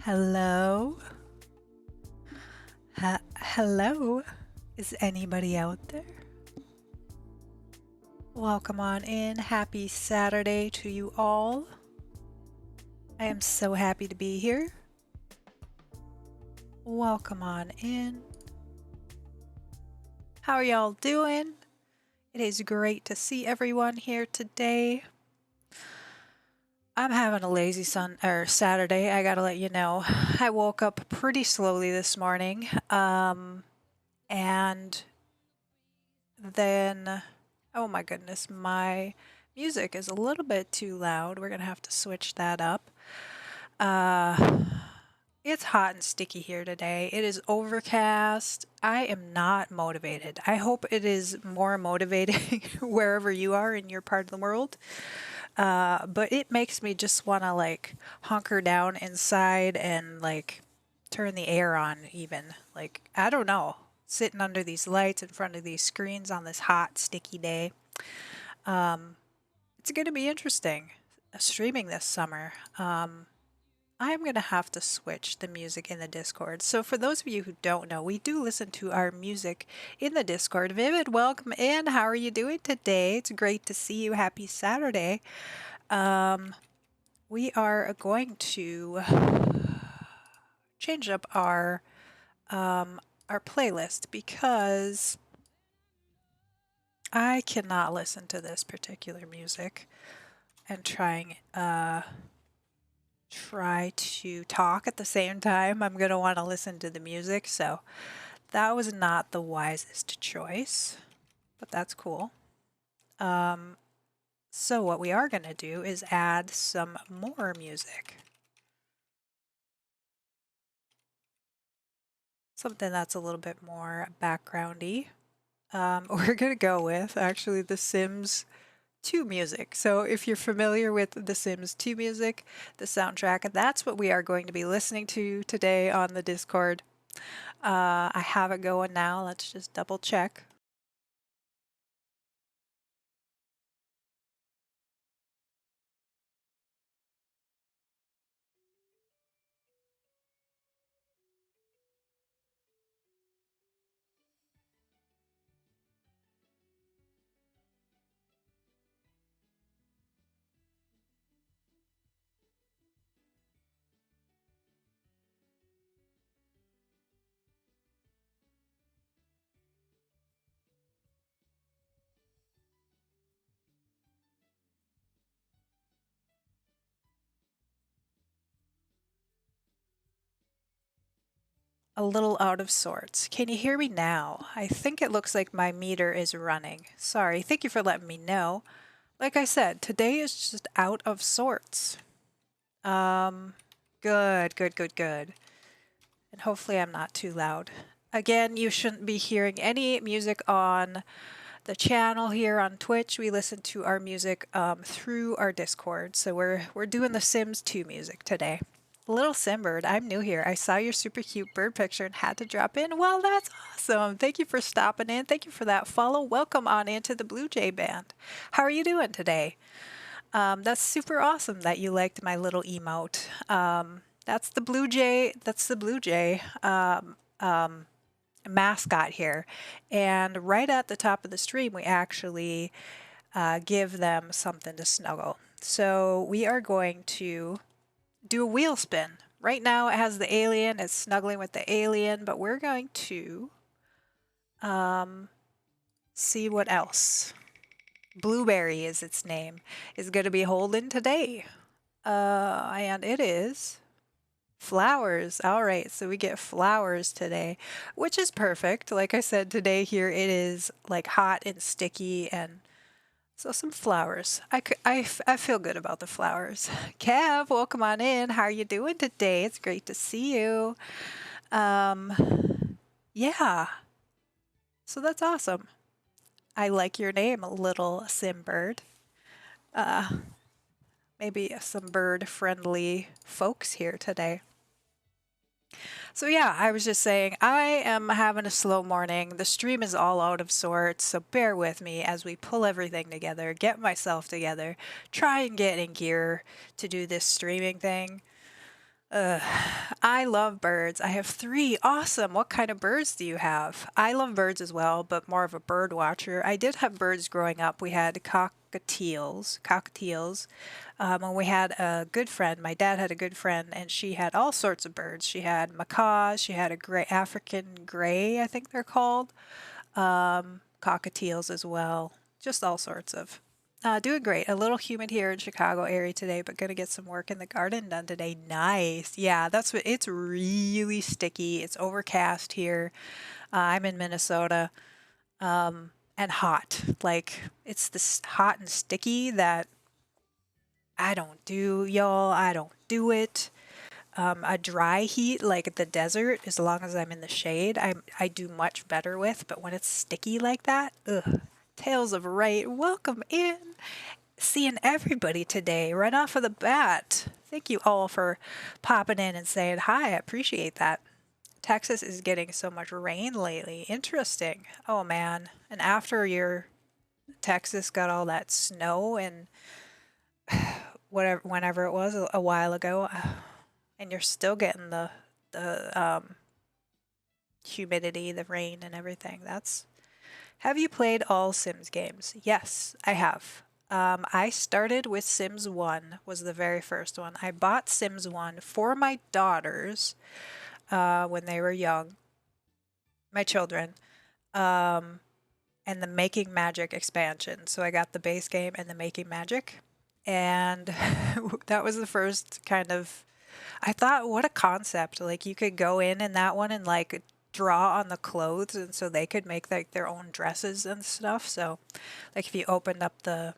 Hello? Hello? Is anybody out there? Welcome on in. Happy Saturday to you all. I am so happy to be here. Welcome on in. How are y'all doing? It is great to see everyone here today. I'm having a lazy Saturday, I gotta let you know. I woke up pretty slowly this morning, and then, oh my goodness, my music is a little bit too loud. We're gonna have to switch that up. It's hot and sticky here today. It is overcast. I am not motivated. I hope it is more motivating wherever you are in your part of the world. But it makes me just want to like hunker down inside and like turn the air on even. Like, I don't know, sitting under these lights in front of these screens on this hot, sticky day. It's going to be interesting streaming this summer. I'm going to have to switch the music in the Discord. So for those of you who don't know, we do listen to our music in the Discord. Vivid, welcome in. How are you doing today? It's great to see you. Happy Saturday. We are going to change up our playlist because I cannot listen to this particular music and try to talk at the same time. I'm going to want to listen to the music, so that was not the wisest choice, but that's cool. So what we are going to do is add some more music. Something that's a little bit more backgroundy. We're going to go with actually the Sims 2 music. So if you're familiar with the Sims 2 music, the soundtrack, that's what we are going to be listening to today on the Discord. I have it going now. Let's just double check. A little out of sorts. Can you hear me now? I think it looks like my meter is running. Sorry, thank you for letting me know. Like I said, today is just out of sorts. Good. And hopefully I'm not too loud. Again, you shouldn't be hearing any music on the channel here on Twitch. We listen to our music through our Discord. So we're doing the Sims 2 music today. Little Simbird, I'm new here. I saw your super cute bird picture and had to drop in. Well, that's awesome. Thank you for stopping in. Thank you for that follow. Welcome on into the Blue Jay Band. How are you doing today? That's super awesome that you liked my little emote. That's the Blue Jay. That's the Blue Jay mascot here. And right at the top of the stream, we actually give them something to snuggle. So we are going to do a wheel spin. Right now it has the alien, it's snuggling with the alien, but we're going to see what else. Blueberry is its name, is going to be holding today. And it is flowers. All right, so we get flowers today, which is perfect. Like I said, today here it is like hot and sticky, and so some flowers. I feel good about the flowers. Kev, welcome on in. How are you doing today? It's great to see you. Yeah. So that's awesome. I like your name, Little Simbird. Maybe some bird-friendly folks here today. So yeah, I was just saying, I am having a slow morning. The stream is all out of sorts, so bear with me as we pull everything together, get myself together, try and get in gear to do this streaming thing. Ugh, I love birds. I have three. Awesome. What kind of birds do you have? I love birds as well, but more of a bird watcher. I did have birds growing up. We had cockatiels. And we had a good friend. My dad had a good friend, and she had all sorts of birds. She had macaws. She had a gray African gray, I think they're called. Cockatiels as well. Just all sorts of. Doing great. A little humid here in Chicago area today, but gonna get some work in the garden done today. Nice. Yeah, that's what it's really sticky. It's overcast here. I'm in Minnesota, and hot. Like it's this hot and sticky that I don't do, y'all. I don't do it. A dry heat like the desert, as long as I'm in the shade, I do much better with. But when it's sticky like that, ugh. Tales of Right. Welcome in. Seeing everybody today right off of the bat. Thank you all for popping in and saying hi. I appreciate that. Texas is getting so much rain lately. Interesting. Oh man. And after your Texas got all that snow and whatever, whenever it was a while ago, and you're still getting the humidity, the rain, and everything. That's. Have you played all Sims games? Yes, I have. I started with Sims 1 was the very first one. I bought Sims 1 for my daughters when they were young, my children, and the Making Magic expansion. So I got the base game and the Making Magic. And that was the first kind of, I thought, what a concept. Like you could go in that one and like draw on the clothes, and so they could make like their own dresses and stuff. So like if you opened up the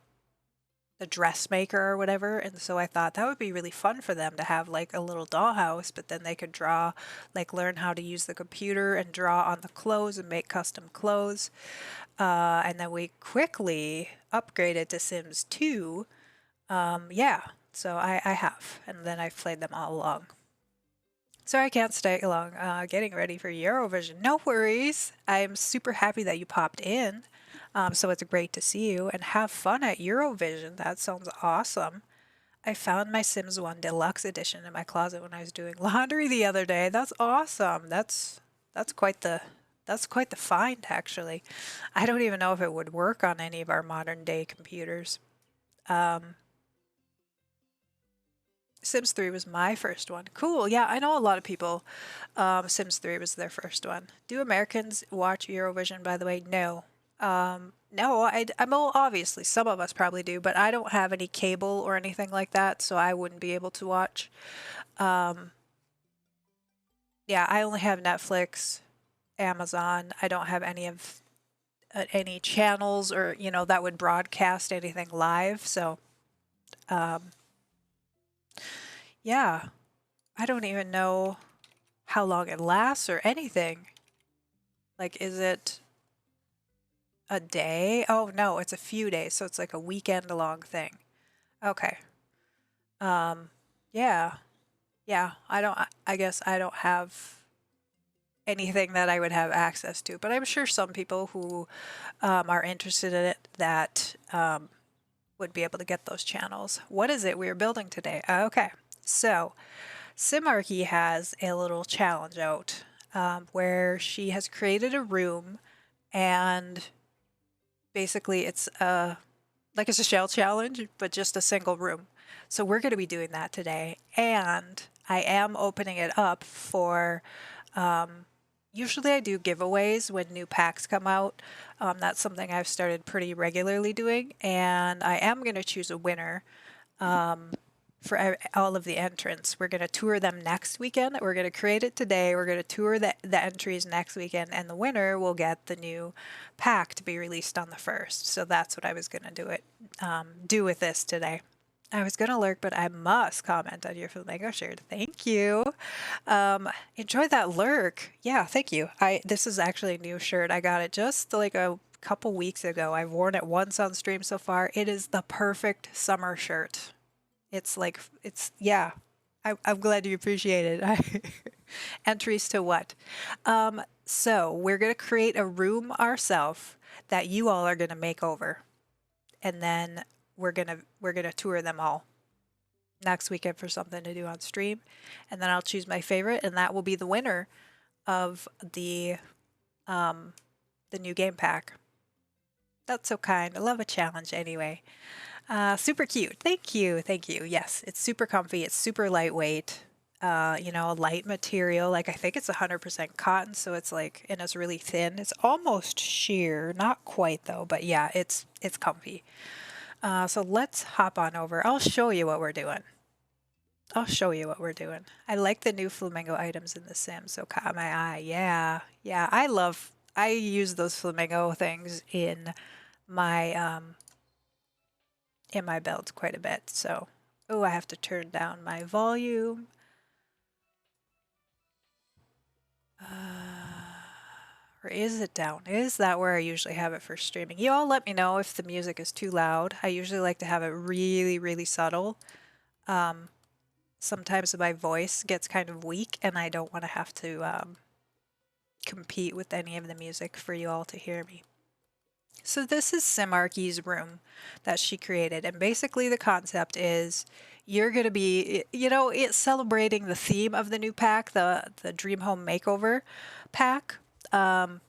dressmaker or whatever, and so I thought that would be really fun for them to have like a little dollhouse, but then they could draw, like learn how to use the computer and draw on the clothes and make custom clothes. And then we quickly upgraded to Sims 2. Yeah, so I have, and then I've played them all along. Sorry I can't stay along, getting ready for Eurovision. No worries. I'm super happy that you popped in. So it's great to see you and have fun at Eurovision. That sounds awesome. I found my Sims 1 Deluxe Edition in my closet when I was doing laundry the other day. That's awesome. That's quite the find, actually. I don't even know if it would work on any of our modern day computers. Sims 3 was my first one. Cool. Yeah, I know a lot of people. Sims 3 was their first one. Do Americans watch Eurovision, by the way? No. No, well, obviously, some of us probably do, but I don't have any cable or anything like that, so I wouldn't be able to watch. Yeah, I only have Netflix, Amazon. I don't have any channels or, that would broadcast anything live, so yeah, I don't even know how long it lasts or anything. Like, is it a day? Oh, no, it's a few days, so it's like a weekend long thing. Okay. Yeah. Yeah, I guess I don't have anything that I would have access to, but I'm sure some people who are interested in it that would be able to get those channels. What is it we're building today? Okay, so Simarchy has a little challenge out where she has created a room, and basically it's like it's a shell challenge, but just a single room. So we're going to be doing that today, and I am opening it up for. Usually I do giveaways when new packs come out. That's something I've started pretty regularly doing, and I am going to choose a winner for all of the entrants. We're going to tour them next weekend. We're going to create it today. We're going to tour the entries next weekend, and the winner will get the new pack to be released on the 1st. So that's what I was going to do with this today. I was going to lurk, but I must comment on your Flamingo shirt. Thank you. Enjoy that lurk. Yeah, thank you. This is actually a new shirt. I got it just like a couple weeks ago. I've worn it once on stream so far. It is the perfect summer shirt. Yeah. I'm glad you appreciate it. Entries to what? So we're going to create a room ourselves that you all are going to make over. And then we're gonna tour them all next weekend for something to do on stream. And then I'll choose my favorite, and that will be the winner of the new game pack. That's so kind. I love a challenge anyway. Super cute. Thank you. Thank you. Yes, it's super comfy. It's super lightweight. You know, a light material. Like I think it's 100% cotton, so it's like, and it's really thin. It's almost sheer, not quite though, but yeah, it's comfy. So let's hop on over. I'll show you what we're doing. I'll show you what we're doing. I like the new flamingo items in The Sims, so caught my eye. Yeah, yeah. I use those flamingo things in my builds quite a bit. So, oh, I have to turn down my volume. Or is it down? Is that where I usually have it for streaming? You all let me know if the music is too loud. I usually like to have it really, really subtle. Sometimes my voice gets kind of weak and I don't want to have to compete with any of the music for you all to hear me. So this is Simarchy's room that she created, and basically the concept is you're going to be, you know, it's celebrating the theme of the new pack, the Dream Home Makeover pack. I'm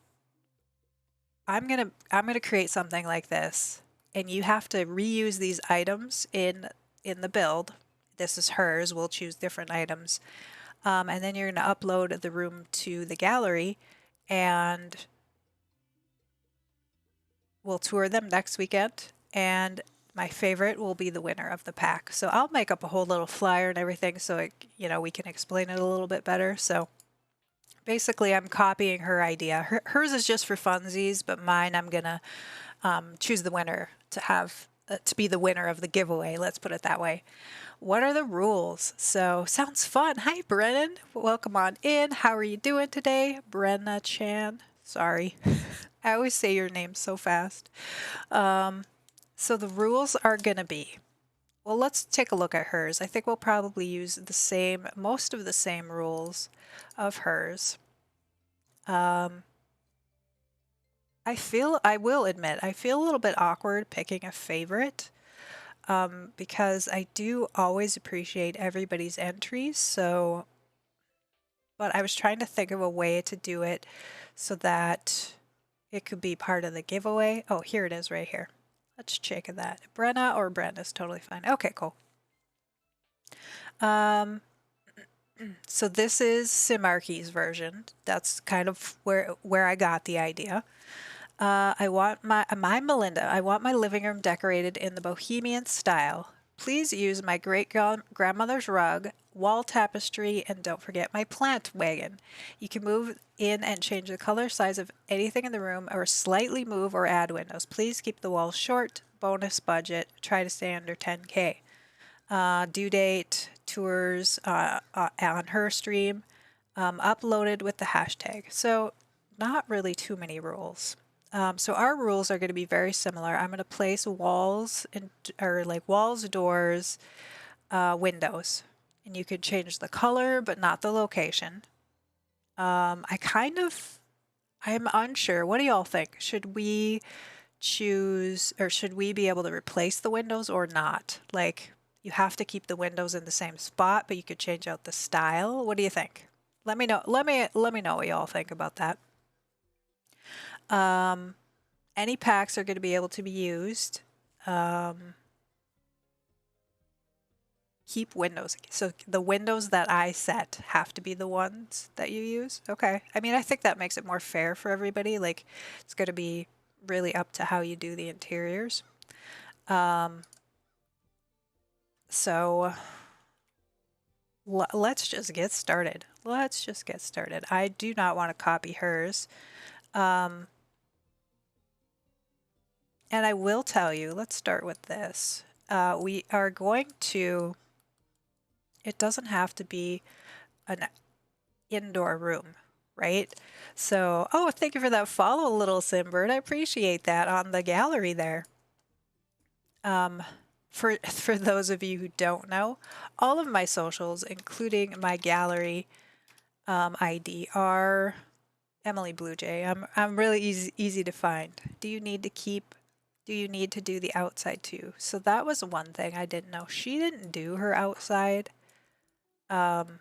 gonna create something like this, and you have to reuse these items in the build. This is hers. We'll choose different items, and then you're gonna upload the room to the gallery, and we'll tour them next weekend. And my favorite will be the winner of the pack. So I'll make up a whole little flyer and everything, so it, you know, we can explain it a little bit better. So basically, I'm copying her idea. Hers is just for funsies, but mine, I'm gonna choose the winner to have to be the winner of the giveaway. Let's put it that way. What are the rules? So sounds fun. Hi, Brennan. Welcome on in. How are you doing today, Brenna Chan? Sorry, I always say your name so fast. So the rules are gonna be. Well, let's take a look at hers. I think we'll probably use the same, most of the same rules of hers. I will admit, I feel a little bit awkward picking a favorite because I do always appreciate everybody's entries. So, but I was trying to think of a way to do it so that it could be part of the giveaway. Oh, here it is right here. Let's check that. Brenna or Bren is totally fine. Okay, cool. So this is Simarchy's version. That's kind of where I got the idea. I want my Melinda. I want my living room decorated in the bohemian style. Please use my great grandmother's rug, wall tapestry, and don't forget my plant wagon. You can move in and change the color, size of anything in the room, or slightly move or add windows. Please keep the walls short. Bonus budget. Try to stay under 10K. Due date, tours on her stream, uploaded with the hashtag. So not really too many rules. So our rules are going to be very similar. I'm going to place walls walls, doors, windows, and you could change the color, but not the location. I'm unsure. What do y'all think? Should we choose, or should we be able to replace the windows or not? Like, you have to keep the windows in the same spot, but you could change out the style. What do you think? Let me know. Let me know what y'all think about that. Any packs are going to be able to be used. Keep windows. So the windows that I set have to be the ones that you use. Okay. I mean, I think that makes it more fair for everybody. Like, it's going to be really up to how you do the interiors. So let's just get started. I do not want to copy hers. And I will tell you, let's start with this. We are going to, it doesn't have to be an indoor room, right? So, oh, thank you for that follow, little Simbird. I appreciate that on the gallery there. For those of you who don't know, all of my socials, including my gallery ID, are Emily Blue Jay. I'm really easy to find. Do you need to keep Do you need to do the outside too? So that was one thing I didn't know. She didn't do her outside. Um,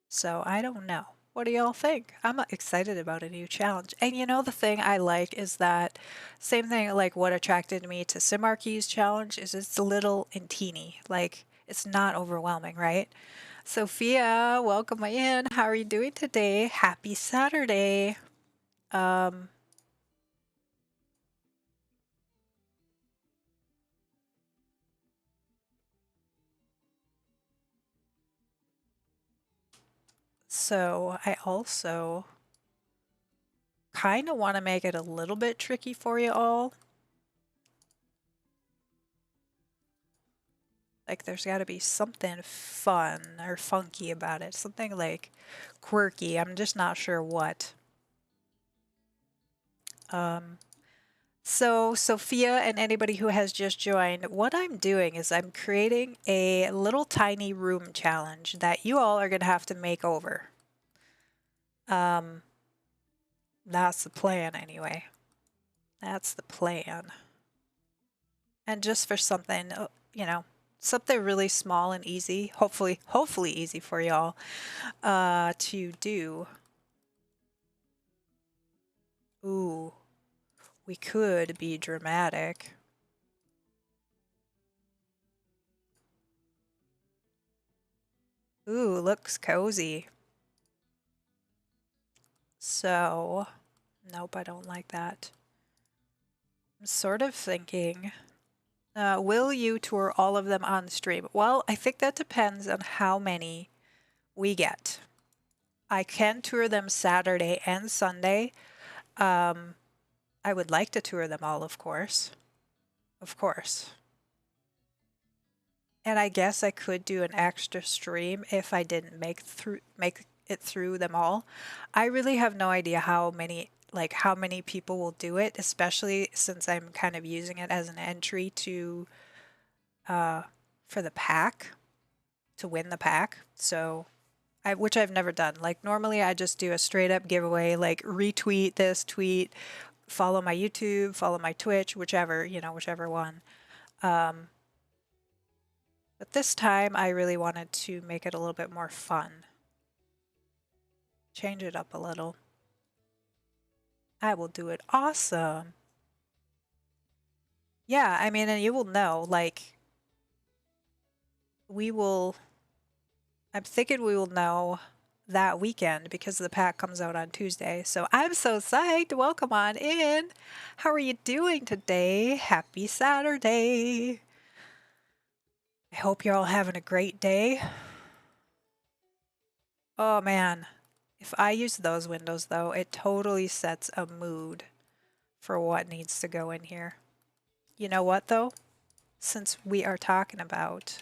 so I don't know. What do y'all think? I'm excited about a new challenge. And the thing I like is that same thing like what attracted me to Simarchy's challenge is it's little and teeny. Like it's not overwhelming, right? Sophia, welcome in. How are you doing today? Happy Saturday. Um, so I also kind of want to make it a little bit tricky for you all. Like there's got to be something fun or funky about it, something like quirky. I'm just not sure what. Um, so Sophia and anybody who has just joined, what I'm doing is I'm creating a little tiny room challenge that you all are going to have to make over. That's the plan anyway. That's the plan. And just for something, something really small and easy, hopefully easy for y'all to do. Ooh, we could be dramatic. Ooh, looks cozy. So, nope, I don't like that. I'm sort of thinking, will you tour all of them on stream? Well, I think that depends on how many we get. I can tour them Saturday and Sunday. I would like to tour them all, of course. Of course. And I guess I could do an extra stream if I didn't make it through them all. I really have no idea how many people will do it, especially since I'm kind of using it as an entry to for the pack, to win the pack. So which I've never done. Like normally I just do a straight up giveaway, like retweet this tweet, follow my YouTube, follow my Twitch, whichever one. But this time I really wanted to make it a little bit more fun. Change it up a little. I will do it. Awesome. Yeah, I mean, and you will know, like, I'm thinking we will know that weekend because the pack comes out on Tuesday. So I'm so psyched. Welcome on in. How are you doing today? Happy Saturday. I hope you're all having a great day. Oh man, if I use those windows though, it totally sets a mood for what needs to go in here. You know what though? Since we are talking about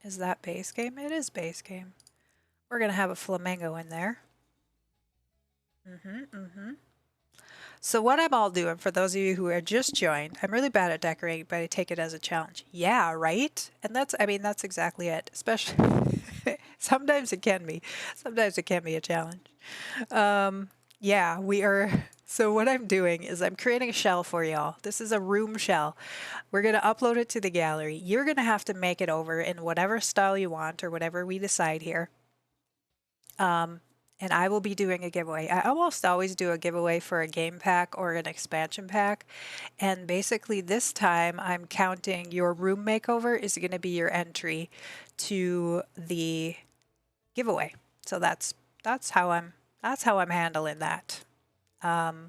is that base game? It is base game. We're gonna have a flamingo in there. So what I'm all doing, for those of you who are just joined, I'm really bad at decorating, but I take it as a challenge. Yeah, right? And that's exactly it. Especially, sometimes it can be. Sometimes it can be a challenge. Yeah, we are. So what I'm doing is I'm creating a shell for y'all. This is a room shell. We're going to upload it to the gallery. You're going to have to make it over in whatever style you want or whatever we decide here. And I will be doing a giveaway. I almost always do a giveaway for a game pack or an expansion pack. And basically this time I'm counting your room makeover is going to be your entry to the giveaway. So that's how I'm handling that. So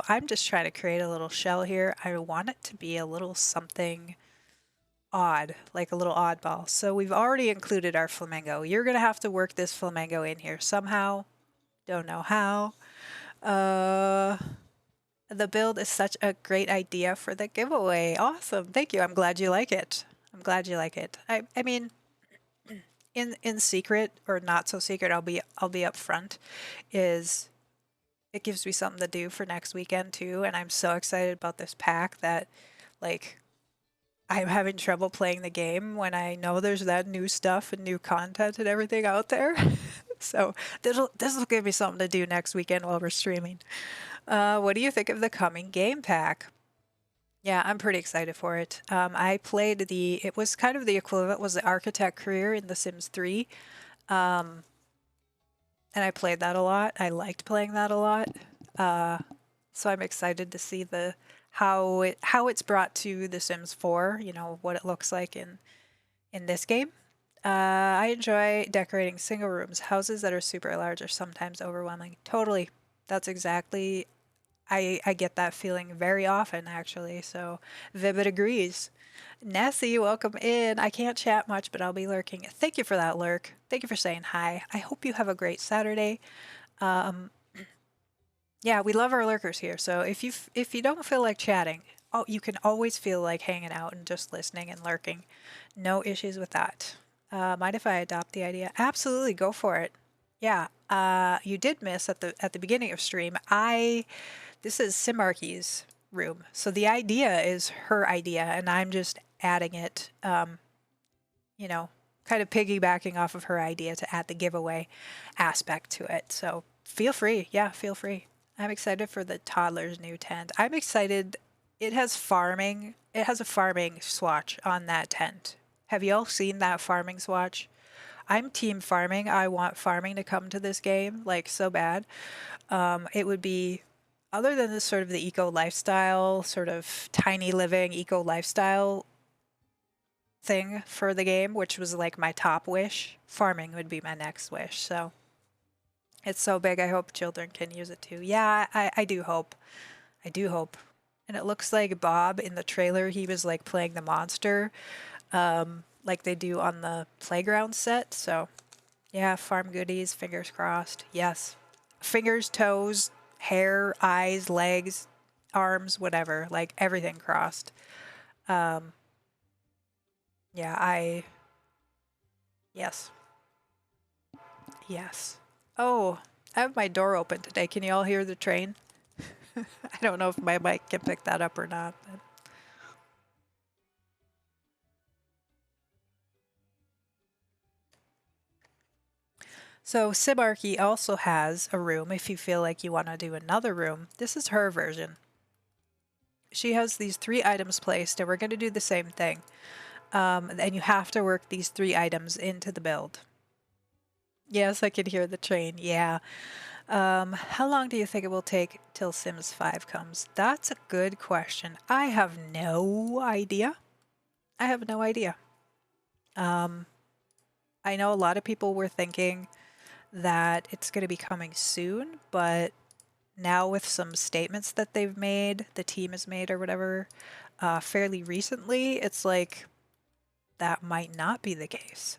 I'm just trying to create a little shell here. I want it to be a little something odd, like a little oddball. So we've already included our flamingo. You're going to have to work this flamingo in here somehow. Don't know how. The build is such a great idea for the giveaway. Awesome. Thank you. I'm glad you like it. I'm glad you like it. I mean, in secret or not so secret, I'll be upfront, is it gives me something to do for next weekend too. And I'm so excited about this pack that like I'm having trouble playing the game when I know there's that new stuff and new content and everything out there. So this will give me something to do next weekend while we're streaming. What do you think of the coming game pack? Yeah, I'm pretty excited for it. I played it was kind of the equivalent was the architect career in The Sims 3. Um, and I played that a lot. I liked playing that a lot. Uh, so I'm excited to see how it's brought to The Sims 4, you know, what it looks like in this game. I enjoy decorating single rooms. Houses that are super large are sometimes overwhelming. Totally. That's exactly I get that feeling very often actually. So Vivid agrees. Nessie, welcome in. I can't chat much, but I'll be lurking. Thank you for that lurk. Thank you for saying hi. I hope you have a great Saturday. Um, yeah, we love our lurkers here. So if you don't feel like chatting, oh, you can always feel like hanging out and just listening and lurking. No issues with that. Mind if I adopt the idea? Absolutely, go for it. Yeah, you did miss at the beginning of stream. This is Simarchy's room, so the idea is her idea, and I'm just adding it. You know, kind of piggybacking off of her idea to add the giveaway aspect to it. So feel free. Yeah, feel free. I'm excited for the toddler's new tent. I'm excited. It has farming. It has a farming swatch on that tent. Have you all seen that farming swatch? I'm team farming. I want farming to come to this game, like so bad. It would be, other than this sort of the eco lifestyle, sort of tiny living eco lifestyle thing for the game, which was like my top wish, farming would be my next wish. So it's so big. I hope children can use it too. Yeah, I do hope. I do hope. And it looks like Bob in the trailer, he was like playing the monster, like they do on the playground set. So yeah, farm goodies, fingers crossed. Yes. Fingers, toes, hair, eyes, legs, arms, whatever, like everything crossed. Um, yeah, yes. Yes. Oh, I have my door open today. Can you all hear the train? I don't know if my mic can pick that up or not. But... So Sibarky also has a room if you feel like you want to do another room. This is her version. She has these 3 items placed, and we're going to do the same thing. And you have to work these 3 items into the build. Yes, I can hear the train. Yeah. How long do you think it will take till Sims 5 comes? That's a good question. I have no idea. I have no idea. I know a lot of people were thinking that it's going to be coming soon, but now with some statements that they've made, the team has made or whatever, fairly recently, it's like that might not be the case.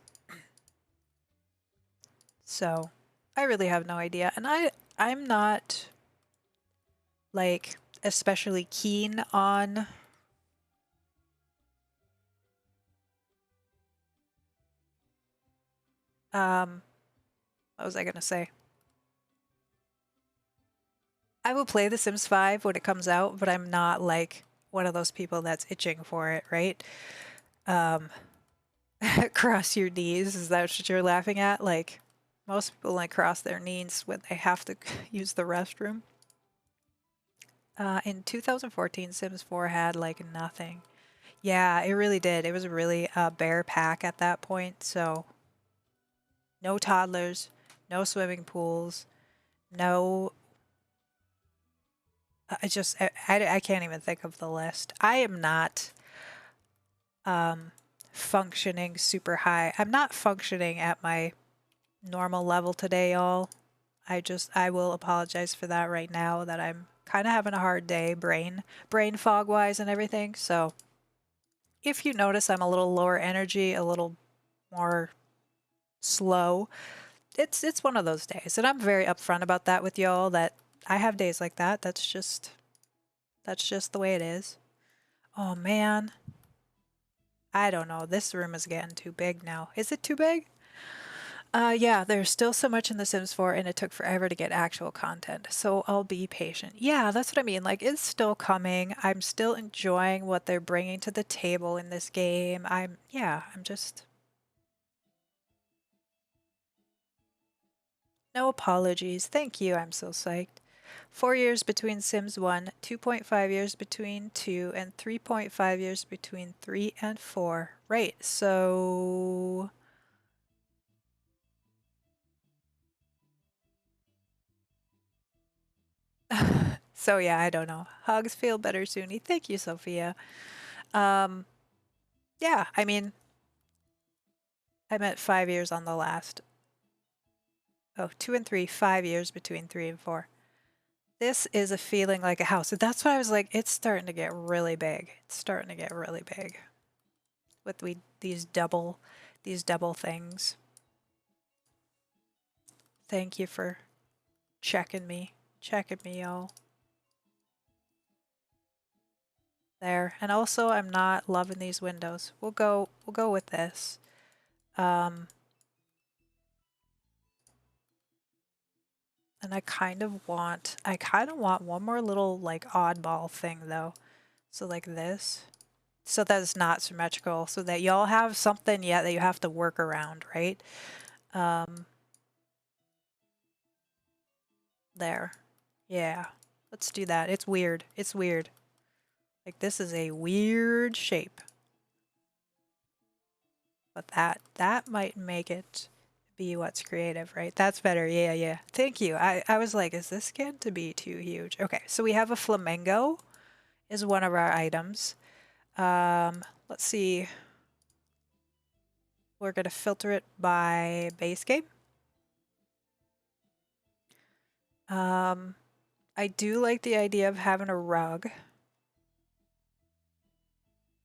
So I really have no idea. And I'm not like especially keen on what was I gonna say? I will play The Sims 5 when it comes out, but I'm not like one of those people that's itching for it, right? Um, cross your knees, is that what you're laughing at? Like most people like cross their knees when they have to use the restroom. In 2014, Sims 4 had like nothing. Yeah, it really did. It was really a bare pack at that point. So no toddlers, no swimming pools, no. I can't even think of the list. I am not functioning super high. I'm not functioning at my normal level today, y'all. I will apologize for that right now, that I'm kind of having a hard day, brain fog wise and everything. So if you notice I'm a little lower energy, a little more slow, it's one of those days. And I'm very upfront about that with y'all, that I have days like that. That's just the way it is. Oh man. I don't know. This room is getting too big now. Is it too big? Yeah, there's still so much in The Sims 4 and it took forever to get actual content. So I'll be patient. Yeah, that's what I mean. Like it's still coming. I'm still enjoying what they're bringing to the table in this game. I'm just no apologies. Thank you. I'm so psyched. 4 years between Sims 1, 2.5 years between 2, and 3.5 years between 3 and 4. Right. So so yeah, I don't know. Hugs feel better soony. Thank you, Sophia. Um, yeah, I mean, I meant 5 years on the last. Oh, 2 and 3, 5 years between 3 and 4. This is a feeling like a house. So that's why I was like, it's starting to get really big. It's starting to get really big with these double things. Thank you for checking me, y'all. There, and also I'm not loving these windows. We'll go with this. And I kind of want one more little like oddball thing though. So like this. So that it's not symmetrical, so that y'all have something yet that you have to work around, right? There. Yeah. Let's do that. It's weird. It's weird. Like this is a weird shape. But that might make it be what's creative, right? That's better. Yeah, yeah. Thank you. I was like, is this going to be too huge? Okay, so we have a flamingo is one of our items. Let's see. We're going to filter it by base game. I do like the idea of having a rug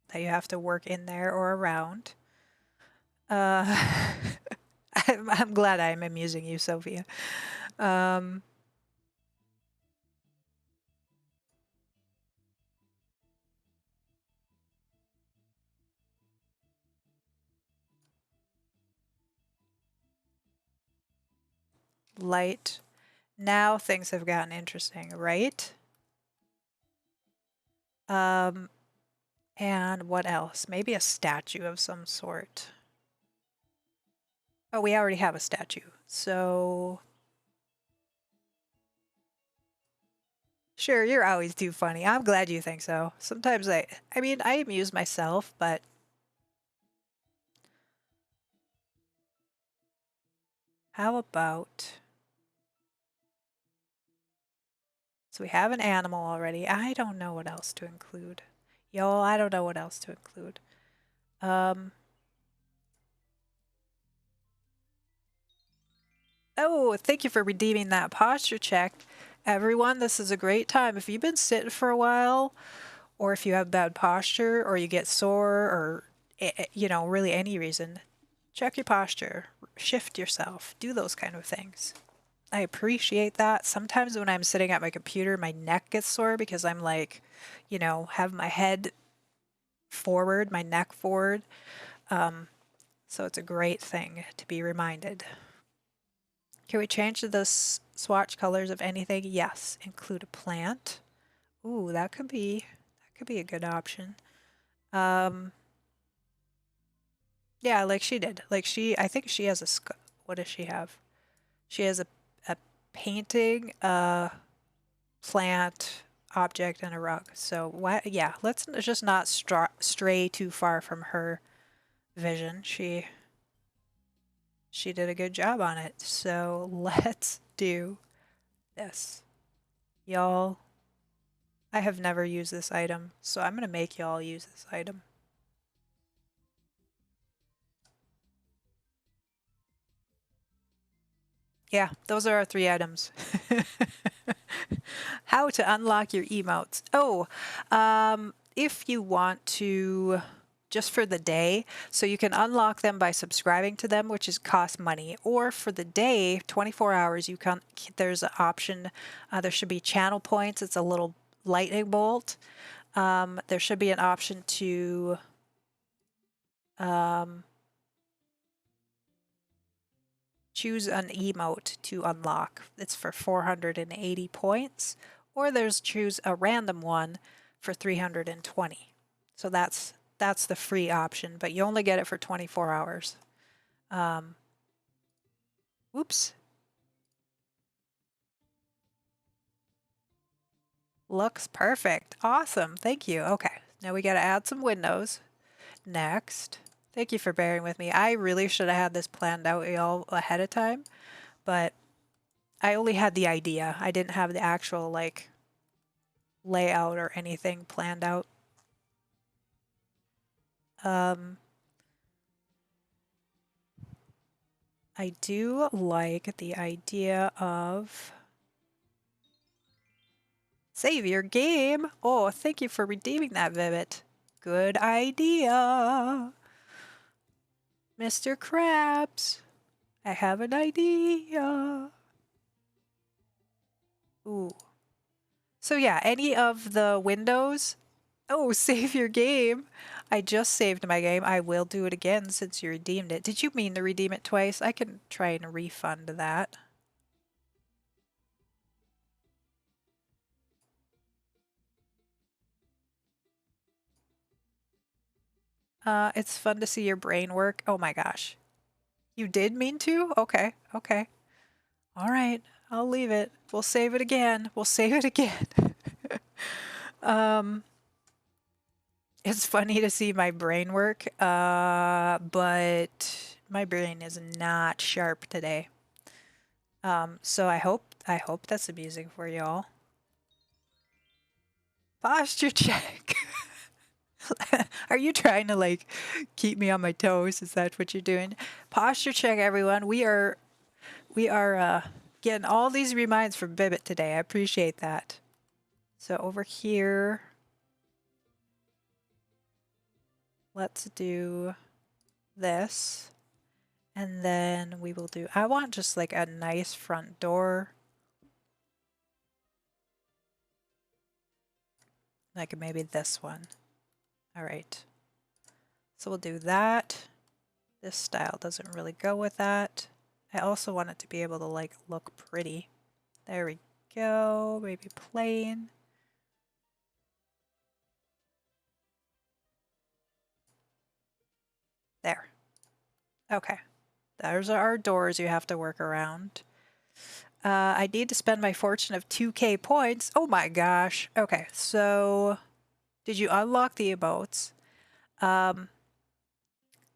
that you have to work in there or around. I'm glad I'm amusing you, Sophia. Light. Now things have gotten interesting, right? And what else? Maybe a statue of some sort. Oh, we already have a statue. So sure, you're always too funny. I'm glad you think so. Sometimes I mean, I amuse myself, but how about, so we have an animal already. I don't know what else to include. Y'all, I don't know what else to include. Oh, thank you for redeeming that posture check. Everyone, this is a great time. If you've been sitting for a while, or if you have bad posture, or you get sore, or, you know, really any reason, check your posture, shift yourself, do those kind of things. I appreciate that. Sometimes when I'm sitting at my computer, my neck gets sore because I'm like, you know, have my head forward, my neck forward. So it's a great thing to be reminded. Can we change the swatch colors of anything? Yes. Include a plant. Ooh, that could be a good option. Yeah, like she did. Like I think she has a what does she have? She has a painting, a plant, object, and a rug. So what? Yeah, let's just not stray too far from her vision. She did a good job on it. So let's do this, y'all. I have never used this item, so I'm gonna make y'all use this item. Yeah, those are our 3 items. How to unlock your emotes. Oh, if you want to, just for the day, so you can unlock them by subscribing to them, which is cost money, or for the day, 24 hours, you can, there's an option, there should be channel points. It's a little lightning bolt. There should be an option to, choose an emote to unlock. It's for 480 points, or there's choose a random one for 320. So that's the free option, but you only get it for 24 hours. Oops. Looks perfect. Awesome. Thank you. Okay. Now we got to add some windows. Next. Thank you for bearing with me. I really should have had this planned out all ahead of time, but I only had the idea. I didn't have the actual like layout or anything planned out. I do like the idea of save your game. Oh, thank you for redeeming that, Vivid. Good idea. Mr. Krabs, I have an idea. Ooh. So yeah, any of the windows. Oh, save your game. I just saved my game. I will do it again since you redeemed it. Did you mean to redeem it twice? I can try and refund that. It's fun to see your brain work. Oh my gosh. You did mean to? Okay, okay. All right, I'll leave it. We'll save it again. We'll save it again. It's funny to see my brain work, but my brain is not sharp today. So I hope that's amusing for y'all. Posture check. Are you trying to like keep me on my toes? Is that what you're doing? Posture check, everyone. We are getting all these reminds from Bibbit today. I appreciate that. So over here, let's do this. And then we will do, I want just like a nice front door. Like maybe this one. All right. So we'll do that. This style doesn't really go with that. I also want it to be able to like look pretty. There we go. Maybe plain. There. Okay. Those are our doors you have to work around. I need to spend my fortune of 2k points. Oh my gosh. Okay, so did you unlock the emotes?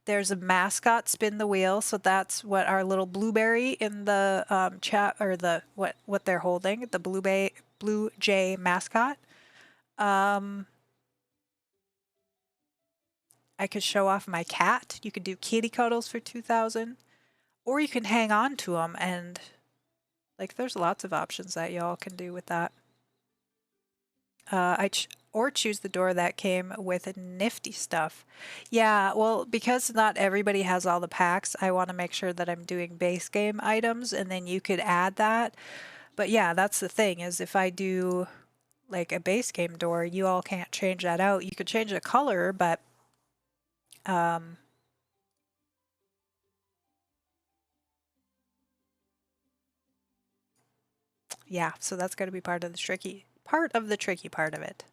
There's a mascot spin the wheel, so that's what our little blueberry in the chat, or the what they're holding, the blue jay mascot. I could show off my cat. You could do kitty cuddles for 2,000, or you can hang on to them, and like there's lots of options that y'all can do with that. Or choose the door that came with nifty stuff. Yeah, well, because not everybody has all the packs, I want to make sure that I'm doing base game items, and then you could add that. But yeah, that's the thing, is if I do like a base game door, you all can't change that out. You could change the color, but yeah, so that's going to be part of the tricky part of it.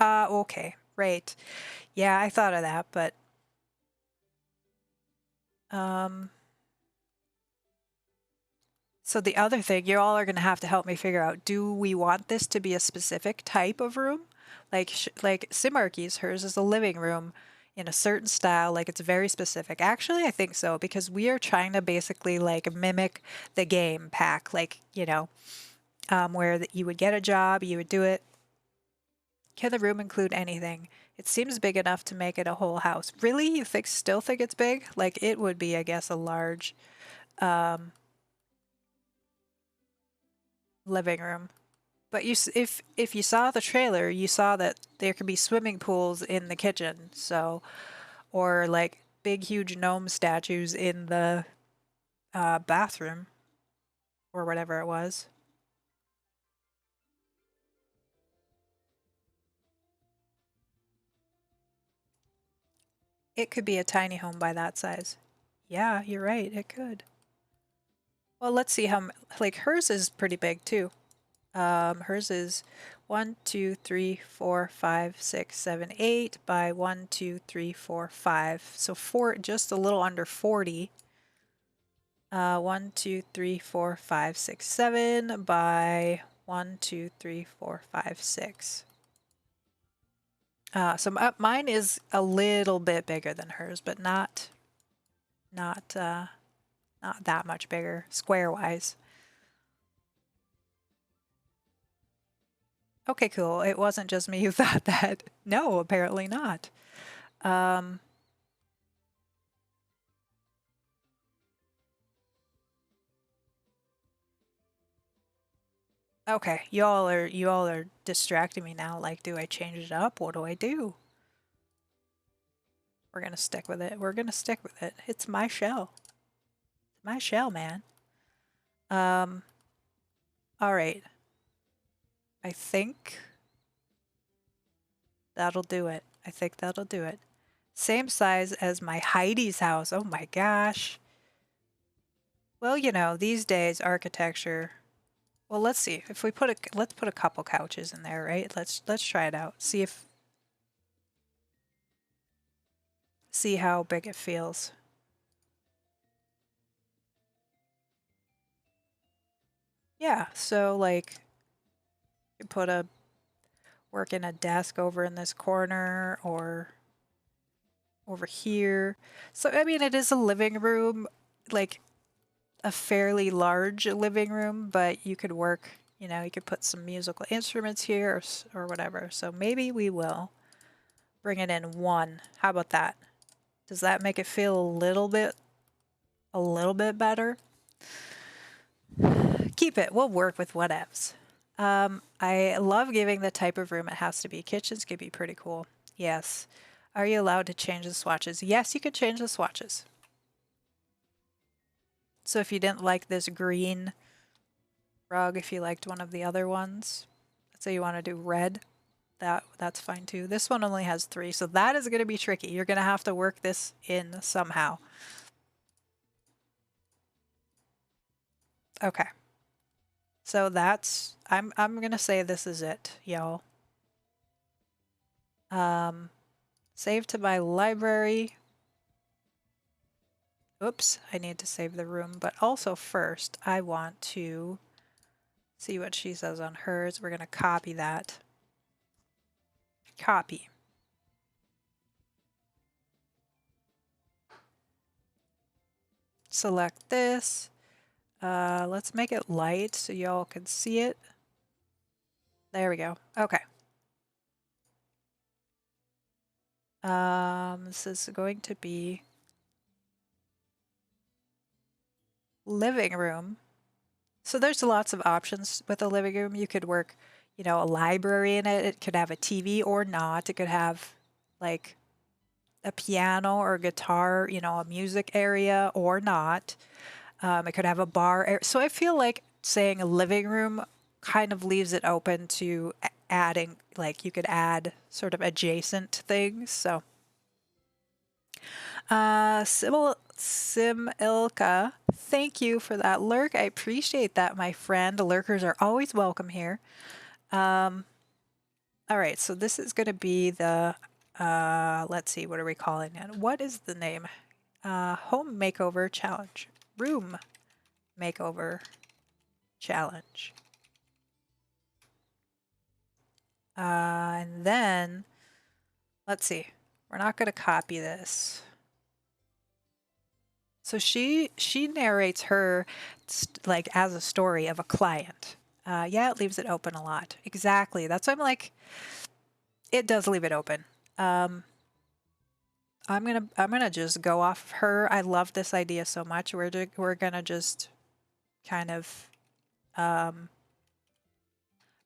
Okay, right. Yeah, I thought of that, but so the other thing, you all are going to have to help me figure out, do we want this to be a specific type of room? Like Simarchy's, hers is a living room in a certain style, like it's very specific. Actually, I think so, because we are trying to basically like mimic the game pack, like, you know, where you would get a job, you would do it. Can the room include anything? It seems big enough to make it a whole house. Really? You still think it's big? Like it would be, I guess, a large living room. But if you saw the trailer, you saw that there could be swimming pools in the kitchen, so, or like big huge gnome statues in the bathroom or whatever it was. It could be a tiny home by that size. Yeah, you're right. It could. Well, let's see how, like hers is pretty big too. Hers is 1, 2, 3, 4, 5, 6, 7, 8 by 1, 2, 3, 4, 5. So four, just a little under 40. 1, 2, 3, 4, 5, 6, 7 by 1, 2, 3, 4, 5, 6. So mine is a little bit bigger than hers, but not that much bigger square wise. Okay, cool. It wasn't just me who thought that. No, apparently not. Okay, you all are distracting me now. Like, do I change it up? What do I do? We're gonna stick with it. We're gonna stick with it. It's my shell. It's my shell, man. All right. I think that'll do it. I think that'll do it. Same size as my Heidi's house. Oh my gosh. Well, you know, these days architecture. Well, let's see. If we let's put a couple couches in there, right? Let's try it out. See how big it feels. Yeah, so like you put a work in a desk over in this corner or over here. So I mean it is a living room, like a fairly large living room, but you could work, you know, you could put some musical instruments here or whatever. So maybe we will bring it in one. How about that? Does that make it feel a little bit better? Keep it. We'll work with whatevs. I love giving the type of room it has to be. Kitchens could be pretty cool. Yes. Are you allowed to change the swatches? Yes, you could change the swatches. So if you didn't like this green rug, if you liked one of the other ones, let's say you want to do red, that's fine too. This one only has 3, so that is going to be tricky. You're going to have to work this in somehow. Okay. So that's I'm going to say this is it, y'all. Save to my library. Oops, I need to save the room, but also first I want to see what she says on hers. We're going to copy that. Copy. Select this. Let's make it light so y'all can see it. There we go. Okay. This is going to be living room. So there's lots of options with a living room. You could work, you know, a library in it. It could have a TV or not. It could have like a piano or guitar, you know, a music area or not. It could have a bar area. So I feel like saying a living room kind of leaves it open to adding, like you could add sort of adjacent things. So Similka, thank you for that lurk. I appreciate that, my friend. Lurkers are always welcome here. All right, so this is going to be the, let's see, what are we calling it? What is the name? Home Makeover Challenge. Room Makeover Challenge. And then, let's see, we're not going to copy this. So she narrates her like as a story of a client. Yeah, it leaves it open a lot. Exactly. That's why I'm like, it does leave it open. I'm gonna just go off of her. I love this idea so much. We're gonna just kind of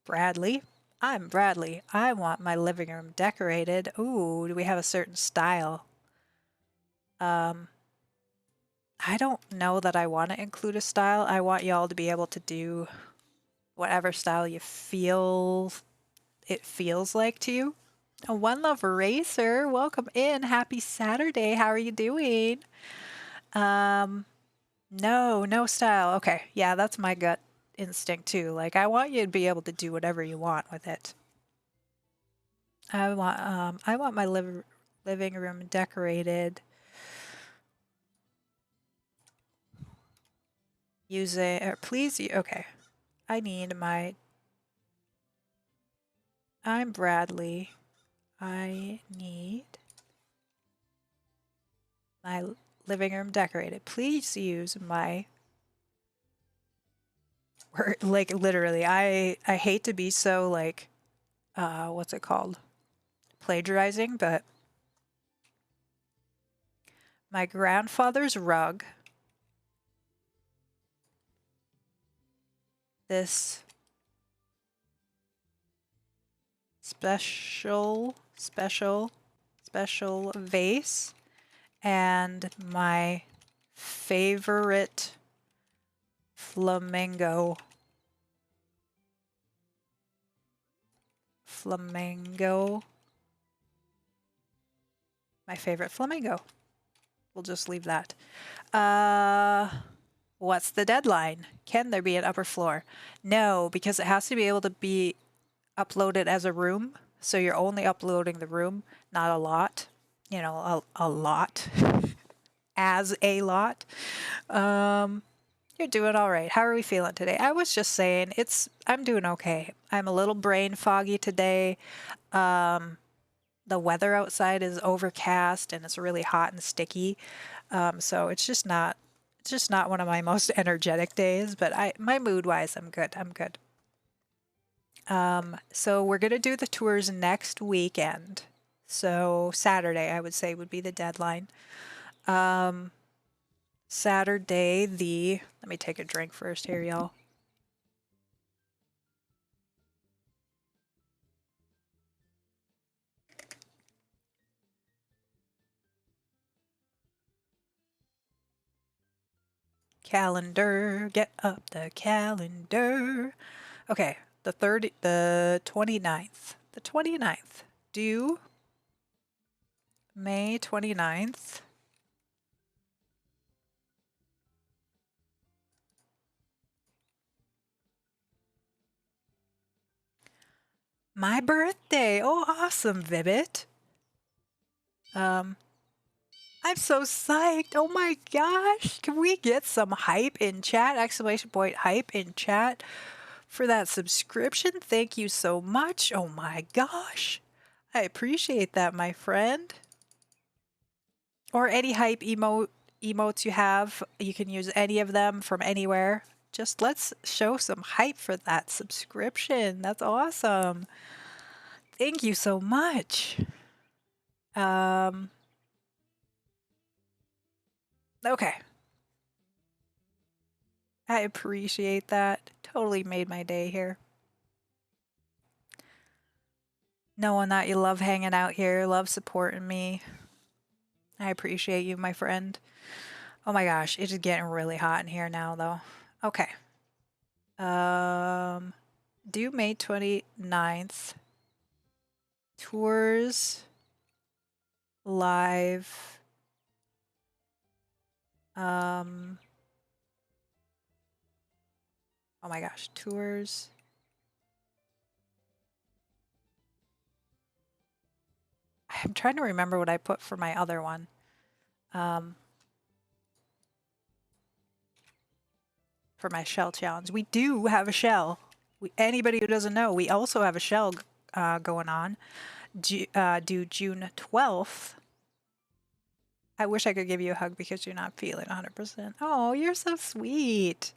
Bradley. I'm Bradley. I want my living room decorated. Ooh, do we have a certain style? I don't know that I want to include a style. I want y'all to be able to do whatever style you feel it feels like to you. A One Love Racer, welcome in. Happy Saturday. How are you doing? Um, no style. Okay, yeah, that's my gut instinct too. Like, I want you to be able to do whatever you want with it. I want my living room decorated using, please, okay. I need my, I'm Bradley. I need my living room decorated. Please use my word, like literally. I hate to be so like, what's it called? Plagiarizing, but my grandfather's rug, this special vase, and my favorite flamingo. My favorite flamingo. We'll just leave that. What's the deadline? Can there be an upper floor? No, because it has to be able to be uploaded as a room. So you're only uploading the room, not a lot. You know, a lot. As a lot. You're doing all right. How are we feeling today? I was just saying, I'm doing okay. I'm a little brain foggy today. The weather outside is overcast and it's really hot and sticky. So it's just not one of my most energetic days, but my mood wise, I'm good. I'm good. So we're going to do the tours next weekend. So Saturday, I would say, would be the deadline. Saturday, let me take a drink first here, y'all. Calendar, get up the calendar. Okay, the 29th. The 29th. Due May 29th. My birthday. Oh, awesome, Vibbit. I'm so psyched. Oh my gosh. Can we get some hype in chat? Exclamation point hype in chat for that subscription. Thank you so much. Oh my gosh. I appreciate that, my friend. Or any hype emotes you have. You can use any of them from anywhere. Just let's show some hype for that subscription. That's awesome. Thank you so much. Okay. I appreciate that. Totally made my day here. Knowing that you love hanging out here, love supporting me. I appreciate you, my friend. Oh my gosh, it's getting really hot in here now, though. Okay. Due May 29th. Tours live. Oh my gosh, tours. I'm trying to remember what I put for my other one. For my shell challenge. We do have a shell. Anybody who doesn't know, we also have a shell going on due June 12th. I wish I could give you a hug because you're not feeling 100%. Oh, you're so sweet.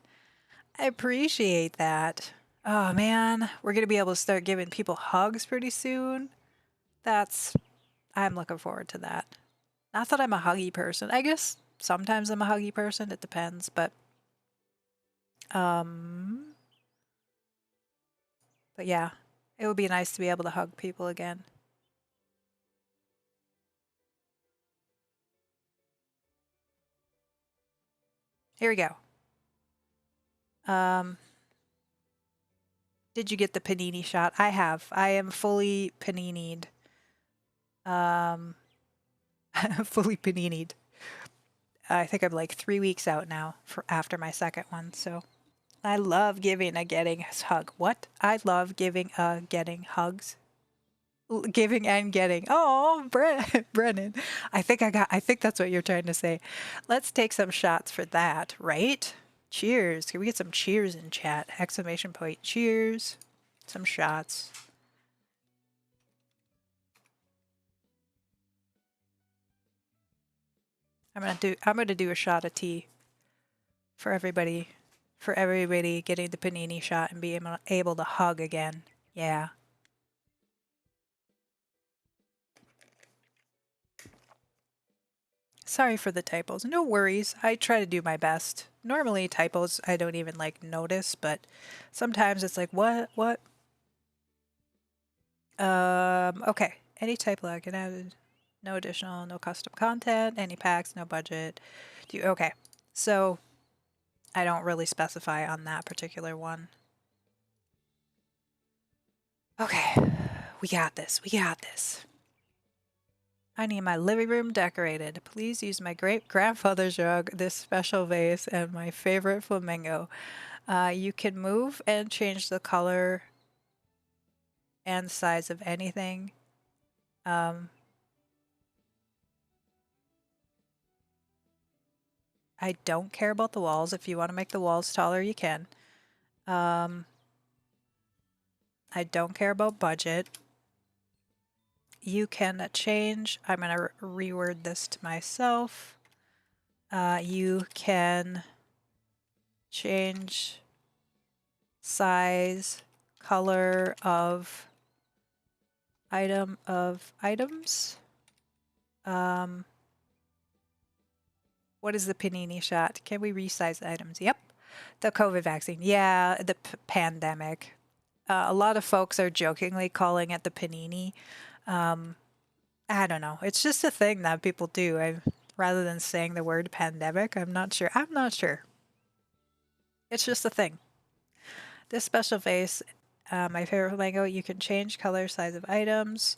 I appreciate that. Oh man, we're going to be able to start giving people hugs pretty soon. I'm looking forward to that. Not that I'm a huggy person. I guess sometimes I'm a huggy person. It depends, but yeah, it would be nice to be able to hug people again. Here we go. Did you get the panini shot? I have. I am fully paninied. Um, fully paninied. I think I'm like 3 weeks out now for after my second one. So I love giving a getting hug. What? I love giving a getting hugs. Giving and getting. Oh, Brennan. I think that's what you're trying to say. Let's take some shots for that, right? Cheers. Can we get some cheers in chat? Exclamation point. Cheers. Some shots. I'm gonna do a shot of tea for everybody getting the panini shot and being able to hug again. Yeah. Sorry for the typos. No worries. I try to do my best. Normally typos I don't even like notice, but sometimes it's like what? Okay. Any type lag can add no additional, no custom content, any packs, no budget. Okay. So I don't really specify on that particular one. Okay. We got this. We got this. I need my living room decorated. Please use my great grandfather's rug, this special vase, and my favorite flamingo. You can move and change the color and size of anything. I don't care about the walls. If you want to make the walls taller, you can. I don't care about budget. You can change. I'm going to reword this to myself. You can change size, color of items. What is the panini shot? Can we resize items? Yep. The COVID vaccine. Yeah, the pandemic. A lot of folks are jokingly calling it the panini. I don't know. It's just a thing that people do. Rather than saying the word pandemic, I'm not sure. It's just a thing. This special vase, my favorite Lego, you can change color, size of items.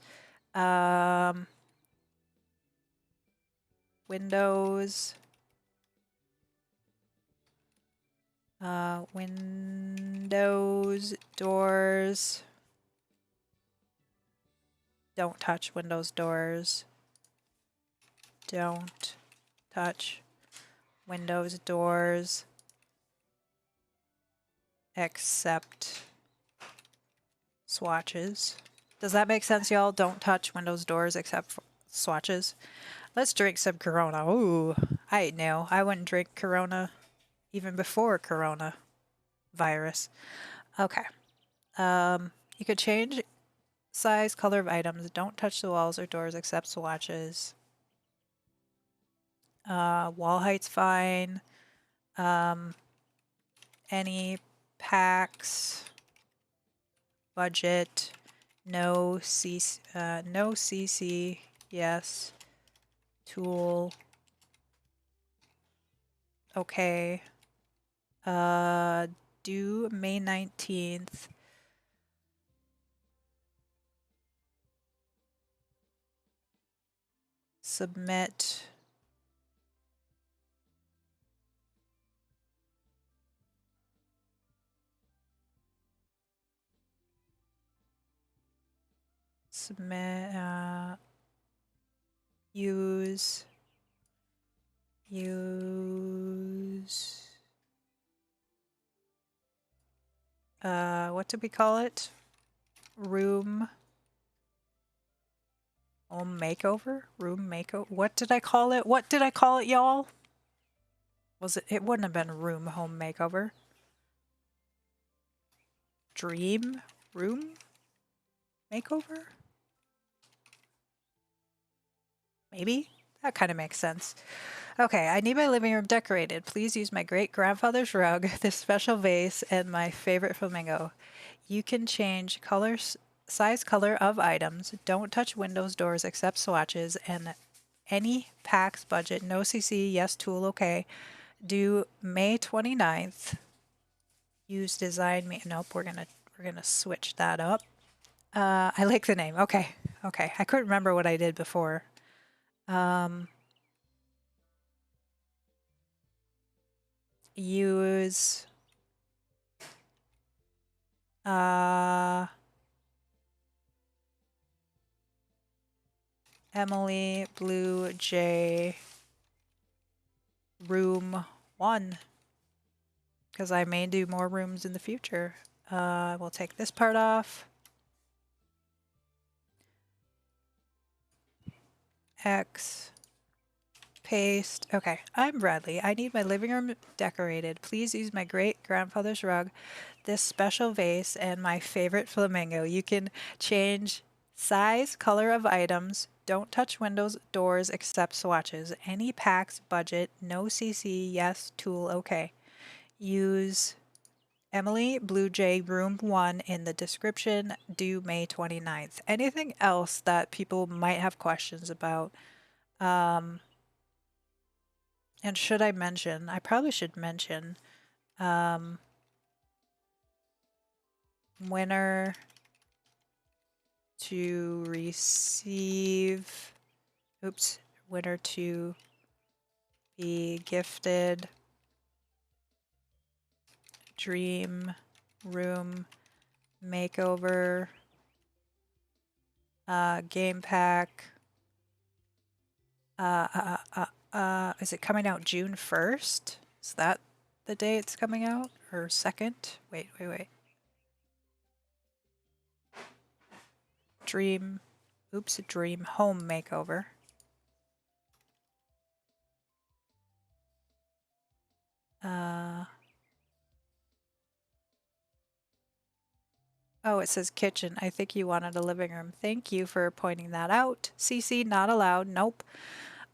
Windows. Windows, doors. Don't touch windows, doors. Don't touch windows, doors. Except swatches. Does that make sense, y'all? Don't touch windows, doors, except swatches. Let's drink some Corona. Ooh, I know. I wouldn't drink Corona even before Corona virus. Okay. You could change size, color of items. Don't touch the walls or doors except swatches. Wall height's fine. Any packs, budget, no CC, yes. Tool. Okay. Due May 19th. Submit. Submit, use, what did we call it? Home Makeover? Room Makeover? What did I call it? What did I call it, y'all? It wouldn't have been Home Makeover. Dream Room Makeover? Maybe? That kind of makes sense. Okay, I need my living room decorated. Please use my great grandfather's rug, this special vase, and my favorite flamingo. You can change size, color of items. Don't touch windows, doors, except swatches, and any packs, budget, no CC, yes, tool, okay. Due May 29th. Use design me. Nope, we're gonna switch that up. I like the name. Okay. Okay, I couldn't remember what I did before. Use Emily Blue Jay room 1 because I may do more rooms in the future. We'll take this part off. X. Paste. Okay, I'm Bradley. I need my living room decorated. Please use my great grandfather's rug, this special vase, and my favorite flamingo. You can change size, color of items. Don't touch windows, doors, except swatches. Any packs, budget, no CC, yes, tool, okay. Use Emily Blue Jay Room 1 in the description, due May 29th. Anything else that people might have questions about? And should I mention, I probably should mention, winner to receive, winner to be gifted Dream Room Makeover game pack. Is it coming out June 1st? Is that the day it's coming out? Or 2nd? Wait. Dream Home Makeover. Oh, it says kitchen. I think you wanted a living room. Thank you for pointing that out. CC not allowed. Nope.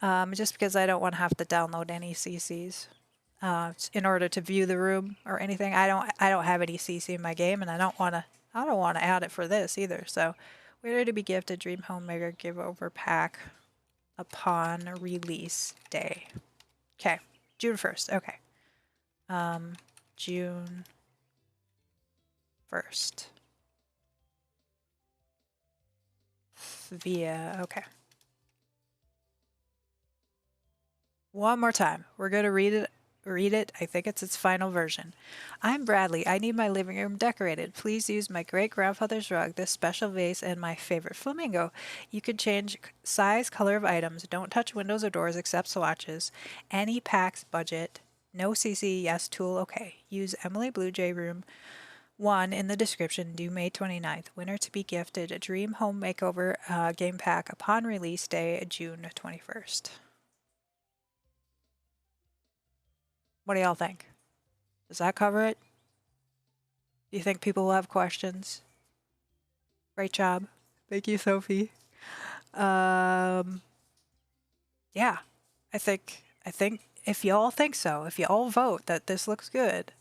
Just because I don't want to have to download any CCs in order to view the room or anything. I don't have any CC in my game, and I don't want to add it for this either. So, we're to be gifted Dream Homemaker Giveover Pack upon release day. Okay, June 1st. Okay, June 1st. Okay. One more time. We're going to read it. I think it's its final version. I'm Bradley. I need my living room decorated. Please use my great grandfather's rug, this special vase, and my favorite flamingo. You can change size, color of items. Don't touch windows or doors except swatches. Any packs, budget. No CC, yes, tool, okay. Use Emily Blue Jay Room 1 in the description, due May 29th. Winner to be gifted a Dream Home Makeover game pack upon release day, June 21st. What do y'all think? Does that cover it? Do you think people will have questions? Great job. Thank you, Sophie. Yeah, I think if y'all think so, if you all vote that this looks good,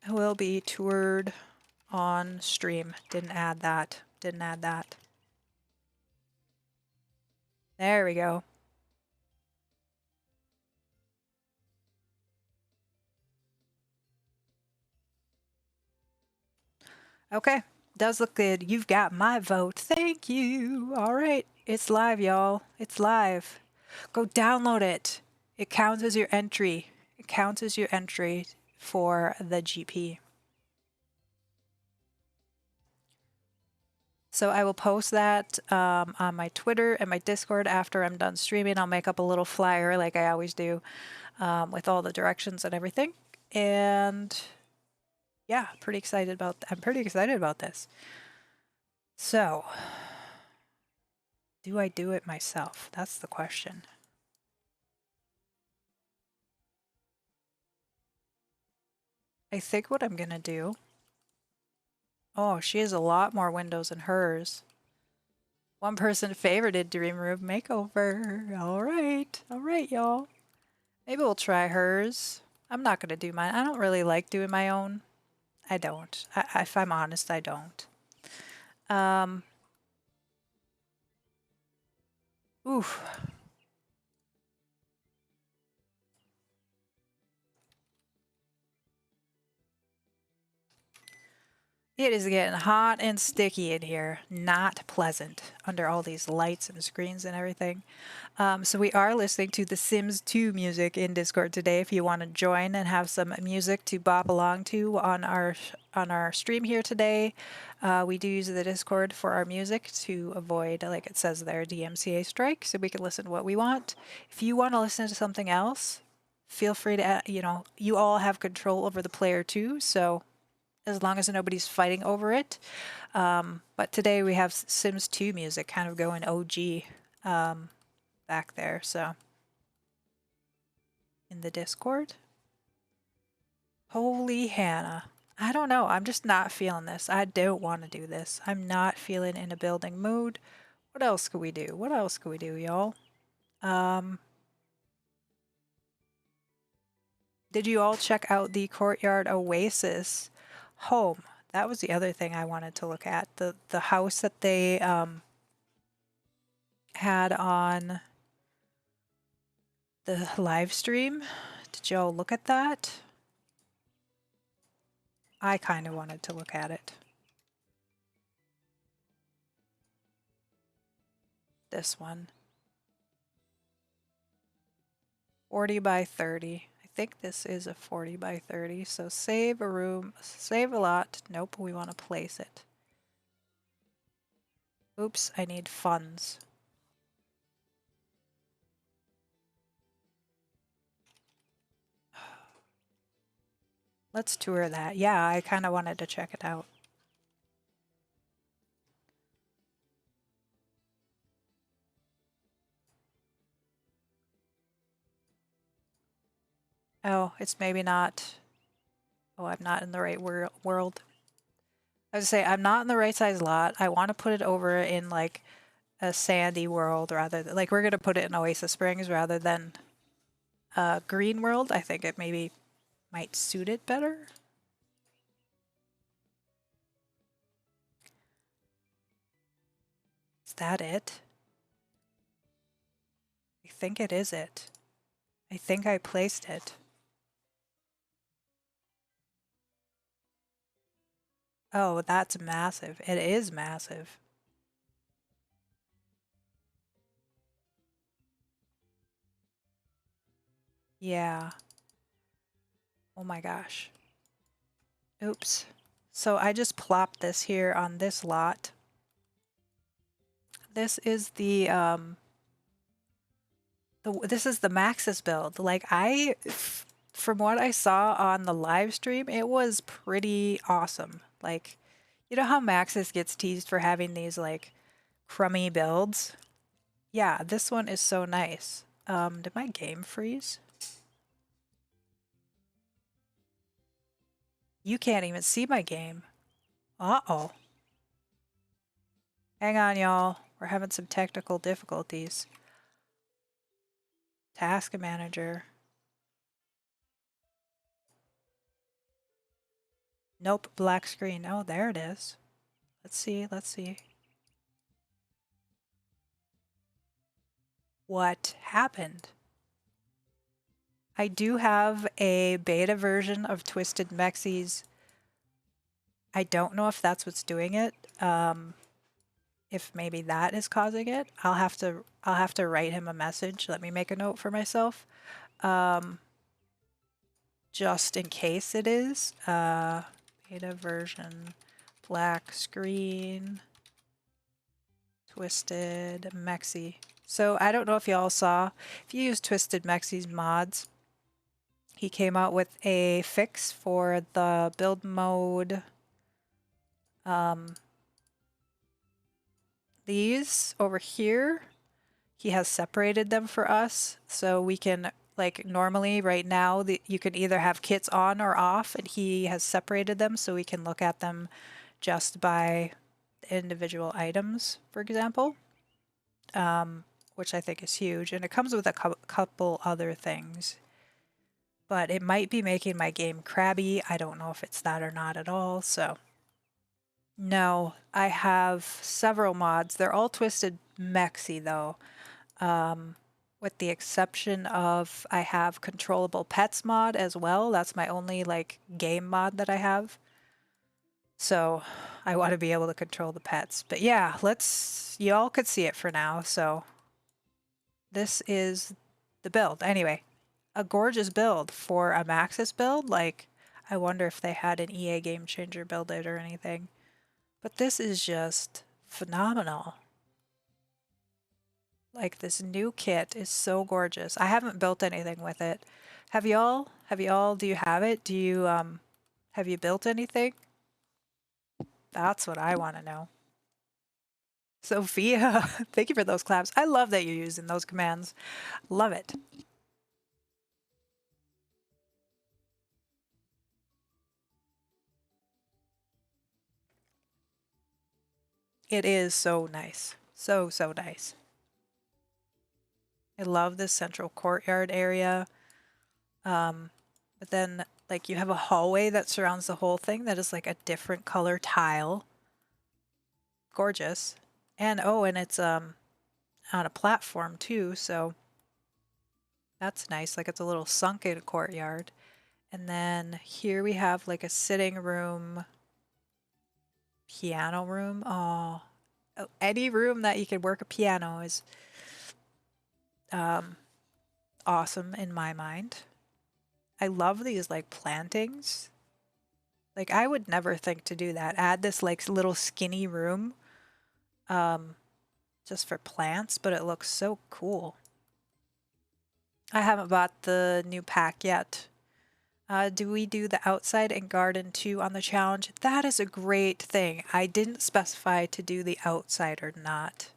will be toured on stream. Didn't add that. There we go. Okay, does look good. You've got my vote. Thank you. All right, it's live, y'all. It's live. Go download it. It counts as your entry. It counts as your entry for the GP. So I will post that on my Twitter and my Discord after I'm done streaming. I'll make up a little flyer like I always do with all the directions and everything. And yeah, I'm pretty excited about this. So, do I do it myself? That's the question. I think what I'm gonna do. Oh, she has a lot more windows than hers. One person favorited Dream Room Makeover. All right, y'all. Maybe we'll try hers. I'm not gonna do mine. I don't really like doing my own. I don't. If I'm honest, I don't. Um, oof. It is getting hot and sticky in here. Not pleasant under all these lights and screens and everything. So we are listening to The Sims 2 music in Discord today. If you want to join and have some music to bop along to on our stream here today, we do use the Discord for our music to avoid, like it says there, DMCA strike, so we can listen to what we want. If you want to listen to something else, feel free to, you all have control over the player too, so as long as nobody's fighting over it. But today we have Sims 2 music kind of going OG back there, so in the Discord. Holy Hannah. I don't know. I'm just not feeling this. I don't want to do this. I'm not feeling in a building mood. What else could we do? What else could we do, y'all? Did you all check out the Courtyard Oasis home? That was the other thing I wanted to look at. The house that they had on the live stream. Did y'all look at that? I kind of wanted to look at it. This one. 40 by 30. I think this is a 40 by 30. So save a room, save a lot. Nope, we want to place it. Oops, I need funds. Let's tour that. Yeah, I kind of wanted to check it out. Oh, it's maybe not. Oh, I'm not in the right world. I was say I'm not in the right size lot. I want to put it over in like a sandy world rather than, like, we're going to put it in Oasis Springs rather than green world. I think it maybe might suit it better. Is that it? I think it is it. I think I placed it. Oh, that's massive. It is massive. Yeah. Oh my gosh. Oops. So I just plopped this here on this lot. This is the this is the Maxis build. Like, from what I saw on the live stream, it was pretty awesome. Like, you know how Maxis gets teased for having these like crummy builds? Yeah, this one is so nice. Did my game freeze? You can't even see my game. Uh-oh. Hang on, y'all. We're having some technical difficulties. Task manager. Nope, black screen. Oh, there it is. Let's see, let's see. What happened? I do have a beta version of Twisted Mexie's. I don't know if that's what's doing it. If maybe that is causing it. I'll have to write him a message. Let me make a note for myself. Just in case it is. Beta version, black screen, Twisted Mexie. So I don't know if y'all saw, if you use Twisted Mexie's mods, he came out with a fix for the build mode. These over here, he has separated them for us, so we can, like, normally right now you can either have kits on or off, and he has separated them so we can look at them just by the individual items, for example, which I think is huge. And it comes with a couple other things, but it might be making my game crabby. I don't know if it's that or not at all, so No, I have several mods. They're all Twisted Mexi though. With the exception of I have controllable pets mod as well. That's my only like game mod that I have. So I want to be able to control the pets. But yeah, y'all could see it for now. So this is the build. Anyway, a gorgeous build for a Maxis build. Like, I wonder if they had an EA Game Changer build it or anything. But this is just phenomenal. Like, this new kit is so gorgeous. I haven't built anything with it. Have y'all? Do you have it? Have you built anything? That's what I want to know. Sophia, thank you for those claps. I love that you're using those commands. Love it. It is so nice. So, so nice. I love this central courtyard area. But then, like, you have a hallway that surrounds the whole thing that is like a different color tile. Gorgeous. And oh, and it's on a platform too, so that's nice. Like, it's a little sunken courtyard. And then here we have like a sitting room, piano room. Oh, any room that you can work a piano is awesome in my mind. I love these like plantings. Like, I would never think to do that. Add this like little skinny room just for plants, but it looks so cool. I haven't bought the new pack yet. Do we do the outside and garden too on the challenge? That is a great thing. I didn't specify to do the outside or not.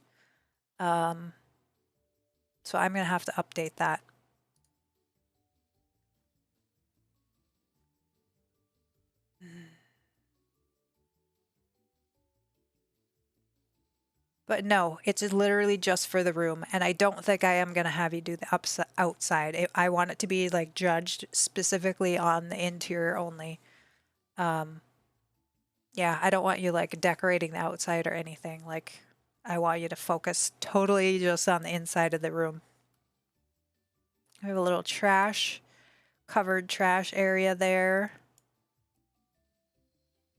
So I'm going to have to update that. But no, it's literally just for the room. And I don't think I am going to have you do the outside. I want it to be like judged specifically on the interior only. Yeah, I don't want you like decorating the outside or anything. Like, I want you to focus totally just on the inside of the room. I have a little covered trash area there.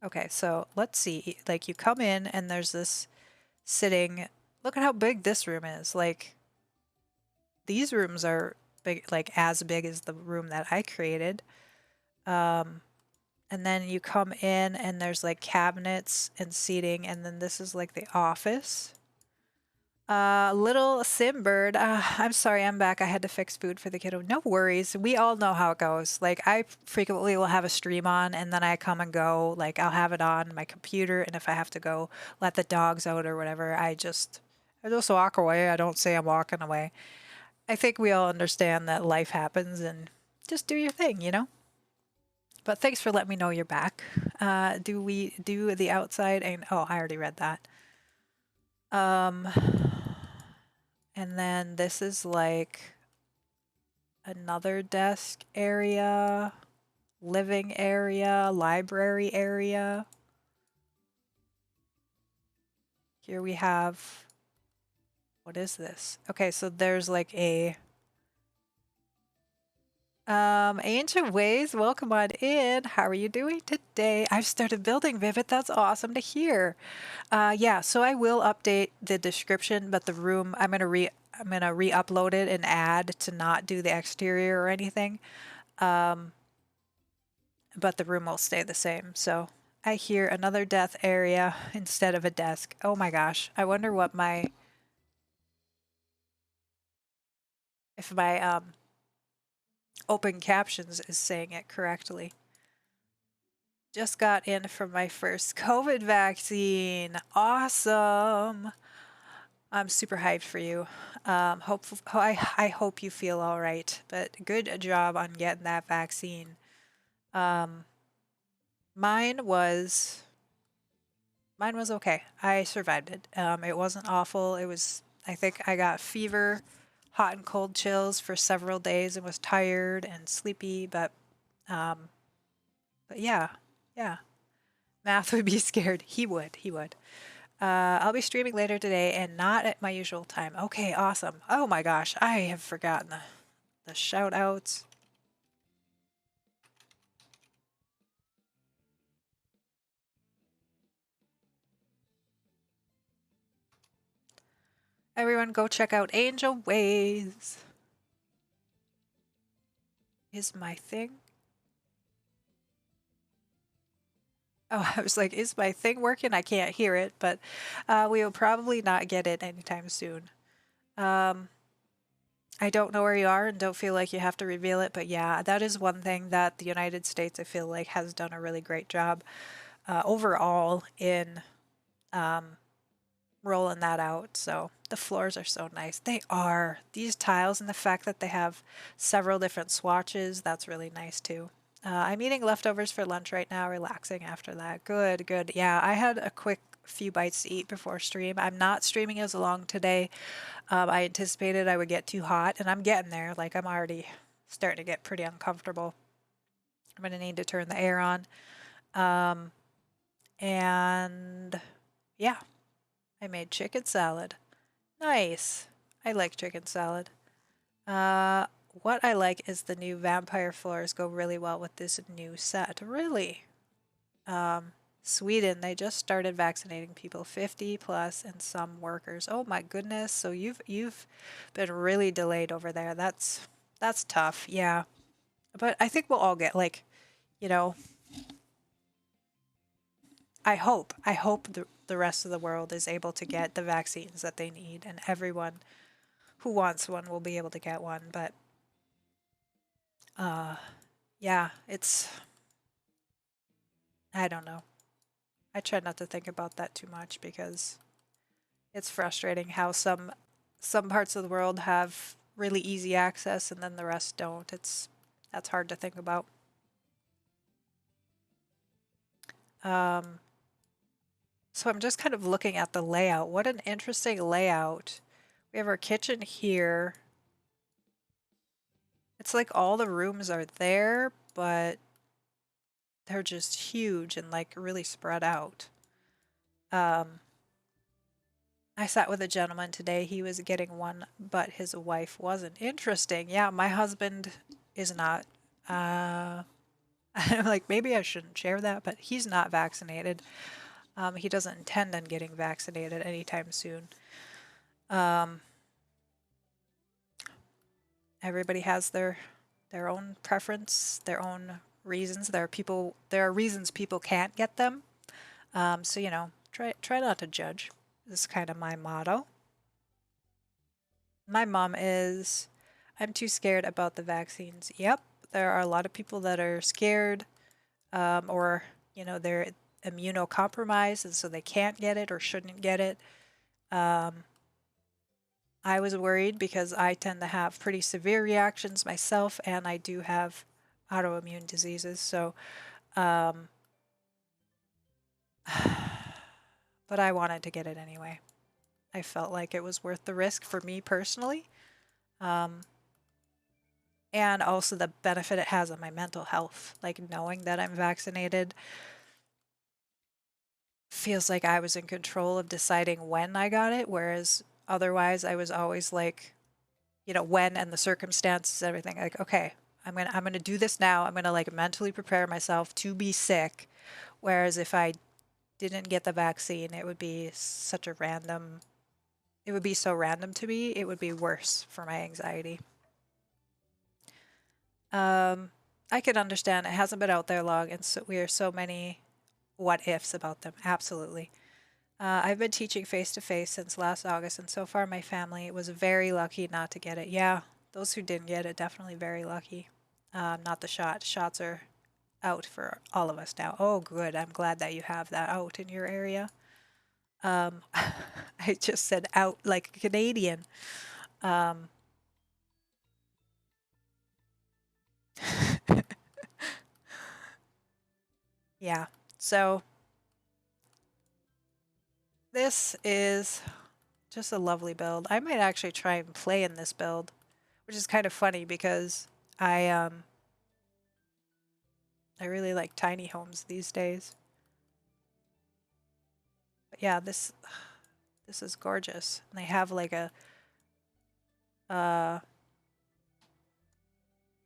Okay, so let's see. Like, you come in and there's this sitting. Look at how big this room is. Like, these rooms are big, like as big as the room that I created. And then you come in and there's like cabinets and seating, and then this is like the office. Little Simbird, I'm sorry, I'm back. I had to fix food for the kiddo. No worries. We all know how it goes. Like, I frequently will have a stream on and then I come and go. Like, I'll have it on my computer, and if I have to go let the dogs out or whatever, I just walk away. I don't say I'm walking away. I think we all understand that life happens and just do your thing, you know? But thanks for letting me know you're back. Do we do the outside? And oh, I already read that. And then this is like another desk area, living area, library area. Here we have, what is this? Okay, so there's like a Ancient Ways, welcome on in. How are you doing today? I've started building, Vivid. That's awesome to hear. Yeah, so I will update the description, but the room I'm gonna re-upload it and add to not do the exterior or anything. But the room will stay the same. So I hear another death area instead of a desk. Oh my gosh. I wonder what if my open captions is saying it correctly. Just got in from my first COVID vaccine. Awesome. I'm super hyped for you. I hope you feel all right, but good job on getting that vaccine. Mine was okay. I survived it. It wasn't awful. I think I got fever, hot and cold chills for several days and was tired and sleepy, but yeah, yeah. Math would be scared. He would. He would. I'll be streaming later today and not at my usual time. Okay, awesome. Oh my gosh, I have forgotten the shout outs. Everyone go check out Angel Ways. Is my thing? Oh, I was like, is my thing working? I can't hear it, but we will probably not get it anytime soon. Um, I don't know where you are and don't feel like you have to reveal it, but yeah, that is one thing that the United States, I feel like, has done a really great job overall in rolling that out. So the floors are so nice. They are. These tiles and the fact that they have several different swatches, that's really nice too. I'm eating leftovers for lunch right now, relaxing after that. Good, good. Yeah, I had a quick few bites to eat before stream. I'm not streaming as long today. I anticipated I would get too hot, and I'm getting there. Like, I'm already starting to get pretty uncomfortable. I'm going to need to turn the air on. And yeah, I made chicken salad. Nice. I like chicken salad. What I like is the new vampire floors go really well with this new set. Really. Sweden, they just started vaccinating people 50 plus and some workers. Oh my goodness. So you've been really delayed over there. That's tough. Yeah. But I think we'll all get like, you know, I hope the rest of the world is able to get the vaccines that they need and everyone who wants one will be able to get one. But uh yeah, I don't know. I try not to think about that too much because it's frustrating how some parts of the world have really easy access and then the rest don't. That's hard to think about. Um, so I'm just kind of looking at the layout. What an interesting layout. We have our kitchen here. It's like all the rooms are there, but they're just huge and like really spread out. I sat with a gentleman today. He was getting one, but his wife wasn't. Interesting. Yeah, my husband is not. I'm like, maybe I shouldn't share that, but he's not vaccinated. He doesn't intend on getting vaccinated anytime soon. Everybody has their own preference, their own reasons. There are reasons people can't get them. So try not to judge. This is kind of my motto. My mom is, I'm too scared about the vaccines. Yep, there are a lot of people that are scared, or they're immunocompromised, and so they can't get it or shouldn't get it. I was worried because I tend to have pretty severe reactions myself, and I do have autoimmune diseases. So, but I wanted to get it anyway. I felt like it was worth the risk for me personally. And also the benefit it has on my mental health. Like knowing that I'm vaccinated feels like I was in control of deciding when I got it, whereas otherwise I was always like, when and the circumstances, everything. Like, okay, I'm gonna do this now. I'm gonna like mentally prepare myself to be sick. Whereas if I didn't get the vaccine, it would be such a random. It would be so random to me. It would be worse for my anxiety. I could understand it hasn't been out there long, and so we are so many what ifs about them. Absolutely. I've been teaching face to face since last August, and so far my family was very lucky not to get it. Yeah, those who didn't get it, definitely very lucky. Not the shot. Shots are out for all of us now. Oh, good. I'm glad that you have that out in your area. I just said out like a Canadian. Yeah. So this is just a lovely build. I might actually try and play in this build, which is kind of funny because I really like tiny homes these days. yeah, this is gorgeous. And they have like a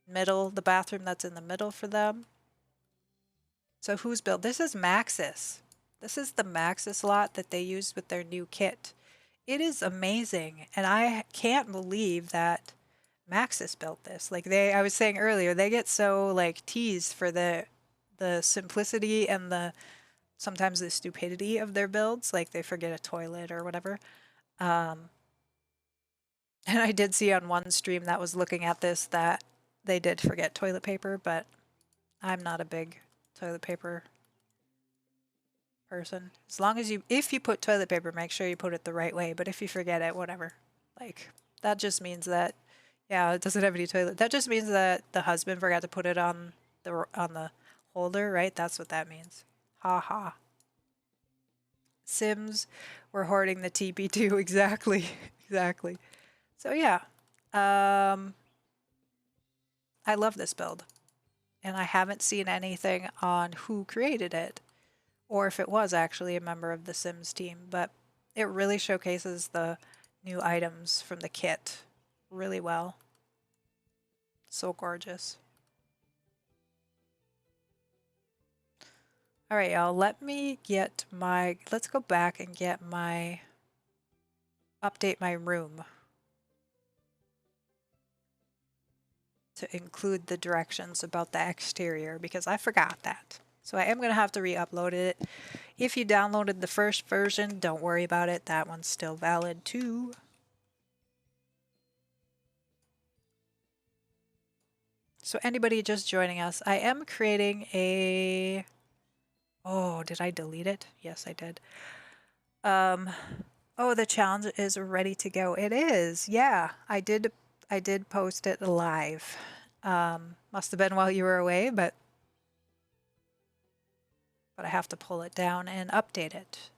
the bathroom that's in the middle for them. So who's built? This is Maxis. This is the Maxis lot that they used with their new kit. It is amazing, and I can't believe that Maxis built this. Like I was saying earlier, they get so like teased for the simplicity and sometimes the stupidity of their builds, like they forget a toilet or whatever. And I did see on one stream that was looking at this that they did forget toilet paper, but I'm not a big toilet paper person. As long as if you put toilet paper, make sure you put it the right way. But if you forget it, whatever. Like, that just means that, yeah, it doesn't have any toilet. That just means that the husband forgot to put it on the holder, right? That's what that means. Ha ha. Sims, we're hoarding the TP2. Exactly. Exactly. So yeah, I love this build. And I haven't seen anything on who created it, or if it was actually a member of the Sims team, but it really showcases the new items from the kit really well. So gorgeous. All right, y'all, let's go back and update my room to include the directions about the exterior because I forgot that. So I am going to have to re-upload it. If you downloaded the first version, don't worry about it. That one's still valid too. So anybody just joining us, I am creating a... Oh, did I delete it? Yes, I did. Oh, the challenge is ready to go. It is. Yeah, I did post it live. Must have been while you were away, but I have to pull it down and update it.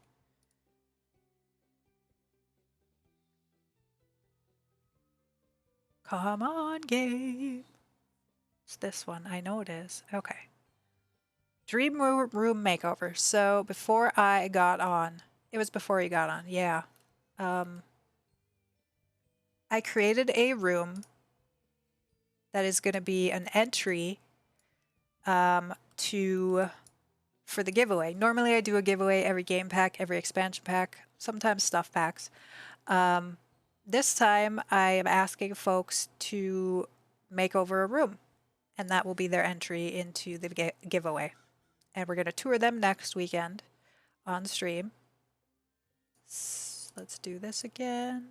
Come on, game. It's this one. I know it is. Okay. Dream room makeover. So before I got on, it was before you got on. Yeah. I created a room that is going to be an entry for the giveaway. Normally I do a giveaway every game pack, every expansion pack, sometimes stuff packs. This time I am asking folks to make over a room, and that will be their entry into the giveaway. And we're going to tour them next weekend on stream. Let's do this again.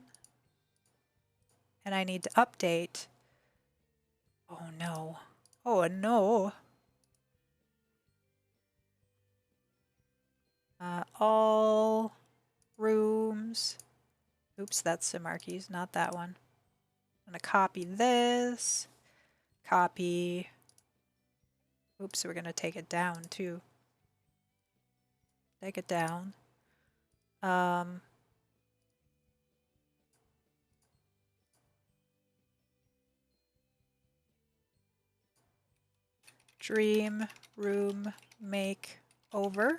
And I need to update. Oh no. Oh no. All rooms. Oops, that's Simarchi's, not that one. I'm going to copy this. Copy. Oops, we're going to take it down too. Take it down. Dream room makeover.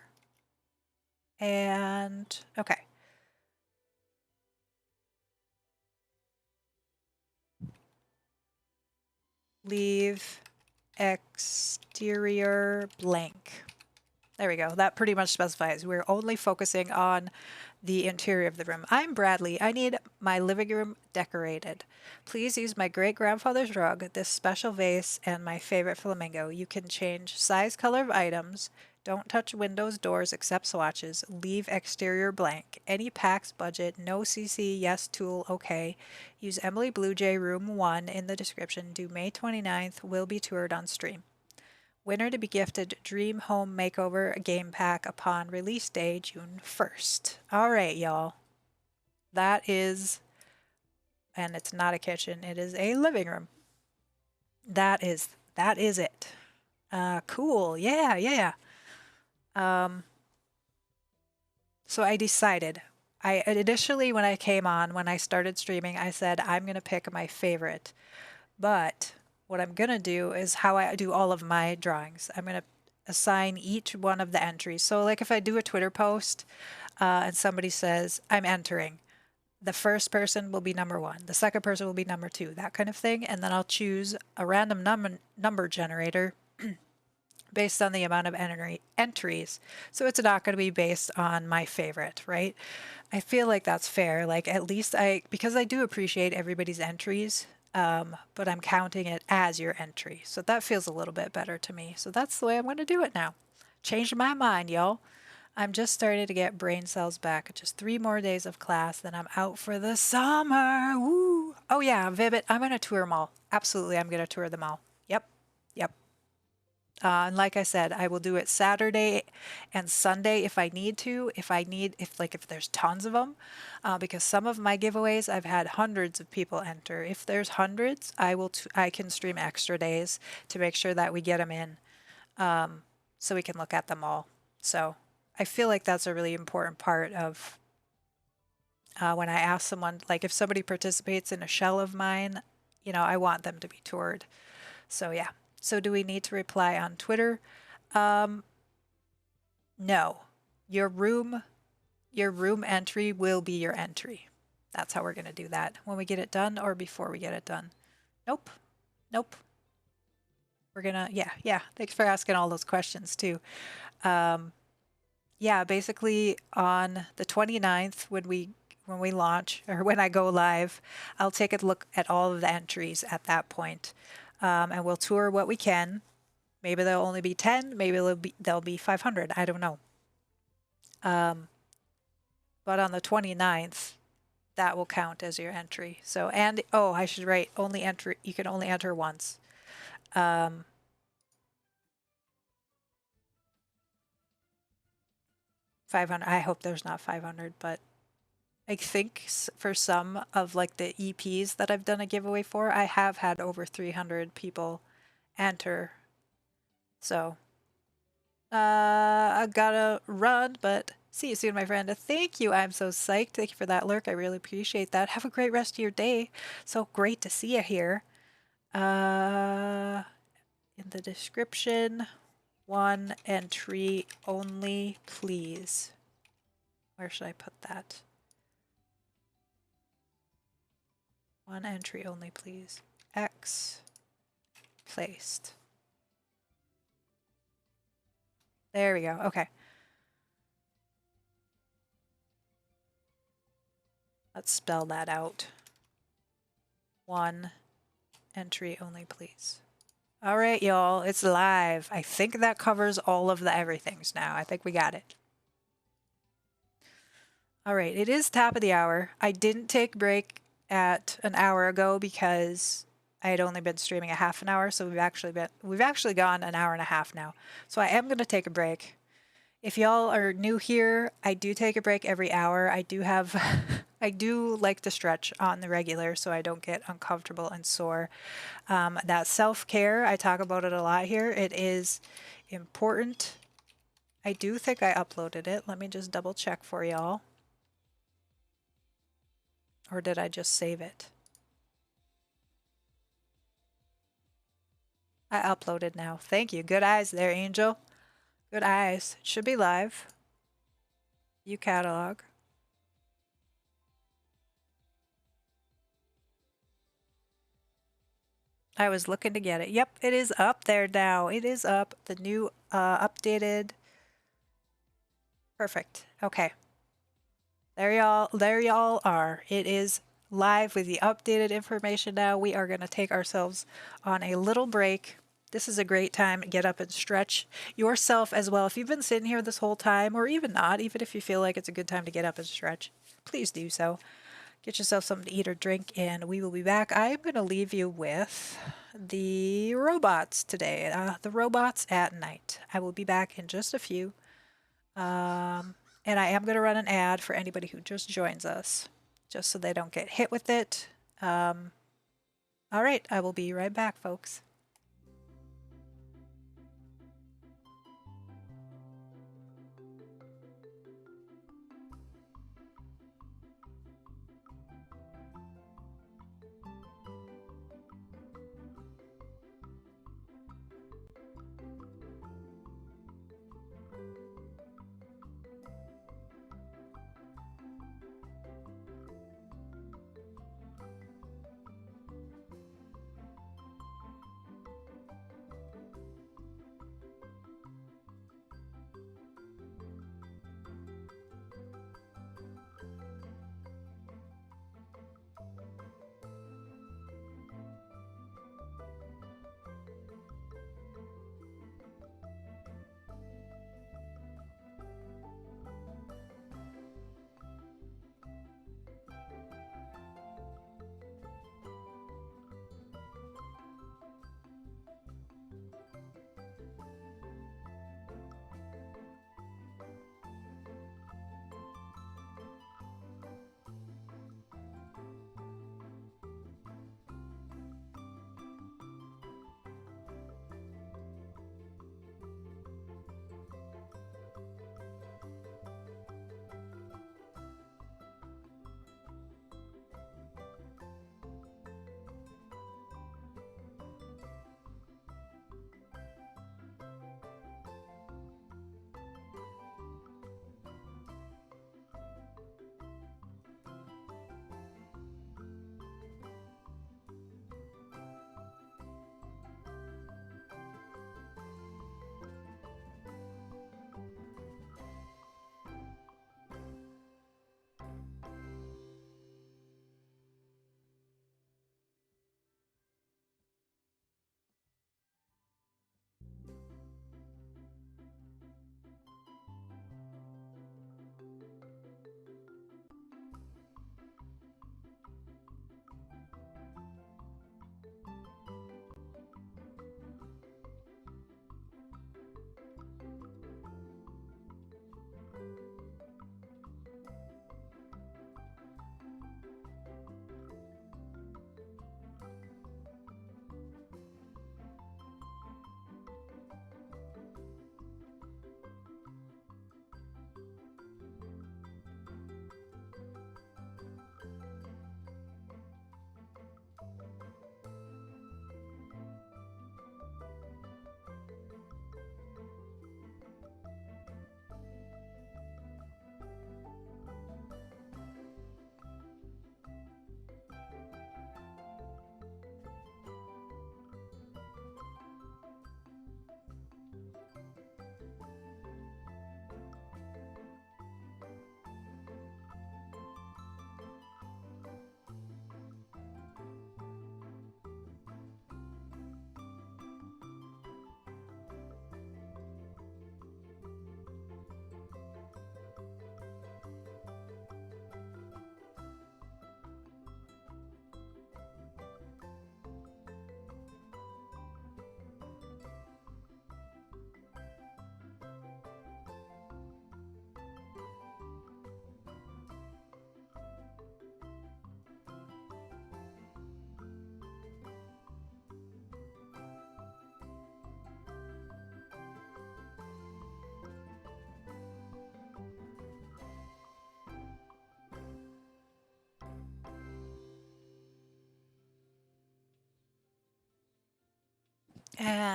And okay. Leave exterior blank. There we go. That pretty much specifies we're only focusing on the interior of the room. I'm Bradley. I need my living room decorated. Please use my great-grandfather's rug, this special vase, and my favorite flamingo. You can change size, color of items. Don't touch windows, doors, except swatches. Leave exterior blank. Any packs budget. No CC. Yes tool. Okay. Use Emily Blue Jay Room 1 in the description. Due May 29th. Will be toured on stream. Winner to be gifted Dream Home Makeover game pack upon release day, June 1st. All right, y'all. That is, and it's not a kitchen, it is a living room. That is it. Cool. Yeah. So I decided, initially when I came on, when I started streaming, I said, I'm going to pick my favorite. But what I'm going to do is how I do all of my drawings. I'm going to assign each one of the entries. So like if I do a Twitter post and somebody says, I'm entering, the first person will be number 1, the second person will be number 2, that kind of thing. And then I'll choose a random number generator based on the amount of entries. So it's not going to be based on my favorite, right? I feel like that's fair. Like at least because I do appreciate everybody's entries, but I'm counting it as your entry. So that feels a little bit better to me. So that's the way I'm going to do it now. Changed my mind, y'all. I'm just starting to get brain cells back. Just 3 more days of class, then I'm out for the summer. Woo! Oh yeah, Vivid, I'm going to tour them all. Absolutely, I'm going to tour them all. Yep, yep. And like I said, I will do it Saturday and Sunday if I need to. If there's tons of them, because some of my giveaways I've had hundreds of people enter. If there's hundreds, I can stream extra days to make sure that we get them in, so we can look at them all. So I feel like that's a really important part of when I ask someone, like if somebody participates in a shell of mine, I want them to be toured. So yeah. So do we need to reply on Twitter? No. Your room entry will be your entry. That's how we're going to do that. When we get it done or before we get it done? Nope. Nope. We're going to, yeah. Thanks for asking all those questions too. Yeah, basically on the 29th when we launch, or when I go live, I'll take a look at all of the entries at that point. And we'll tour what we can. Maybe there'll only be 10, maybe there'll be 500, I don't know. But on the 29th, that will count as your entry. So, and, oh, I should write, you can only enter once. 500, I hope there's not 500, but I think for some of like the EPs that I've done a giveaway for, I have had over 300 people enter. So I gotta run, but see you soon, my friend. Thank you. I'm so psyched. Thank you for that lurk. I really appreciate that. Have a great rest of your day. So great to see you here. In the description, 1 entry only, please. Where should I put that? 1 entry only, please. X placed. There we go. Okay. Let's spell that out. 1 entry only, please. All right, y'all. It's live. I think that covers all of the everythings now. I think we got it. All right. It is top of the hour. I didn't take a break at an hour ago because I had only been streaming a half an hour, so we've actually gone an hour and a half now. So I am going to take a break. If y'all are new here, I do take a break every hour. I do like to stretch on the regular so I don't get uncomfortable and sore. That self-care, I talk about it a lot here. It is important. I do think I uploaded it. Let me just double check for y'all. Or did I just save it? I uploaded now. Thank you. Good eyes there, Angel. Good eyes. It should be live. View catalog. I was looking to get it. Yep, it is up there now. It is up. The new updated. Perfect. Okay. There y'all are. It is live with the updated information now. We are going to take ourselves on a little break. This is a great time to get up and stretch yourself as well. If you've been sitting here this whole time, or even not, even if you feel like it's a good time to get up and stretch, please do so. Get yourself something to eat or drink, and we will be back. I am going to leave you with the robots today. The robots at night. I will be back in just a few. And I am going to run an ad for anybody who just joins us, just so they don't get hit with it. All right, I will be right back, folks.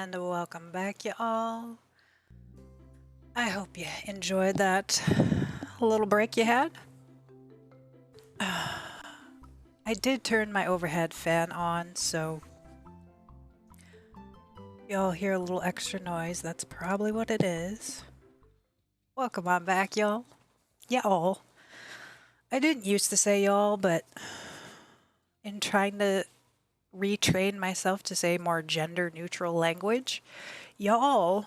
And welcome back, y'all. I hope you enjoyed that little break you had. I did turn my overhead fan on, so y'all hear a little extra noise. That's probably what it is. Welcome on back, y'all. Y'all. I didn't used to say y'all, but in trying to retrain myself to say more gender neutral language, y'all,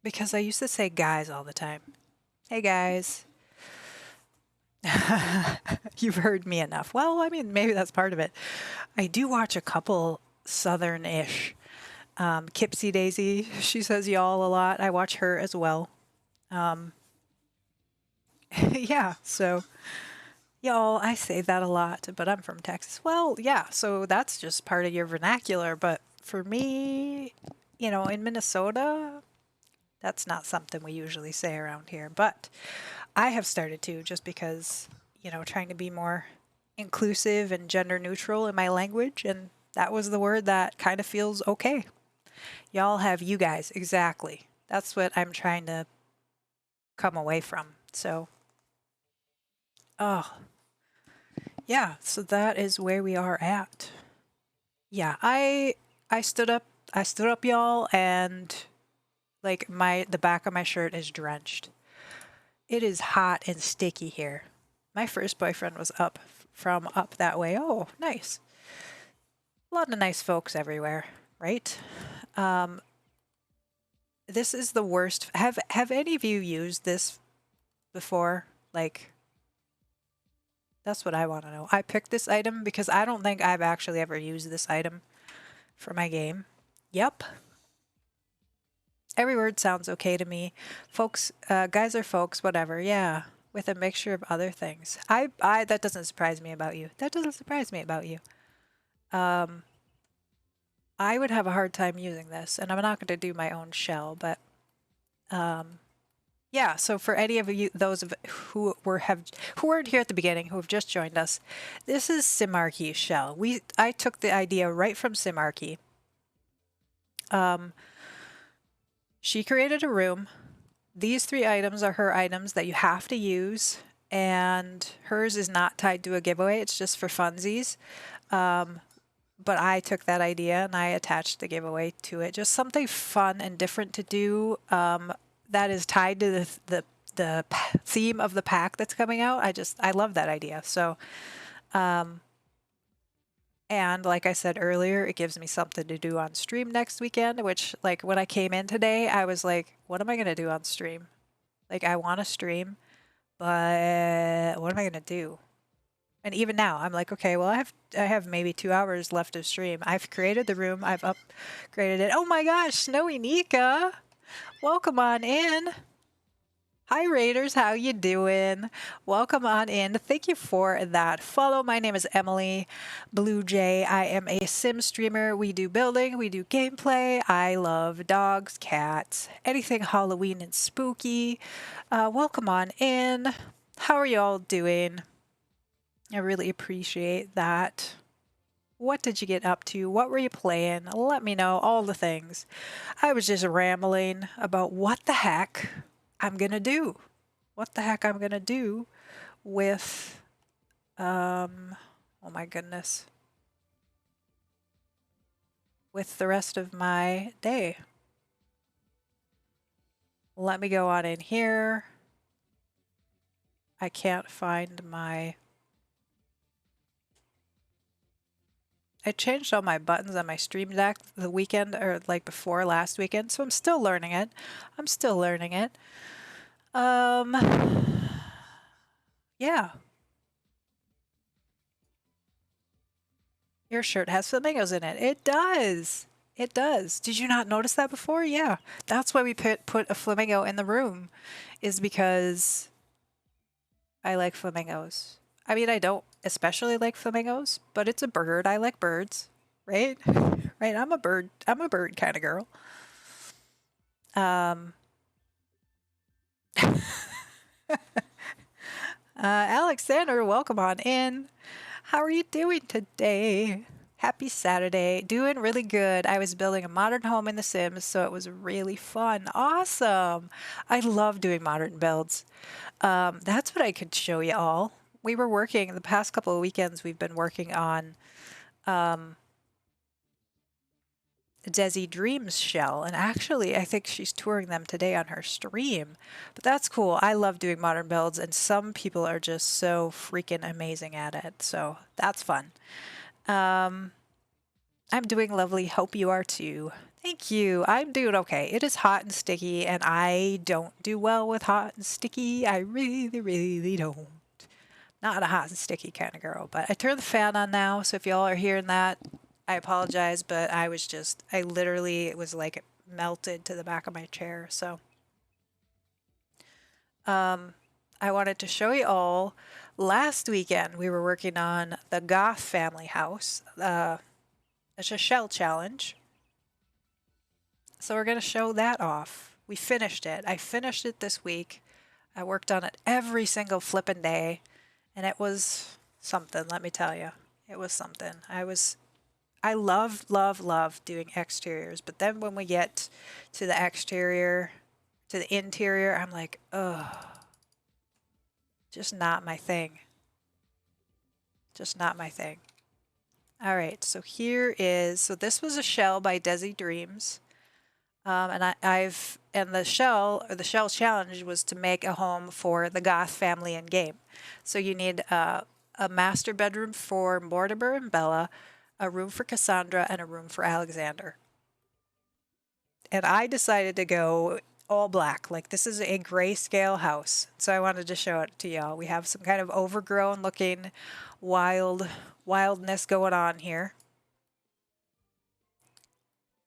because I used to say guys all the time. Hey guys. You've heard me enough. Well, I mean, maybe that's part of it. I do watch a couple Southern-ish. Kipsy Daisy, she says y'all a lot. I watch her as well. Yeah, so y'all, I say that a lot, but I'm from Texas. Well, yeah, so that's just part of your vernacular. But for me, in Minnesota, that's not something we usually say around here. But I have started to, just because, trying to be more inclusive and gender neutral in my language. And that was the word that kind of feels okay. Y'all have you guys. Exactly. That's what I'm trying to come away from. So, oh, yeah. So that is where we are at. Yeah, I stood up. I stood up, y'all, and like the back of my shirt is drenched. It is hot and sticky here. My first boyfriend was up that way. Oh, nice. A lot of nice folks everywhere, right? This is the worst. Have any of you used this before? Like, that's what I want to know. I picked this item because I don't think I've actually ever used this item for my game. Yep. Every word sounds okay to me. Folks, guys are folks, whatever. Yeah, with a mixture of other things. That doesn't surprise me about you. That doesn't surprise me about you. I would have a hard time using this, and I'm not going to do my own shell, but yeah. So for any of you, who weren't here at the beginning, who have just joined us, this is Simarchy's shell. I took the idea right from Simarchy. She created a room. These 3 items are her items that you have to use, and hers is not tied to a giveaway. It's just for funsies. But I took that idea and I attached the giveaway to it. Just something fun and different to do that is tied to the theme of the pack that's coming out. I love that idea. So, and like I said earlier, it gives me something to do on stream next weekend, which, like, when I came in today, I was like, what am I going to do on stream? Like, I want to stream, but what am I going to do? And even now, I'm like, okay, well, I have maybe 2 hours left of stream. I've created the room. I've upgraded it. Oh my gosh, Snowy Nika, welcome on in. Hi Raiders, how you doing? Welcome on in. Thank you for that follow. My name is Emily Blue Jay. I am a sim streamer. We do building, we do gameplay. I love dogs, cats, anything Halloween and spooky. Welcome on in. How are y'all doing? I really appreciate that. What did you get up to? What were you playing? Let me know all the things. I was just rambling about what the heck I'm gonna do. What the heck I'm gonna do with, oh my goodness, with the rest of my day. Let me go on in here. I can't find I changed all my buttons on my Stream Deck the weekend, or like before last weekend, so I'm still learning it. Yeah. Your shirt has flamingos in it. It does. It does. Did you not notice that before? Yeah. That's why we put a flamingo in the room, is because I like flamingos. I mean, I don't especially like flamingos, but it's a bird. I like birds, right? Right? I'm a bird kind of girl. Alexander, welcome on in. How are you doing today? Happy Saturday. Doing really good. I was building a modern home in The Sims, so it was really fun. Awesome. I love doing modern builds. That's what I could show you all. We were working the past couple of weekends, we've been working on Desi Dreams shell, and actually I think she's touring them today on her stream. But that's cool. I love doing modern builds, and some people are just so freaking amazing at it. So that's fun. I'm doing lovely. Hope you are too. Thank you. I'm doing okay. It is hot and sticky, and I don't do well with hot and sticky. I really, really don't. Not a hot and sticky kind of girl, but I turned the fan on now, so if y'all are hearing that, I apologize, but I literally, it was like it melted to the back of my chair. So, I wanted to show you all. Last weekend, we were working on the Goth family house. It's a shell challenge. So we're going to show that off. We finished it. I finished it this week. I worked on it every single flippin' day, and it was something, let me tell you. It was something. I love, love, love doing exteriors, but then when we get to the exterior, to the interior, I'm like, ugh, just not my thing. Just not my thing. All right, so so this was a shell by Desi Dreams. And the shell challenge was to make a home for the Goth family in game. So you need a master bedroom for Mortimer and Bella, a room for Cassandra, and a room for Alexander. And I decided to go all black. Like, this is a grayscale house. So I wanted to show it to y'all. We have some kind of overgrown looking wildness going on here.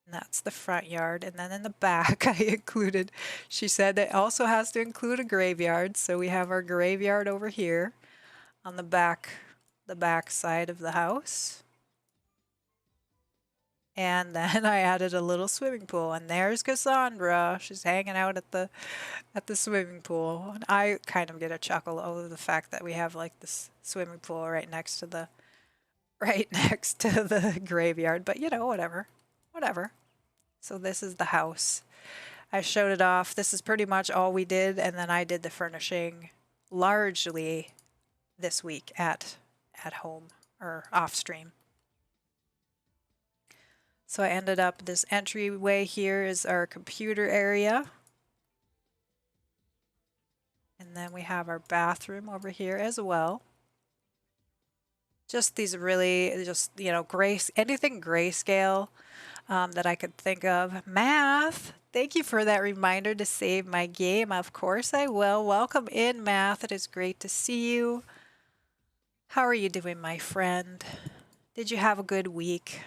And that's the front yard. And then in the back, she said it also has to include a graveyard. So we have our graveyard over here on the back side of the house. And then I added a little swimming pool, and there's Cassandra. She's hanging out at the swimming pool. And I kind of get a chuckle over the fact that we have like this swimming pool right next to the graveyard, but you know, whatever. So this is the house. I showed it off. This is pretty much all we did, and then I did the furnishing largely this week at home or off stream. So I ended up, this entryway here is our computer area. And then we have our bathroom over here as well. Just these really, you know, anything grayscale that I could think of. Math, thank you for that reminder to save my game. Of course I will. Welcome in, Math. It is great to see you. How are you doing, my friend? Did you have a good week?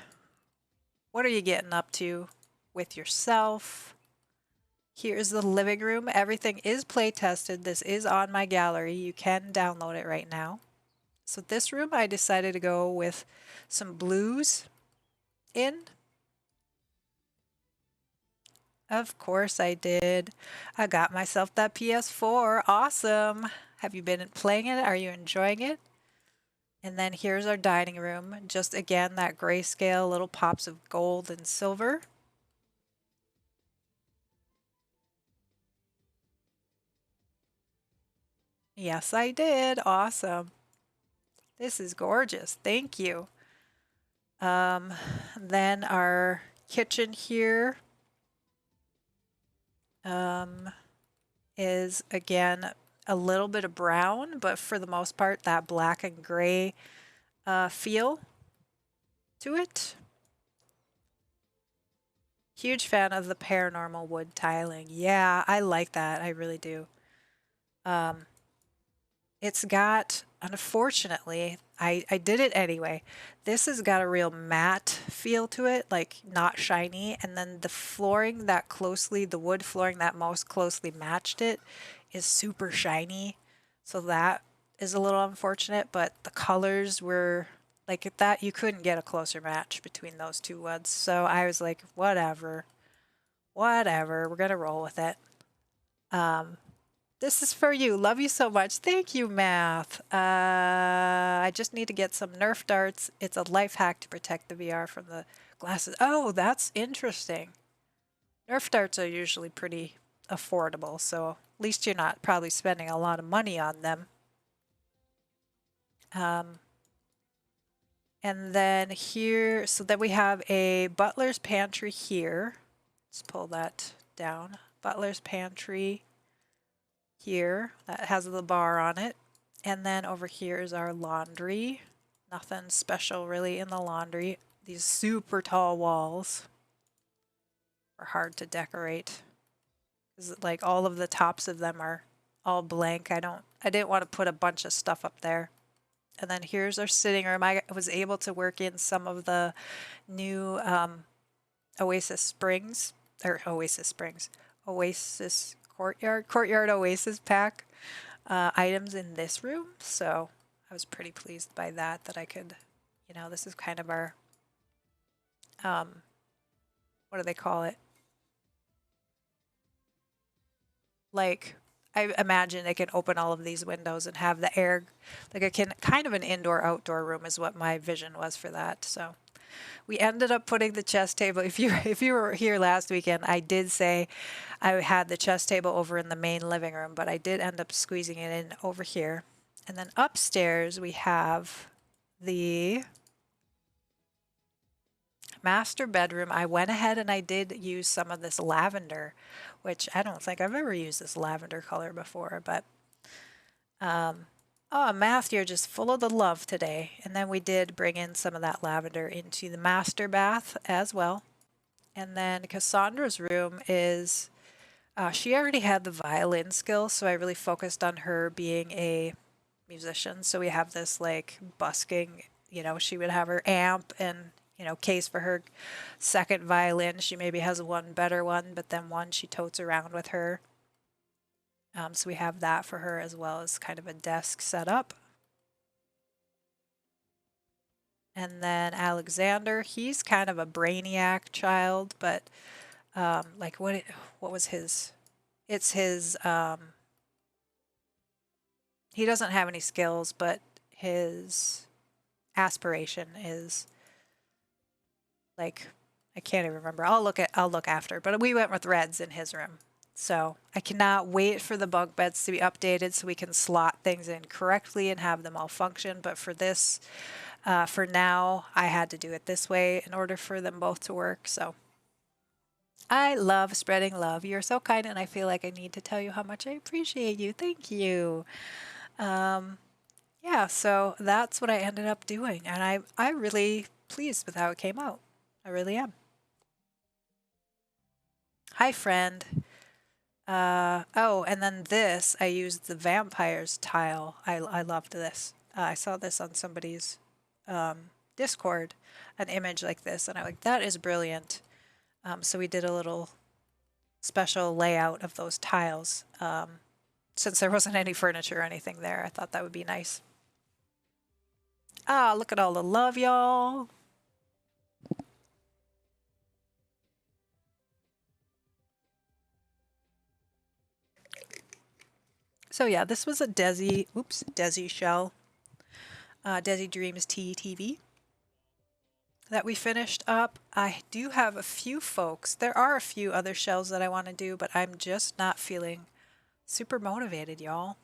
What are you getting up to with yourself? Here's the living room. Everything is play tested. This is on my gallery. You can download it right now. So this room, I decided to go with some blues in. Of course I did. I got myself that PS4. Awesome. Have you been playing it? Are you enjoying it? And then here's our dining room. Just again, that grayscale, little pops of gold and silver. Yes, I did. Awesome. This is gorgeous. Thank you. Then our kitchen here is again a little bit of brown, but for the most part that black and gray feel to it. Huge fan of the paranormal wood tiling. Yeah, I like that. I really do. It's got, unfortunately, I did it anyway. This has got a real matte feel to it, like not shiny. And then the flooring the wood flooring that most closely matched it is super shiny. So that is a little unfortunate, but the colors were like that. You couldn't get a closer match between those two woods. So I was like, whatever, we're going to roll with it. This is for you. Love you so much. Thank you, Math. I just need to get some Nerf darts. It's a life hack to protect the VR from the glasses. Oh, that's interesting. Nerf darts are usually pretty affordable, so at least you're not probably spending a lot of money on them. And then here, so then we have a butler's pantry here. Let's pull that down. Butler's pantry here that has the bar on it. And then over here is our laundry. Nothing special really in the laundry. These super tall walls are hard to decorate. Like all of the tops of them are all blank. I didn't want to put a bunch of stuff up there. And then here's our sitting room. I was able to work in some of the new Oasis Courtyard Oasis pack items in this room. So I was pretty pleased by that I could, this is kind of our, what do they call it? Like, I imagine they can open all of these windows and have the air, like a kind of an indoor-outdoor room is what my vision was for that. So we ended up putting the chess table. If you were here last weekend, I did say I had the chess table over in the main living room, but I did end up squeezing it in over here. And then upstairs we have the master bedroom. I went ahead and I did use some of this lavender, which I don't think I've ever used this lavender color before, but oh, Math, you're just full of the love today. And then we did bring in some of that lavender into the master bath as well. And then Cassandra's room is, she already had the violin skills, so I really focused on her being a musician. So we have this like busking, she would have her amp and, case for her second violin. She maybe has one better one, but then one she totes around with her. So we have that for her as well as kind of a desk setup. And then Alexander, he's kind of a brainiac child, but like what was his? It's his. He doesn't have any skills, but his aspiration is like I can't even remember. I'll look after. But we went with reds in his room. So I cannot wait for the bunk beds to be updated so we can slot things in correctly and have them all function. But for this, for now, I had to do it this way in order for them both to work. So I love spreading love. You're so kind, and I feel like I need to tell you how much I appreciate you. Thank you. Yeah, so that's what I ended up doing, and I'm really pleased with how it came out. I really am. Hi, friend. Oh, and then this, I used the vampires tile. I loved this. I saw this on somebody's Discord, an image like this, and I'm like, that is brilliant. So we did a little special layout of those tiles. Since there wasn't any furniture or anything there, I thought that would be nice. Ah, look at all the love, y'all. So yeah, this was a Desi shell, Desi Dreams Tea TV that we finished up. I do have a few folks. There are a few other shells that I want to do, but I'm just not feeling super motivated, y'all.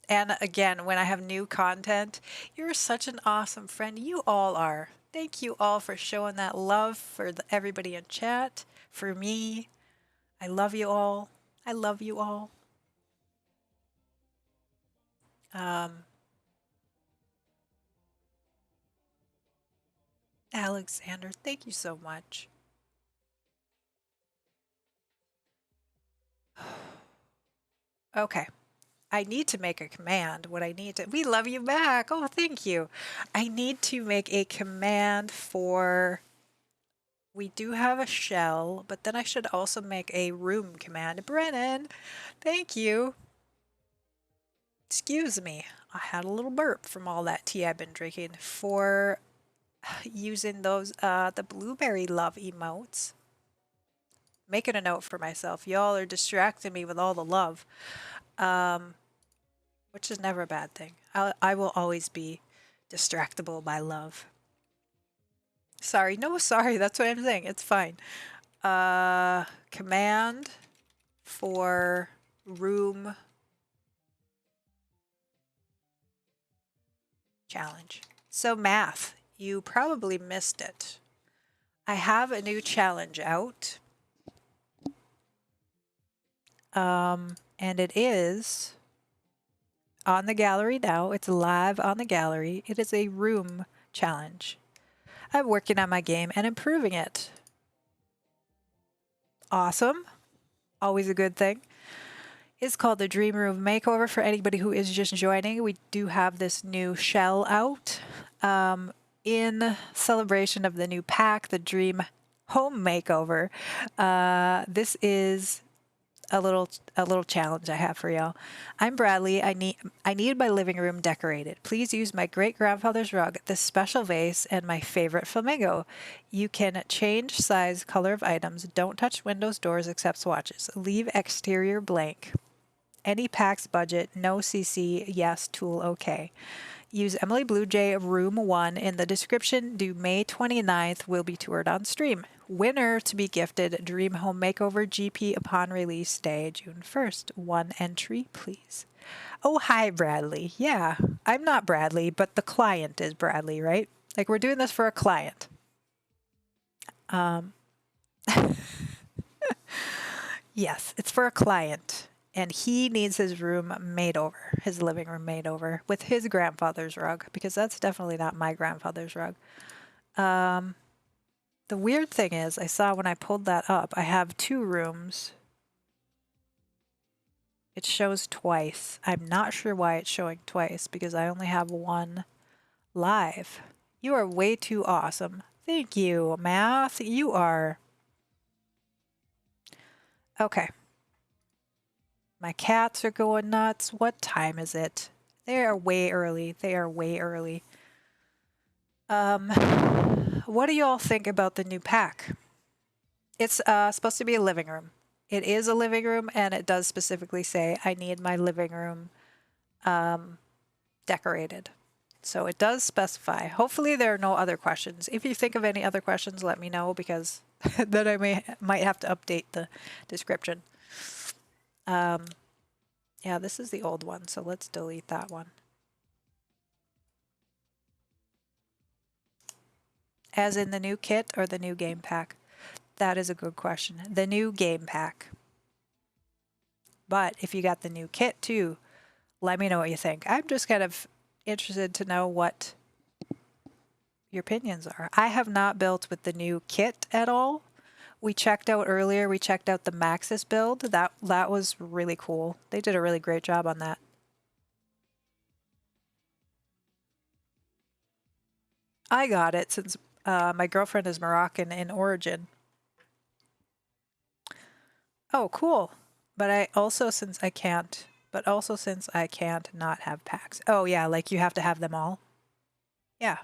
And again, when I have new content, you're such an awesome friend. You all are. Thank you all for showing that love for everybody in chat, for me. I love you all. I love you all. Alexander, thank you so much. Okay. I need to make a command. We love you back. Oh, thank you. I need to make a command for, we do have a shell, but then I should also make a room command. Brennan, thank you. Excuse me. I had a little burp from all that tea I've been drinking for using those, the blueberry love emotes. Making a note for myself. Y'all are distracting me with all the love, which is never a bad thing. I will always be distractible by love. Sorry, no, sorry. That's what I'm saying. It's fine. Command for room challenge. So math, you probably missed it. I have a new challenge out. And it is on the gallery now. It's live on the gallery. It is a room challenge. I'm working on my game and improving it. Awesome. Always a good thing. It's called the Dream Room Makeover. For anybody who is just joining, we do have this new shell out in celebration of the new pack, the Dream Home Makeover. This is a little challenge I have for y'all. I'm Bradley. I need my living room decorated. Please use my great grandfather's rug, this special vase, and my favorite flamingo. You can change size, color of items. Don't touch windows, doors, except swatches. Leave exterior blank. Any packs budget, no CC, yes, tool okay. Use Emily Blue Jay Room 1 in the description. Due May 29th, will be toured on stream. Winner to be gifted Dream Home Makeover GP upon release day, June 1st. One entry, please. Oh, hi, Bradley. Yeah, I'm not Bradley, but the client is Bradley, right? Like, we're doing this for a client. Yes, it's for a client. And he needs his room made over, his living room made over, with his grandfather's rug, because that's definitely not my grandfather's rug. The weird thing is, I saw when I pulled that up, I have 2 rooms. It shows twice. I'm not sure why it's showing twice, because I only have 1 live. You are way too awesome. Thank you, Math. You are. Okay. My cats are going nuts. What time is it? They are way early. They are way early. What do you all think about the new pack? It's supposed to be a living room. It is a living room, and it does specifically say I need my living room decorated. So it does specify. Hopefully there are no other questions. If you think of any other questions, let me know, because then I might have to update the description. Yeah, this is the old one, so let's delete that one. As in the new kit or the new game pack? That is a good question. The new game pack. But if you got the new kit too, let me know what you think. I'm just kind of interested to know what your opinions are. I have not built with the new kit at all. We checked out earlier, we checked out the Maxis build. That was really cool. They did a really great job on that. I got it since my girlfriend is Moroccan in origin. Oh, cool. But since I can't not have packs. Oh yeah, like you have to have them all. Yeah.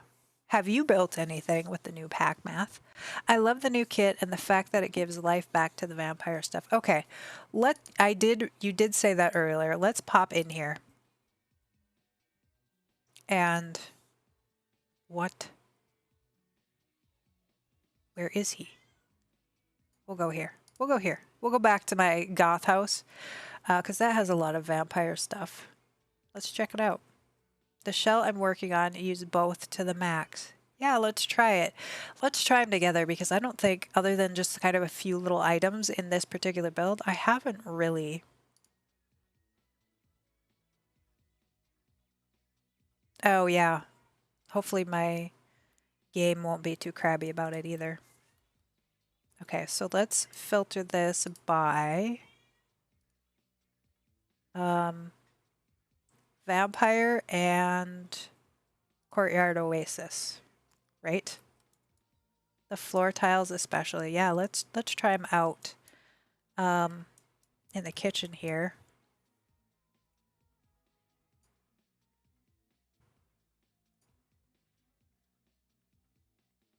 Have you built anything with the new pack math? I love the new kit and the fact that it gives life back to the vampire stuff. Okay. You did say that earlier. Let's pop in here. And what? Where is he? We'll go here. We'll go here. We'll go back to my goth house, because that has a lot of vampire stuff. Let's check it out. The shell I'm working on, use both to the max. Yeah, let's try it. Let's try them together, because I don't think, other than just kind of a few little items in this particular build, I haven't really... Oh yeah. Hopefully my game won't be too crabby about it either. Okay, so let's filter this by Vampire and Courtyard Oasis, right? The floor tiles especially. Yeah, let's try them out in the kitchen here.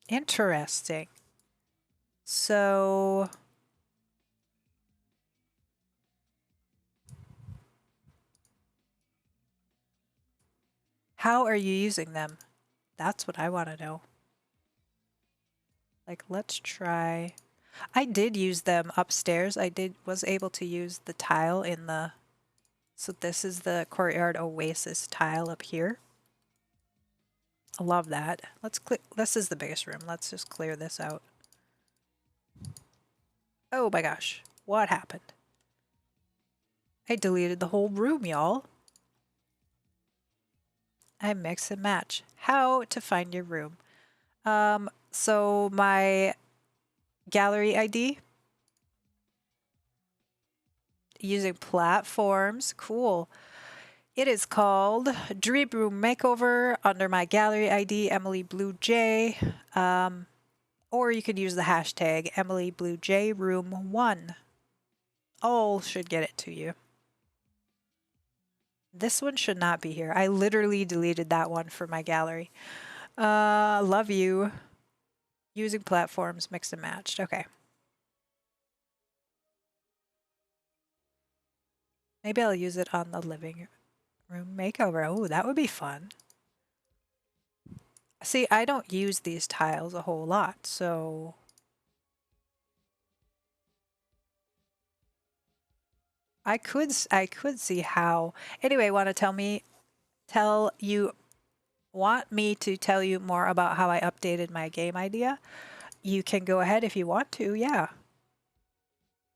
Interesting. So How are you using them? That's what I want to know. Like, let's try. I did use them upstairs. Was able to use the tile in the, so this is the Courtyard Oasis tile up here. I love that. Let's click, this is the biggest room. Let's just clear this out. Oh my gosh, what happened? I deleted the whole room, y'all. I mix and match. How to find your room. So my gallery ID, using platforms, cool. It is called Dream Room Makeover under my gallery ID, Emily Blue J. Or you could use the hashtag Emily Blue J Room 1. All should get it to you. This one should not be here. I literally deleted that one for my gallery. Love you. Using platforms, mixed and matched. Okay. Maybe I'll use it on the living room makeover. Oh, that would be fun. See, I don't use these tiles a whole lot, so I could see how. Anyway, want me to tell you more about how I updated my game idea? You can go ahead if you want to, yeah.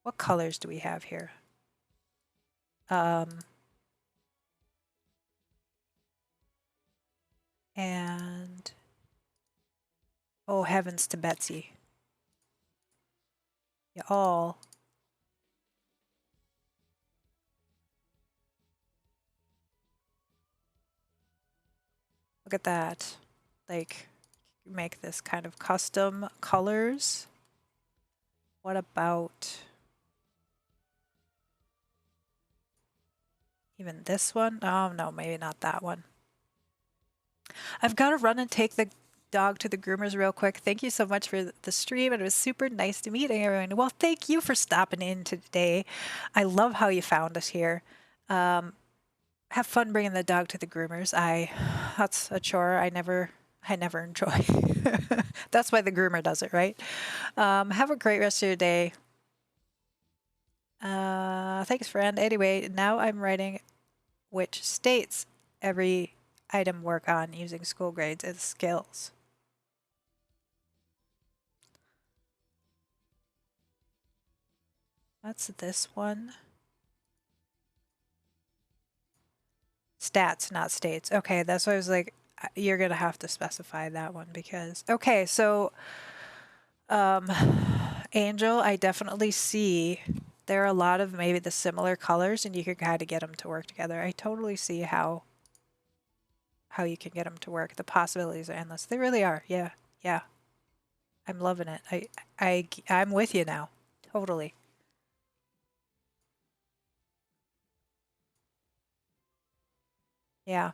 What colors do we have here? And oh heavens to Betsy. Y'all. Look at that. Like, make this kind of custom colors. What about even this one? Oh no, maybe not that one. I've got to run and take the dog to the groomers real quick. Thank you so much for the stream. It was super nice to meet everyone. Well, thank you for stopping in today. I love how you found us here. Have fun bringing the dog to the groomers. That's a chore I never enjoy. That's why the groomer does it, right? Have a great rest of your day. Thanks, friend. Anyway, now I'm writing which states every item work on using school grades and skills. That's this one. Stats, not states. Okay, that's why I was like, you're gonna have to specify that one because, okay, so, Angel, I definitely see there are a lot of maybe the similar colors and you can kind of get them to work together. I totally see how you can get them to work. The possibilities are endless. They really are. Yeah. Yeah. I'm loving it. I'm with you now. Totally. Yeah.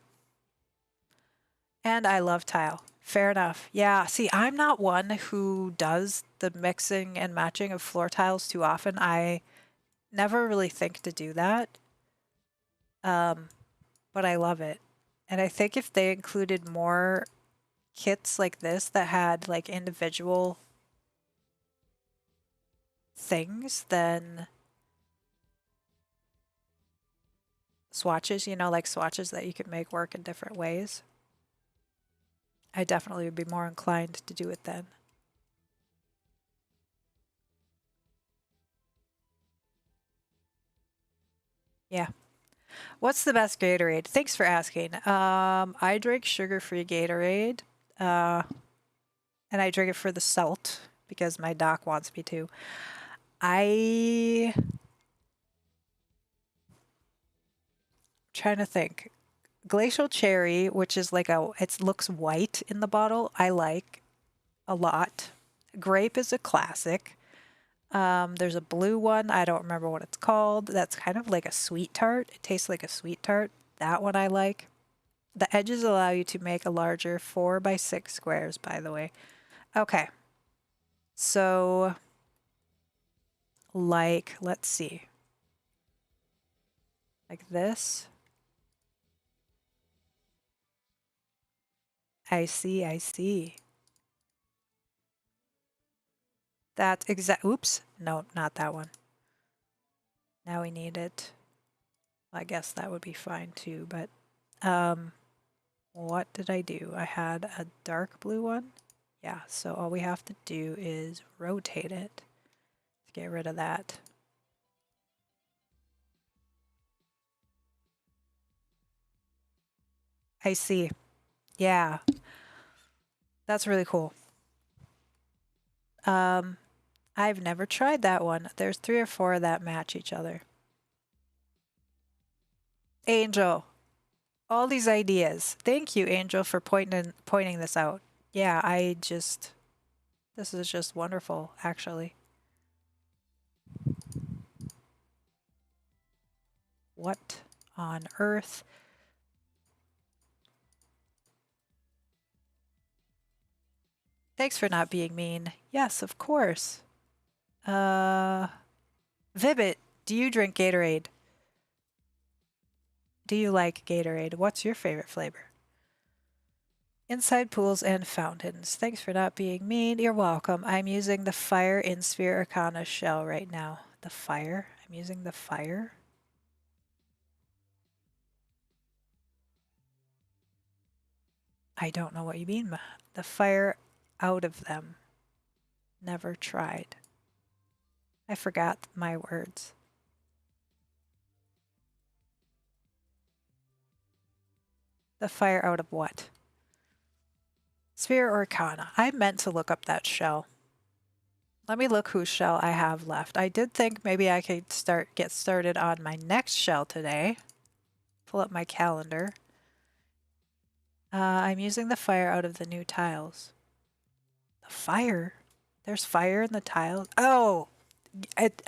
And I love tile. Fair enough. Yeah. See, I'm not one who does the mixing and matching of floor tiles too often. I never really think to do that. But I love it. And I think if they included more kits like this that had like individual things, then swatches, like swatches that you could make work in different ways, I definitely would be more inclined to do it then. Yeah. What's the best Gatorade? Thanks for asking. I drink sugar-free Gatorade, and I drink it for the salt because my doc wants me to. Trying to think. Glacial cherry, which is like it looks white in the bottle, I like a lot. Grape is a classic. There's a blue one. I don't remember what it's called. That's kind of like a sweet tart. It tastes like a sweet tart. That one I like. The edges allow you to make a larger 4x6 squares, by the way. Okay. So, like, let's see. Like this. I see, I see. That's exact. Oops. No, not that one. Now we need it. I guess that would be fine too, but what did I do? I had a dark blue one. Yeah, so all we have to do is rotate it to get rid of that. I see. Yeah, that's really cool. I've never tried that one. There's 3 or 4 that match each other. Angel, all these ideas. Thank you, Angel, for pointing this out. Yeah, this is just wonderful, actually. What on earth? Thanks for not being mean. Yes, of course. Vibbit, do you drink Gatorade? Do you like Gatorade? What's your favorite flavor? Inside pools and fountains. Thanks for not being mean. You're welcome. I'm using the Fire in Sphere Arcana shell right now. The fire? I'm using the fire? I don't know what you mean. The fire out of them. Never tried. I forgot my words. The fire out of what? Sphere Arcana. I meant to look up that shell. Let me look whose shell I have left. I did think maybe I could get started on my next shell today. Pull up my calendar. I'm using the fire out of the new tiles. The fire? There's fire in the tiles? Oh,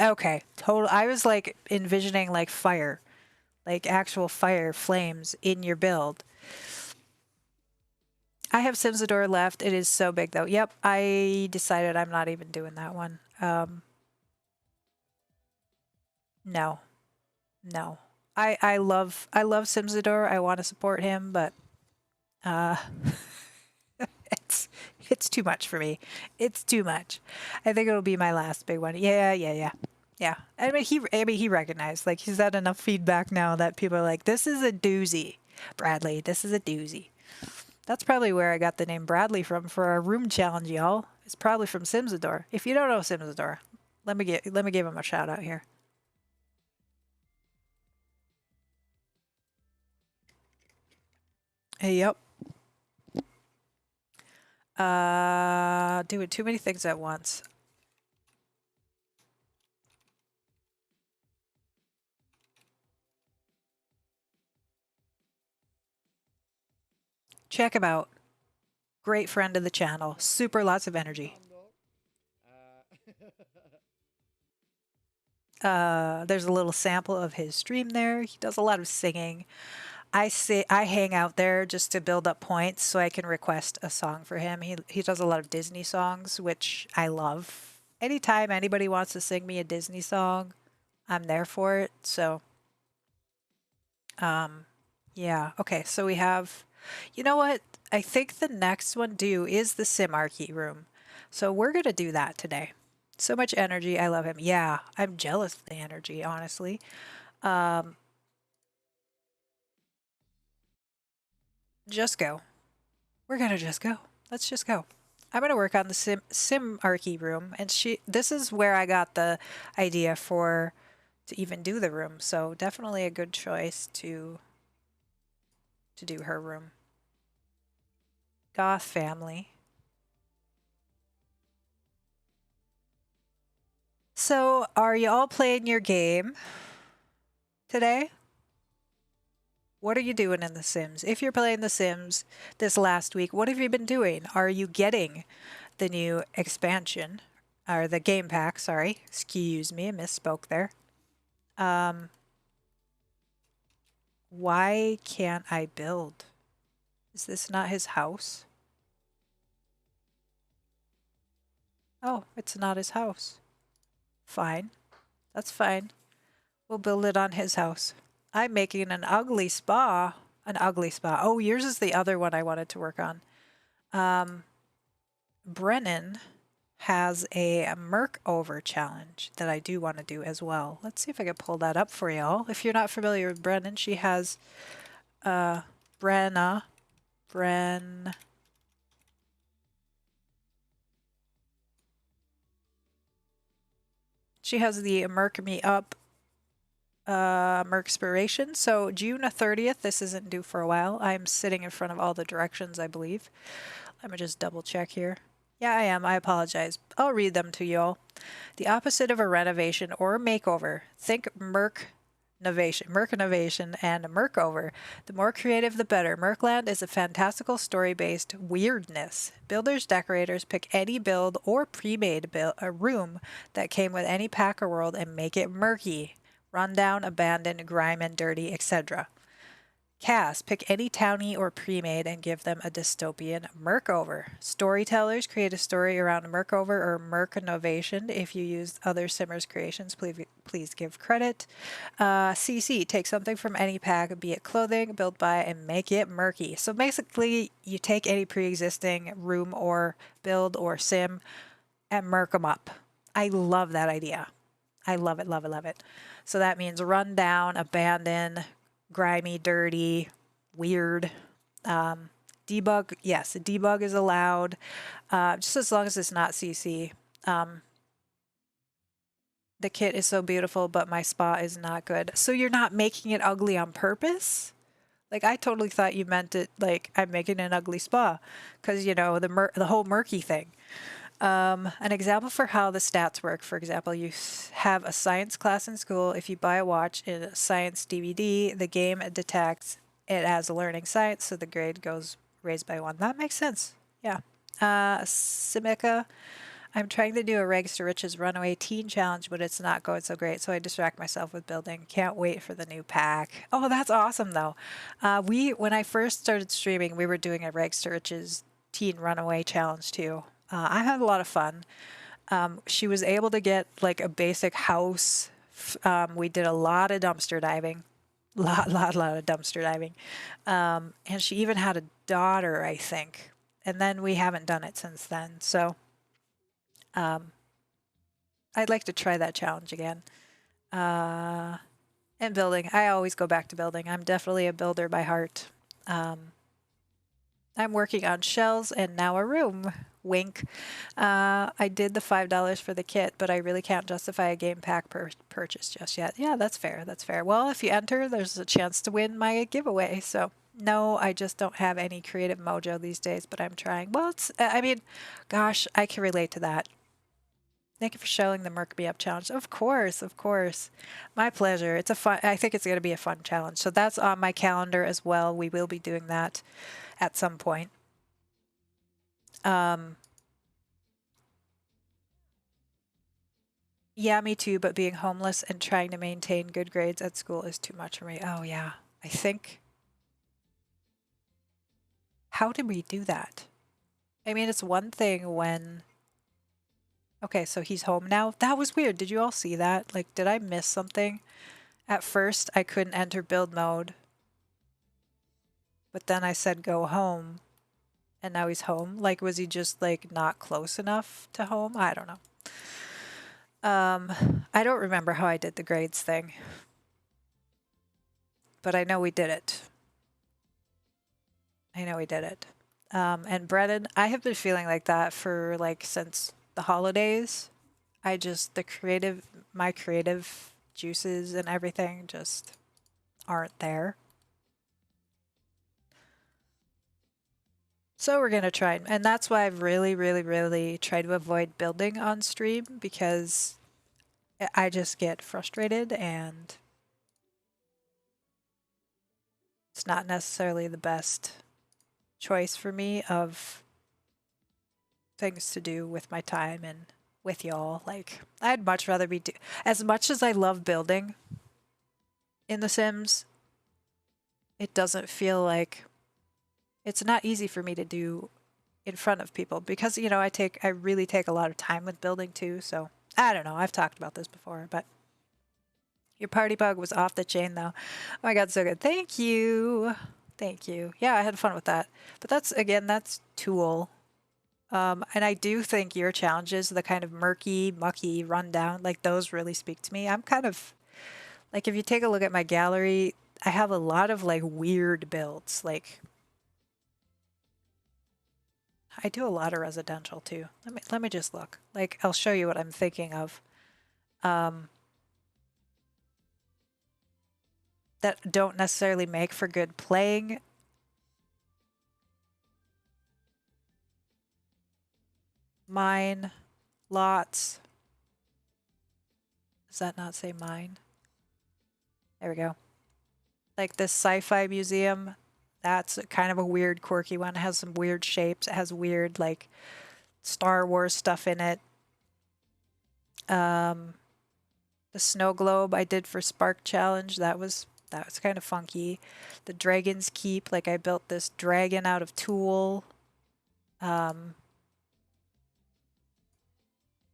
okay. Total. I was like envisioning like fire, like actual fire flames in your build. I have Simsador left. It is so big though. Yep, I decided I'm not even doing that one. No. No. I love Simsador. I want to support him, but it's too much for me. It's too much. I think it'll be my last big one. Yeah. I mean he recognized, like, he's had enough feedback now that people are like, this is a doozy. Bradley, this is a doozy. That's probably where I got the name Bradley from for our room challenge, y'all. It's probably from Simsador. If you don't know Simsador, let me give him a shout out here. Hey, yep. Doing too many things at once. Check him out. Great friend of the channel. Super lots of energy. There's a little sample of his stream there. He does a lot of singing. I hang out there just to build up points so I can request a song for him. He does a lot of Disney songs, which I love. Anytime anybody wants to sing me a Disney song, I'm there for it. So, yeah. Okay, so we have, you know what? I think the next one due is the Simarchy room. So we're gonna do that today. So much energy. I love him. Yeah, I'm jealous of the energy, honestly. Just go. We're gonna just go. Let's just go. I'm gonna work on the Simarchy room, and this is where I got the idea to even do the room. So definitely a good choice to do her room. Goth family. So are you all playing your game today? What are you doing in The Sims? If you're playing The Sims this last week, what have you been doing? Are you getting the new expansion, or the game pack? Sorry, excuse me, I misspoke there. Why can't I build? Is this not his house? Oh, it's not his house. Fine. That's fine. We'll build it on his house. I'm making an ugly spa. An ugly spa. Oh, yours is the other one I wanted to work on. Brennan has a Makeover challenge that I do want to do as well. Let's see if I can pull that up for y'all. If you're not familiar with Brennan, she has Brenna, Bren. She has the Merc Me Up Mercspiration. So June 30th, this isn't due for a while. I'm sitting in front of all the directions, I believe. Let me just double check here. Yeah, I am. I apologize. I'll read them to you all. The opposite of a renovation or a makeover. Think Merc-novation and Mercover. The more creative, the better. Mercland is a fantastical story-based weirdness. Builders, decorators pick any build or pre-made a room that came with any pack or world and make it murky, rundown, abandoned, grime and dirty, etc. Cast, pick any townie or pre-made and give them a dystopian Mercover. Storytellers, create a story around Mercover or Merc-novation. If you use other Simmers creations, please give credit. CC, take something from any pack, be it clothing, built by, and make it murky. So basically, you take any pre-existing room or build or sim and merc them up. I love that idea. I love it, love it, love it. So that means run down, abandon, grimy, dirty, weird. Debug, yes, debug is allowed, just as long as it's not CC. The kit is so beautiful, but my spa is not good. So you're not making it ugly on purpose? Like, I totally thought you meant it like I'm making an ugly spa, because, you know, the whole murky thing. An example for how the stats work. For example, you have a science class in school. If you buy a watch in a science DVD, the game detects it as learning science, so the grade goes raised by 1. That makes sense. Yeah. Simica, I'm trying to do a Rags to Riches Runaway Teen Challenge, but it's not going so great, so I distract myself with building. Can't wait for the new pack. Oh, that's awesome, though. When I first started streaming, we were doing a Rags to Riches Teen Runaway Challenge, too. I had a lot of fun. She was able to get like a basic house. We did a lot of dumpster diving, lot of dumpster diving. And she even had a daughter, I think. And then we haven't done it since then. So I'd like to try that challenge again. And building. I always go back to building. I'm definitely a builder by heart. I'm working on shells and now a room. Wink. I did the $5 for the kit, but I really can't justify a game pack purchase just yet. Yeah, that's fair. That's fair. Well, if you enter, there's a chance to win my giveaway. So no, I just don't have any creative mojo these days, but I'm trying. Well, I mean, gosh, I can relate to that. Thank you for showing the Merc Me Up challenge. Of course, of course. My pleasure. I think it's going to be a fun challenge. So that's on my calendar as well. We will be doing that at some point. Yeah, me too, but being homeless and trying to maintain good grades at school is too much for me. Oh, yeah. I think. How did we do that? I mean, it's one thing when. Okay, so he's home now. That was weird. Did you all see that? Like, did I miss something? At first, I couldn't enter build mode. But then I said go home. And now he's home. Like, was he just, like, not close enough to home? I don't know. I don't remember how I did the grades thing. But I know we did it. I know we did it. And Brennan, I have been feeling like that for, like, since the holidays. My creative juices and everything just aren't there. So we're going to try, and that's why I've really, really, really tried to avoid building on stream, because I just get frustrated and it's not necessarily the best choice for me of things to do with my time and with y'all. Like, I'd much rather be as much as I love building in The Sims, it doesn't feel like it's not easy for me to do in front of people, because, you know, I really take a lot of time with building too. So I don't know. I've talked about this before, but your party bug was off the chain though. Oh my God, so good. Thank you. Thank you. Yeah, I had fun with that. But that's, again, that's Tool. And I do think your challenges, the kind of murky, mucky rundown, like those really speak to me. I'm kind of like, if you take a look at my gallery, I have a lot of like weird builds. Like, I do a lot of residential too. Let me just look. Like, I'll show you what I'm thinking of. That don't necessarily make for good playing. Mine, lots. Does that not say mine? There we go. Like this sci-fi museum, that's kind of a weird, quirky one. It has some weird shapes. It has weird, like, Star Wars stuff in it. The snow globe I did for Spark Challenge, that was kind of funky. The Dragon's Keep, like I built this dragon out of Tool.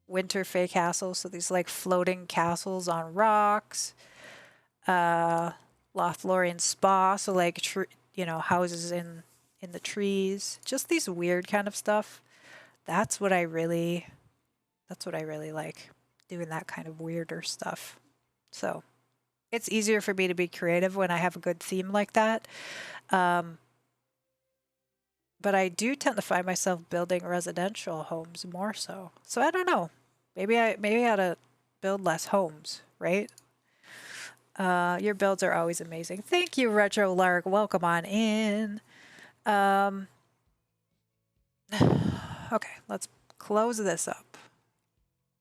Winterfey Castle, so these like floating castles on rocks. Lothlorien Spa, so like houses in the trees. Just these weird kind of stuff. That's what I really like, doing that kind of weirder stuff. So it's easier for me to be creative when I have a good theme like that. But I do tend to find myself building residential homes more so. So I don't know. Maybe I ought to build less homes, right? Your builds are always amazing. Thank you, Retro Lark. Welcome on in. Okay, let's close this up.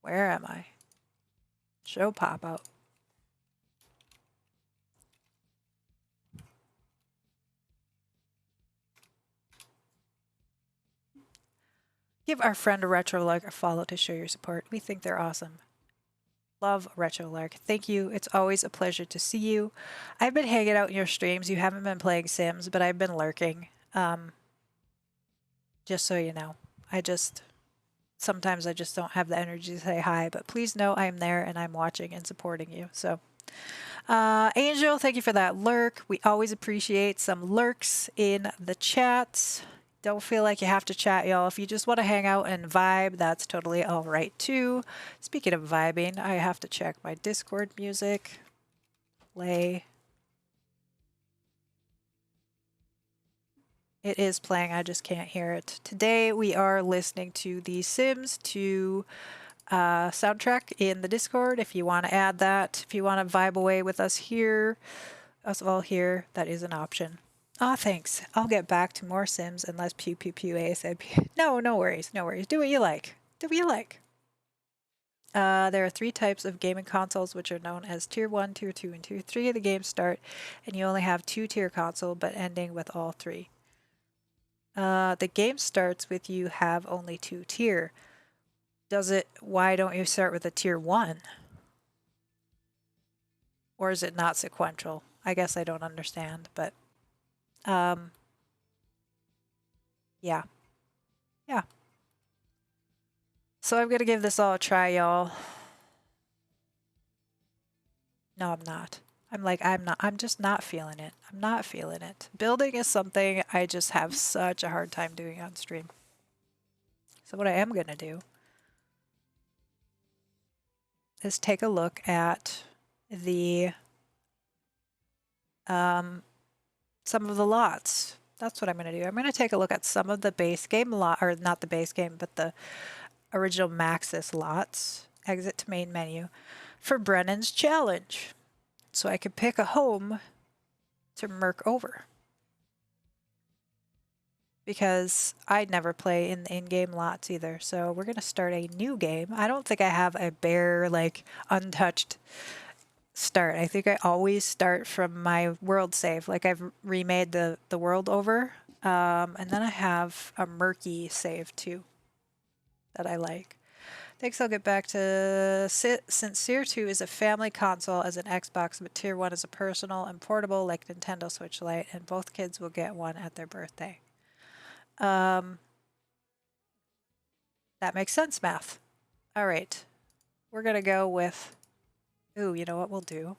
Where am I? Show pop out. Give our friend Retro Lark a follow to show your support. We think they're awesome. Love Retro Lark. Thank you. It's always a pleasure to see you. I've been hanging out in your streams. You haven't been playing Sims, but I've been lurking. Just so you know. Sometimes I just don't have the energy to say hi, but please know I'm there and I'm watching and supporting you. So, Angel, thank you for that lurk. We always appreciate some lurks in the chats. Don't feel like you have to chat, y'all. If you just want to hang out and vibe, that's totally all right too. Speaking of vibing, I have to check my Discord music. Play. It is playing, I just can't hear it. Today we are listening to the Sims 2 soundtrack in the Discord. If you want to add that, if you want to vibe away with us all here, that is an option. Ah, thanks. I'll get back to more Sims and less pew pew pew ASAP. No worries, no worries. Do what you like. Do what you like. There are 3 types of gaming consoles, which are known as Tier 1, Tier 2, and Tier 3 of the game start, and you only have 2 tier console, but ending with all 3. The game starts with you have only 2 tier. Why don't you start with a Tier 1? Or is it not sequential? I guess I don't understand, but yeah. So I'm gonna give this all a try, y'all. No, I'm not. I'm just not feeling it. I'm not feeling it. Building is something I just have such a hard time doing on stream. So what I am gonna do is take a look at the some of the lots. That's what I'm gonna do. I'm gonna take a look at some of the base game or not the base game, but the original Maxis lots. Exit to main menu for Brennan's challenge. So I could pick a home to merc over. Because I'd never play in the in-game lots either. So we're gonna start a new game. I don't think I have a bare, like, untouched start. I think I always start from my world save. Like, I've remade the world over. And then I have a murky save too that I like. Thanks, I'll get back to since Tier 2 is a family console as an Xbox, but Tier 1 is a personal and portable like Nintendo Switch Lite, and both kids will get one at their birthday. That makes sense, math. All right. We're going to go with... Ooh, you know what we'll do?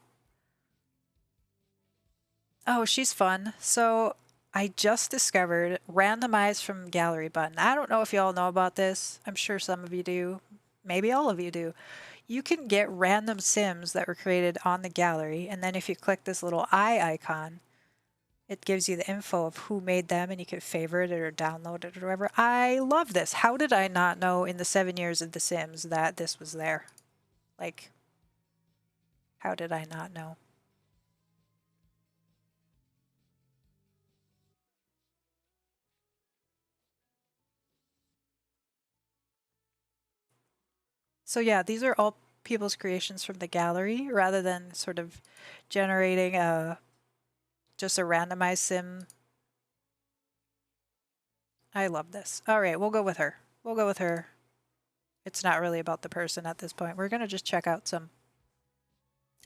Oh, she's fun. So I just discovered randomize from gallery button. I don't know if y'all know about this. I'm sure some of you do. Maybe all of you do. You can get random Sims that were created on the gallery, and then if you click this little eye icon, it gives you the info of who made them, and you can favorite it or download it or whatever. I love this. How did I not know in the 7 years of The Sims that this was there? Like, how did I not know? So yeah, these are all people's creations from the gallery rather than sort of generating just a randomized sim. I love this. All right, we'll go with her. We'll go with her. It's not really about the person at this point. We're going to just check out some.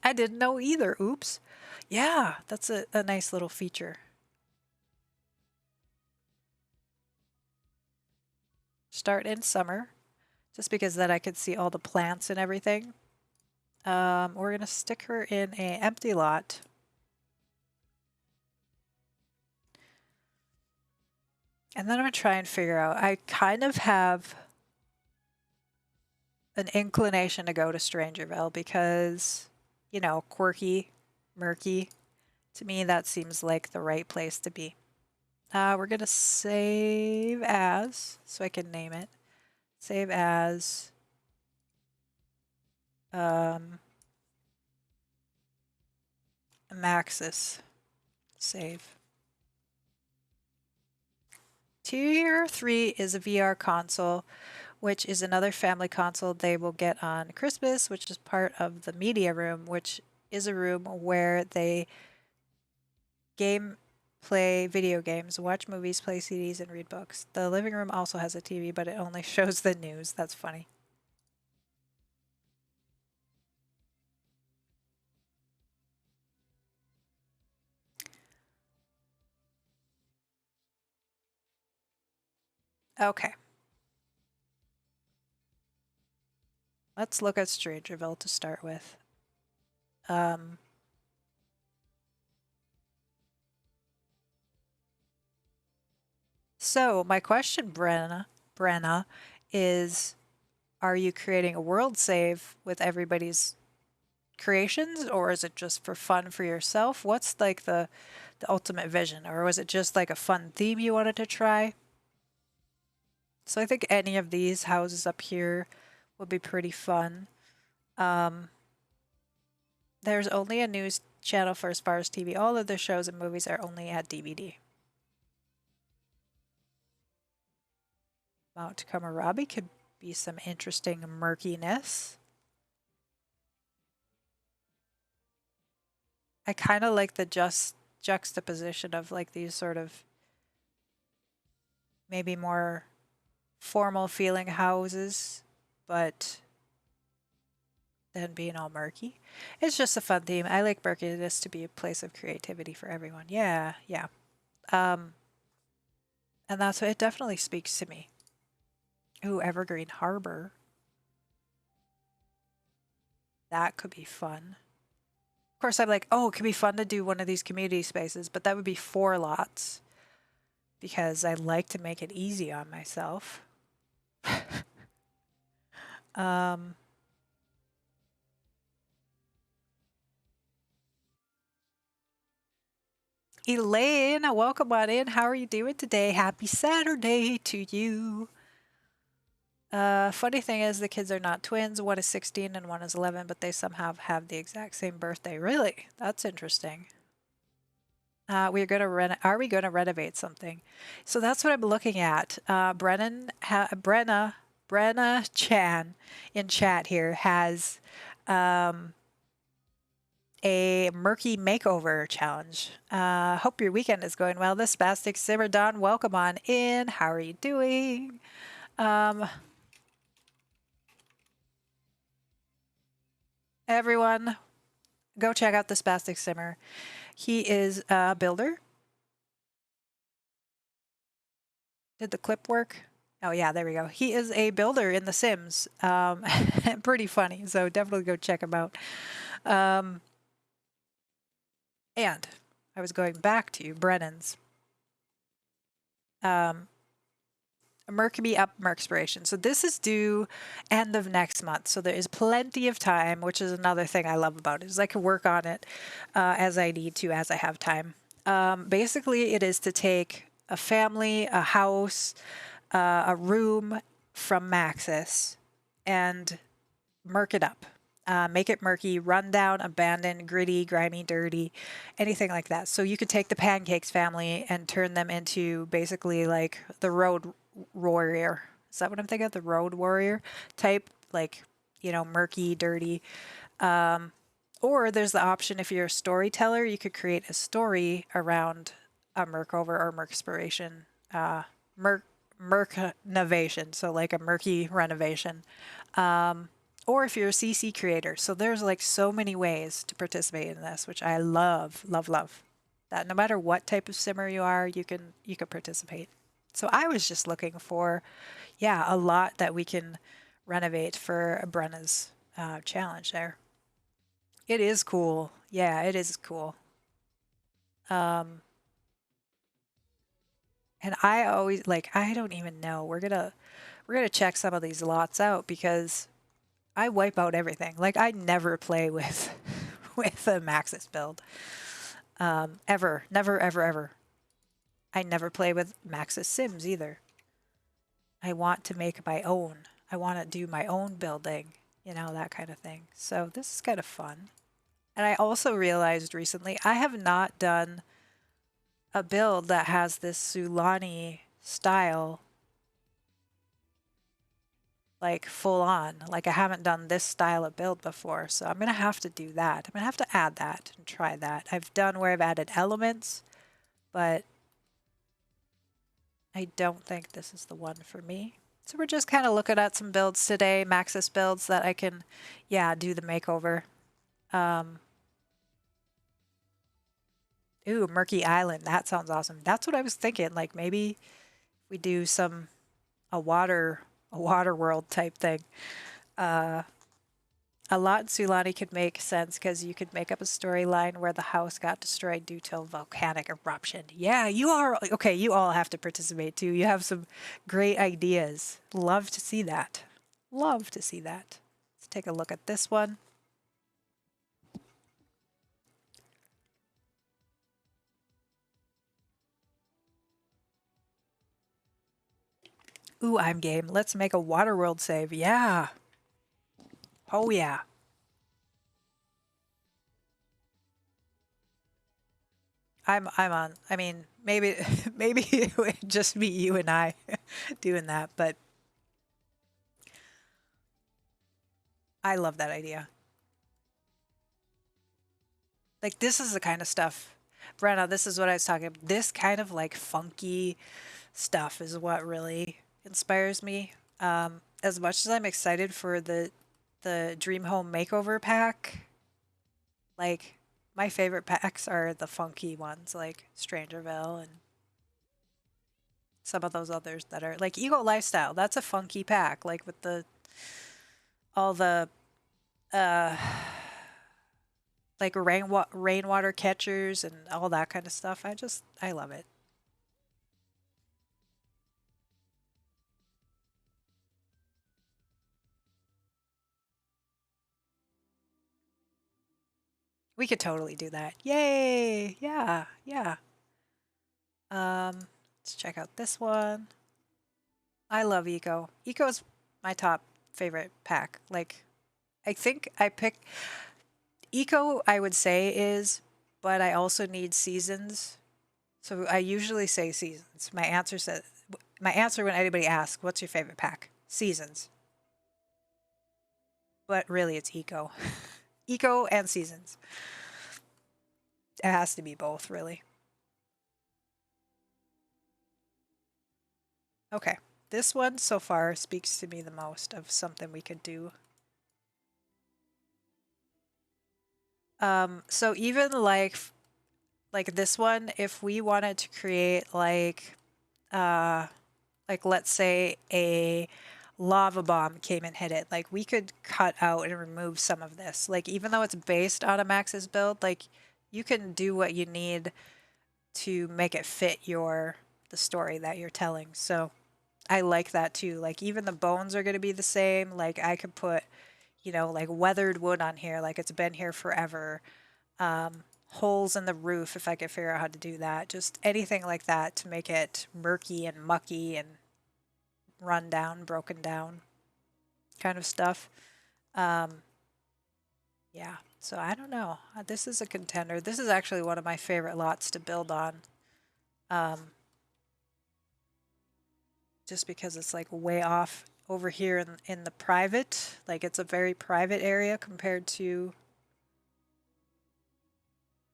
I didn't know either. Oops. Yeah, that's a nice little feature. Start in summer, just because then I could see all the plants and everything. We're going to stick her in an empty lot. And then I'm going to try and figure out, I kind of have an inclination to go to Strangerville because, you know, quirky, murky. To me, that seems like the right place to be. We're going to save as, so I can name it. Save as Maxis. Save. Tier 3 is a VR console, which is another family console they will get on Christmas, which is part of the media room, which is a room where they play video games, watch movies, play CDs, and read books. The living room also has a TV, but it only shows the news. That's funny. Okay. Let's look at Strangerville to start with. So my question, Brenna, is, are you creating a world save with everybody's creations, or is it just for fun for yourself? What's like the ultimate vision, or was it just like a fun theme you wanted to try? So I think any of these houses up here would be pretty fun. There's only a news channel for as far as TV. All of the shows and movies are only at DVD. Mount Komorebi could be some interesting murkiness. I kind of like the juxtaposition of like these sort of maybe more formal feeling houses, but then being all murky. It's just a fun theme. I like murkiness to be a place of creativity for everyone. Yeah, yeah. And that's what it definitely speaks to me. Ooh, Evergreen Harbor. That could be fun. Of course, I'm like, oh, it could be fun to do one of these community spaces, but that would be 4 lots because I like to make it easy on myself. Elaine, welcome on in. How are you doing today? Happy Saturday to you. Funny thing is, the kids are not twins. One is 16 and one is 11, but they somehow have the exact same birthday. Really? That's interesting. Are we going to renovate something? So that's what I'm looking at. Brenna Chan in chat here has a murky makeover challenge. Hope your weekend is going well. This Spastic Simmer Don, welcome on in. How are you doing? Everyone, go check out the Spastic Simmer. He is a builder. Did the clip work? Oh yeah, there we go. He is a builder in The Sims. Pretty funny, so definitely go check him out. And I was going back to Brennan's. Mercury Up Merkspiration. So this is due end of next month. So there is plenty of time, which is another thing I love about it, is I can work on it as I need to, as I have time. Basically, it is to take a family, a house, a room from Maxis and murk it up. Make it murky, run down, abandoned, gritty, grimy, dirty, anything like that. So you could take the Pancakes family and turn them into basically like the Road Warrior. Is that what I'm thinking of? The Road Warrior type, like, murky, dirty. Or there's the option, if you're a storyteller, you could create a story around a Merkover or Merkspiration, Merknovation, so like a murky renovation. Or if you're a CC creator. So there's like so many ways to participate in this, which I love, love, love. That no matter what type of simmer you are, you can participate. So I was just looking for, yeah, a lot that we can renovate for Brenna's challenge there. It is cool. Yeah, it is cool. And I always like, I don't even know. We're gonna check some of these lots out because I wipe out everything. Like I never play with with a Maxis build. Ever. Never, ever, ever. I never play with Maxis Sims either. I want to make my own. I want to do my own building, that kind of thing. So this is kind of fun. And I also realized recently I have not done a build that has this Sulani style, like full on. Like I haven't done this style of build before, so I'm gonna have to do that. I'm gonna have to add that and try that. I've done where I've added elements, but I don't think this is the one for me. So we're just kind of looking at some builds today, Maxis builds that I can, yeah, do the makeover. Ooh, Murky Island. That sounds awesome. That's what I was thinking. Like maybe we do a water world type thing. A lot in Sulani could make sense because you could make up a storyline where the house got destroyed due to a volcanic eruption. Yeah, you are okay. You all have to participate too. You have some great ideas. Love to see that. Love to see that. Let's take a look at this one. Ooh, I'm game. Let's make a water world save. Yeah. Oh yeah. I'm on. I mean, maybe maybe it would just be you and I doing that, but I love that idea. Like this is the kind of stuff, Brenna, this is what I was talking about. This kind of like funky stuff is what really inspires me. As much as I'm excited for the Dream Home Makeover pack, like my favorite packs are the funky ones like Strangerville and some of those others that are like Eagle Lifestyle. That's a funky pack, like with all the uh like rainwater catchers and all that kind of stuff. I love it. We could totally do that. Yay! Yeah, yeah. Let's check out this one. I love Eco. Eco is my top favorite pack. Like, I think I picked Eco, I would say is, but I also need seasons. So I usually say seasons. My answer when anybody asks, "What's your favorite pack?" Seasons. But really, it's Eco. Eco and seasons. It has to be both, really. Okay. This one so far speaks to me the most of something we could do. So even like this one, if we wanted to create like let's say a lava bomb came and hit it, like we could cut out and remove some of this. Like even though it's based on a Max's build, like you can do what you need to make it fit your the story that you're telling. So I like that too. Like even the bones are going to be the same. Like I could put, like weathered wood on here, like it's been here forever. Holes in the roof if I could figure out how to do that. Just anything like that to make it murky and mucky and run down, broken down kind of stuff. Um, yeah, so I don't know. This is a contender. This is actually one of my favorite lots to build on. Just because it's like way off over here in the private, like it's a very private area compared to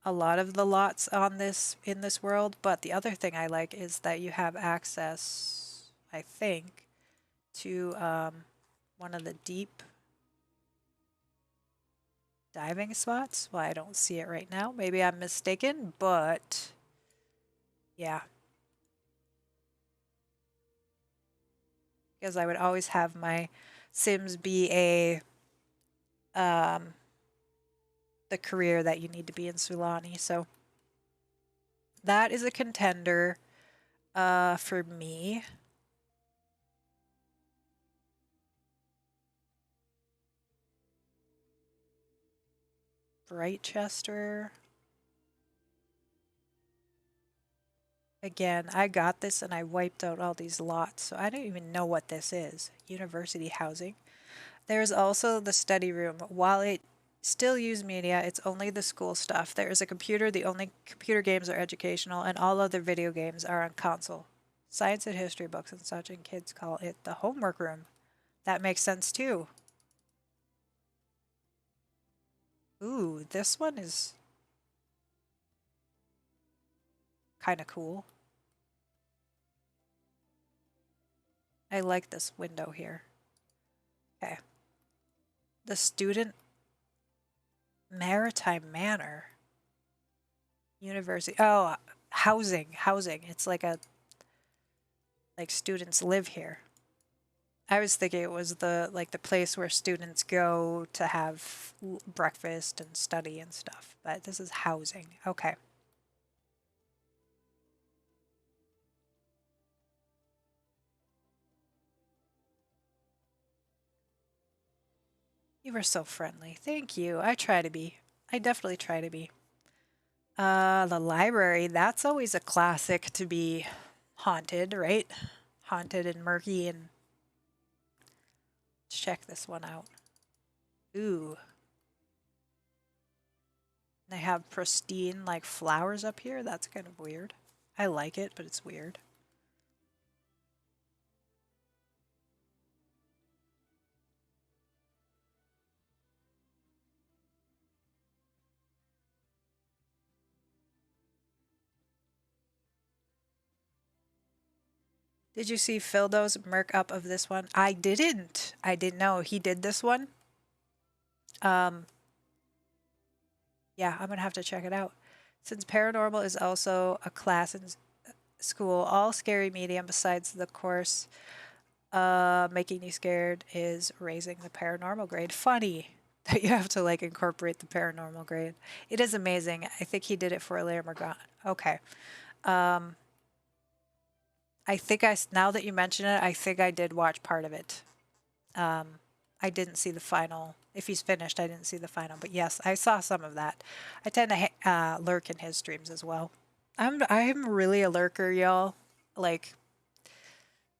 a lot of the lots on this in this world. But the other thing I like is that you have access, I think, to one of the deep diving spots. Well, I don't see it right now. Maybe I'm mistaken, but yeah. Because I would always have my Sims be the career that you need to be in Sulani. So that is a contender for me. Brightchester. Again, I got this and I wiped out all these lots, so I don't even know what this is. University housing. There's also the study room. While it still use media, it's only the school stuff. There is a computer. The only computer games are educational, and all other video games are on console. Science and history books and such, and kids call it the homework room. That makes sense too. Ooh, this one is kind of cool. I like this window here. Okay. The student maritime manor. University. Oh, housing. It's like students live here. I was thinking it was the place where students go to have breakfast and study and stuff, but this is housing. Okay. You were so friendly. Thank you. I try to be. I definitely try to be. The library, that's always a classic to be haunted, right? Haunted and murky. And let's check this one out. Ooh. They have pristine like flowers up here. That's kind of weird. I like it, but it's weird. Did you see Fildo's merc up of this one? I didn't. I didn't know he did this one. Yeah, I'm gonna have to check it out. Since paranormal is also a class in school, all scary medium besides the course making you scared is raising the paranormal grade. Funny that you have to like incorporate the paranormal grade. It is amazing. I think he did it for Lair Morgan. Okay. I think now that you mention it, I think I did watch part of it. I didn't see the final. If he's finished, I didn't see the final. But yes, I saw some of that. I tend to lurk in his streams as well. I'm really a lurker, y'all. Like,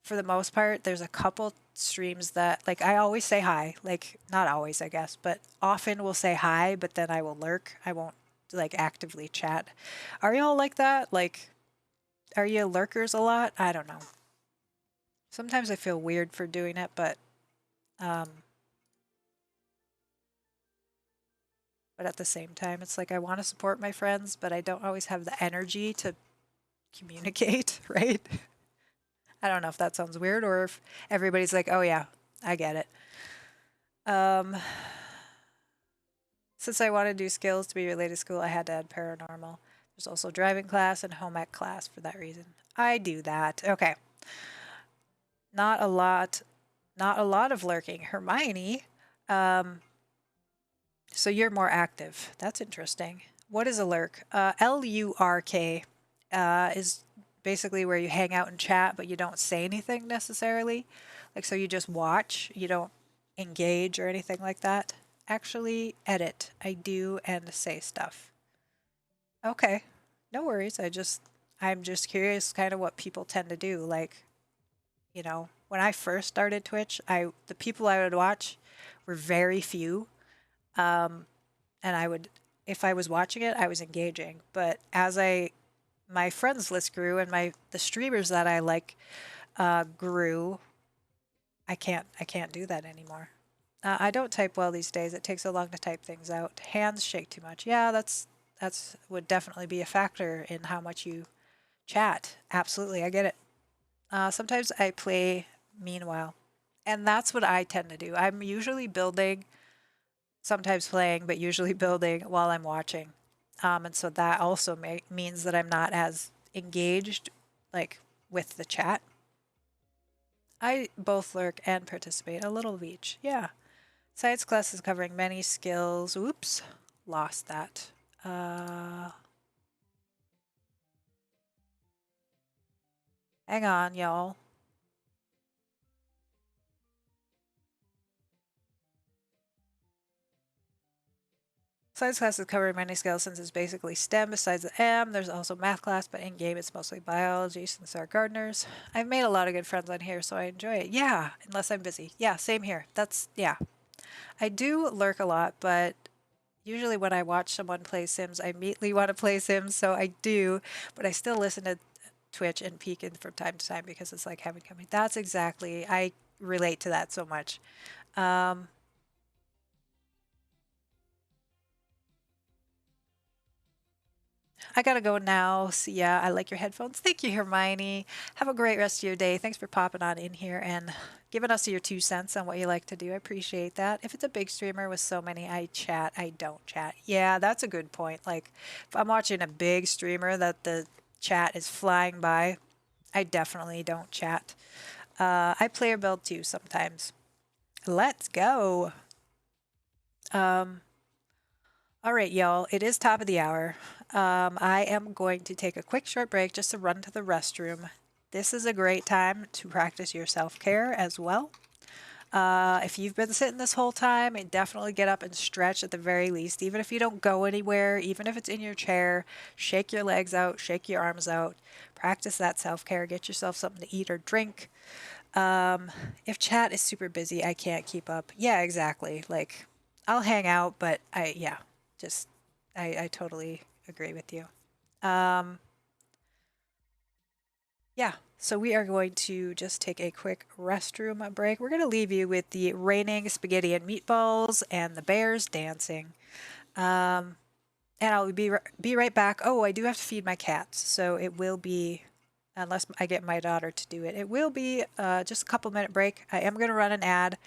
for the most part, there's a couple streams that, like, I always say hi. Like, not always, I guess, but often will say hi, but then I will lurk. I won't, like, actively chat. Are y'all like that? Like, are you lurkers a lot? I don't know. Sometimes I feel weird for doing it, but at the same time, it's like I want to support my friends, but I don't always have the energy to communicate, right? I don't know if that sounds weird or if everybody's like, oh yeah, I get it. Since I want to do skills to be related to school, I had to add paranormal. There's also driving class and home ec class for that reason. I do that. Okay. Not a lot of lurking. Hermione, so you're more active. That's interesting. What is a lurk? Lurk is basically where you hang out and chat, but you don't say anything necessarily. Like, so you just watch, you don't engage or anything like that. Actually, edit. I do and say stuff. Okay, no worries. I'm just curious kind of what people tend to do. Like, when I first started Twitch, the people I would watch were very few. Um, and if I was watching it, I was engaging. But my friends list grew and the streamers that I like grew, I can't do that anymore. I don't type well these days. It takes so long to type things out. Hands shake too much. Yeah, that's would definitely be a factor in how much you chat. Absolutely, I get it. Sometimes I play meanwhile, and that's what I tend to do. I'm usually building, sometimes playing, but usually building while I'm watching. And so that also means that I'm not as engaged, like with the chat. I both lurk and participate, a little of each. Yeah. Science class is covering many skills. Oops, lost that. Hang on, y'all. Science class is covering many skills since it's basically STEM besides the M. There's also math class, but in game it's mostly biology since they're gardeners. I've made a lot of good friends on here, so I enjoy it. Yeah, unless I'm busy. Yeah, same here. Yeah. I do lurk a lot, but usually when I watch someone play Sims, I immediately want to play Sims, so I do, but I still listen to Twitch and peek in from time to time because it's like having company. That's exactly, I relate to that so much. Um, I gotta go now. So yeah, I like your headphones. Thank you, Hermione. Have a great rest of your day. Thanks for popping on in here and giving us your 2 cents on what you like to do. I appreciate that. If it's a big streamer with so many, I chat. I don't chat. Yeah, that's a good point. Like if I'm watching a big streamer that the chat is flying by, I definitely don't chat. I play or build too sometimes. Let's go. Um, all right, y'all. It is top of the hour. I am going to take a quick short break just to run to the restroom. This is a great time to practice your self-care as well. If you've been sitting this whole time, definitely get up and stretch at the very least. Even if you don't go anywhere, even if it's in your chair, shake your legs out, shake your arms out. Practice that self-care. Get yourself something to eat or drink. If chat is super busy, I can't keep up. Yeah, exactly. Like, I'll hang out, but just, I totally agree with you. Um, yeah, so we are going to just take a quick restroom break. We're going to leave you with the raining spaghetti and meatballs and the bears dancing. Um, and I'll be right back. Oh, I do have to feed my cats, so it will be, unless I get my daughter to do it, it will be just a couple-minute break. I am going to run an ad,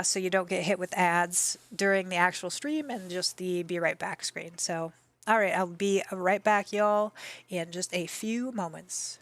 so you don't get hit with ads during the actual stream and just the be right back screen. So, all right, I'll be right back, y'all, in just a few moments.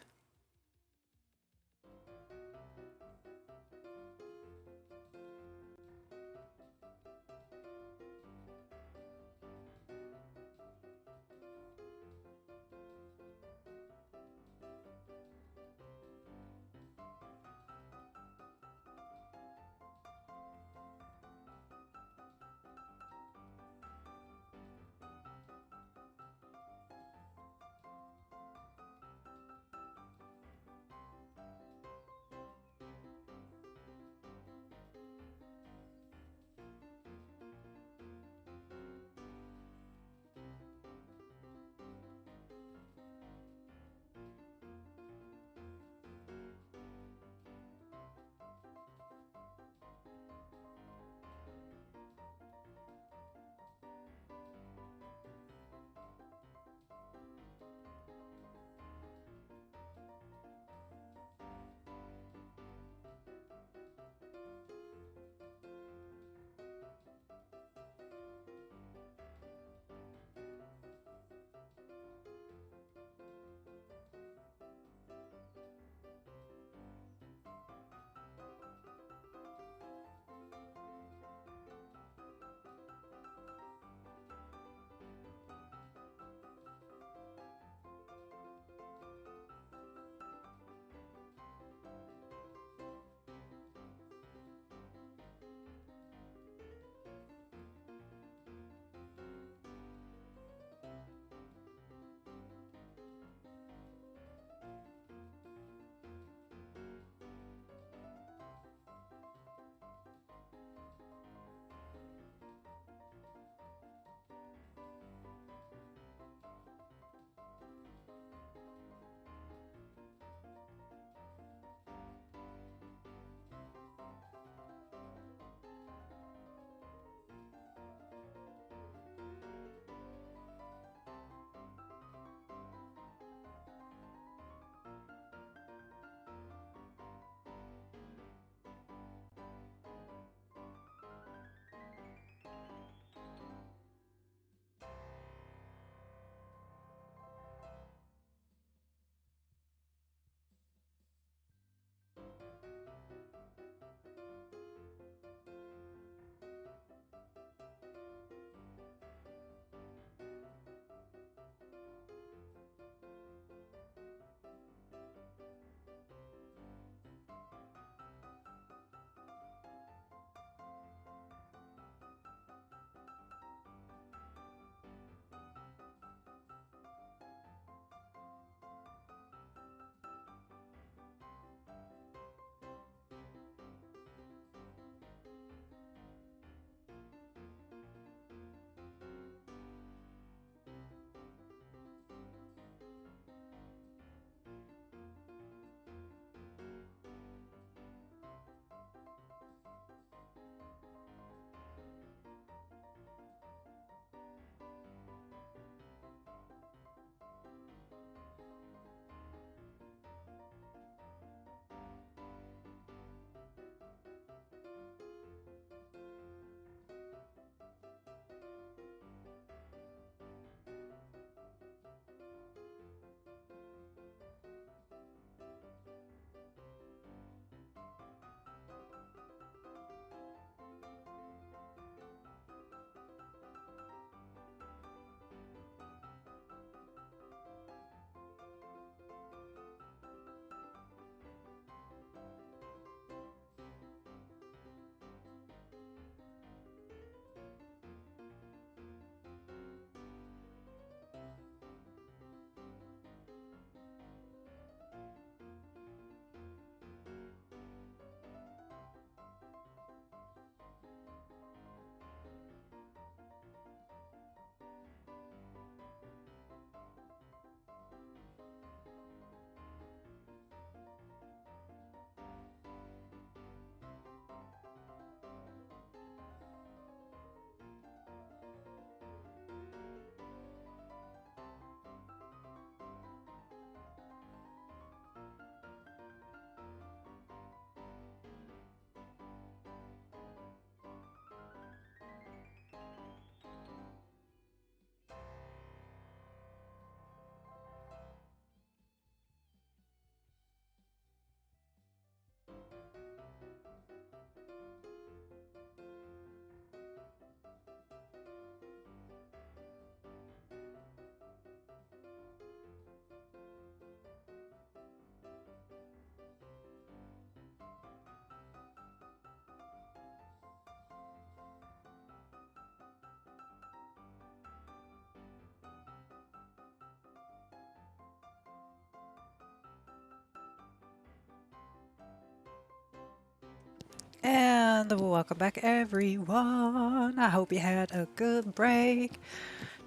And welcome back, everyone. I hope you had a good break,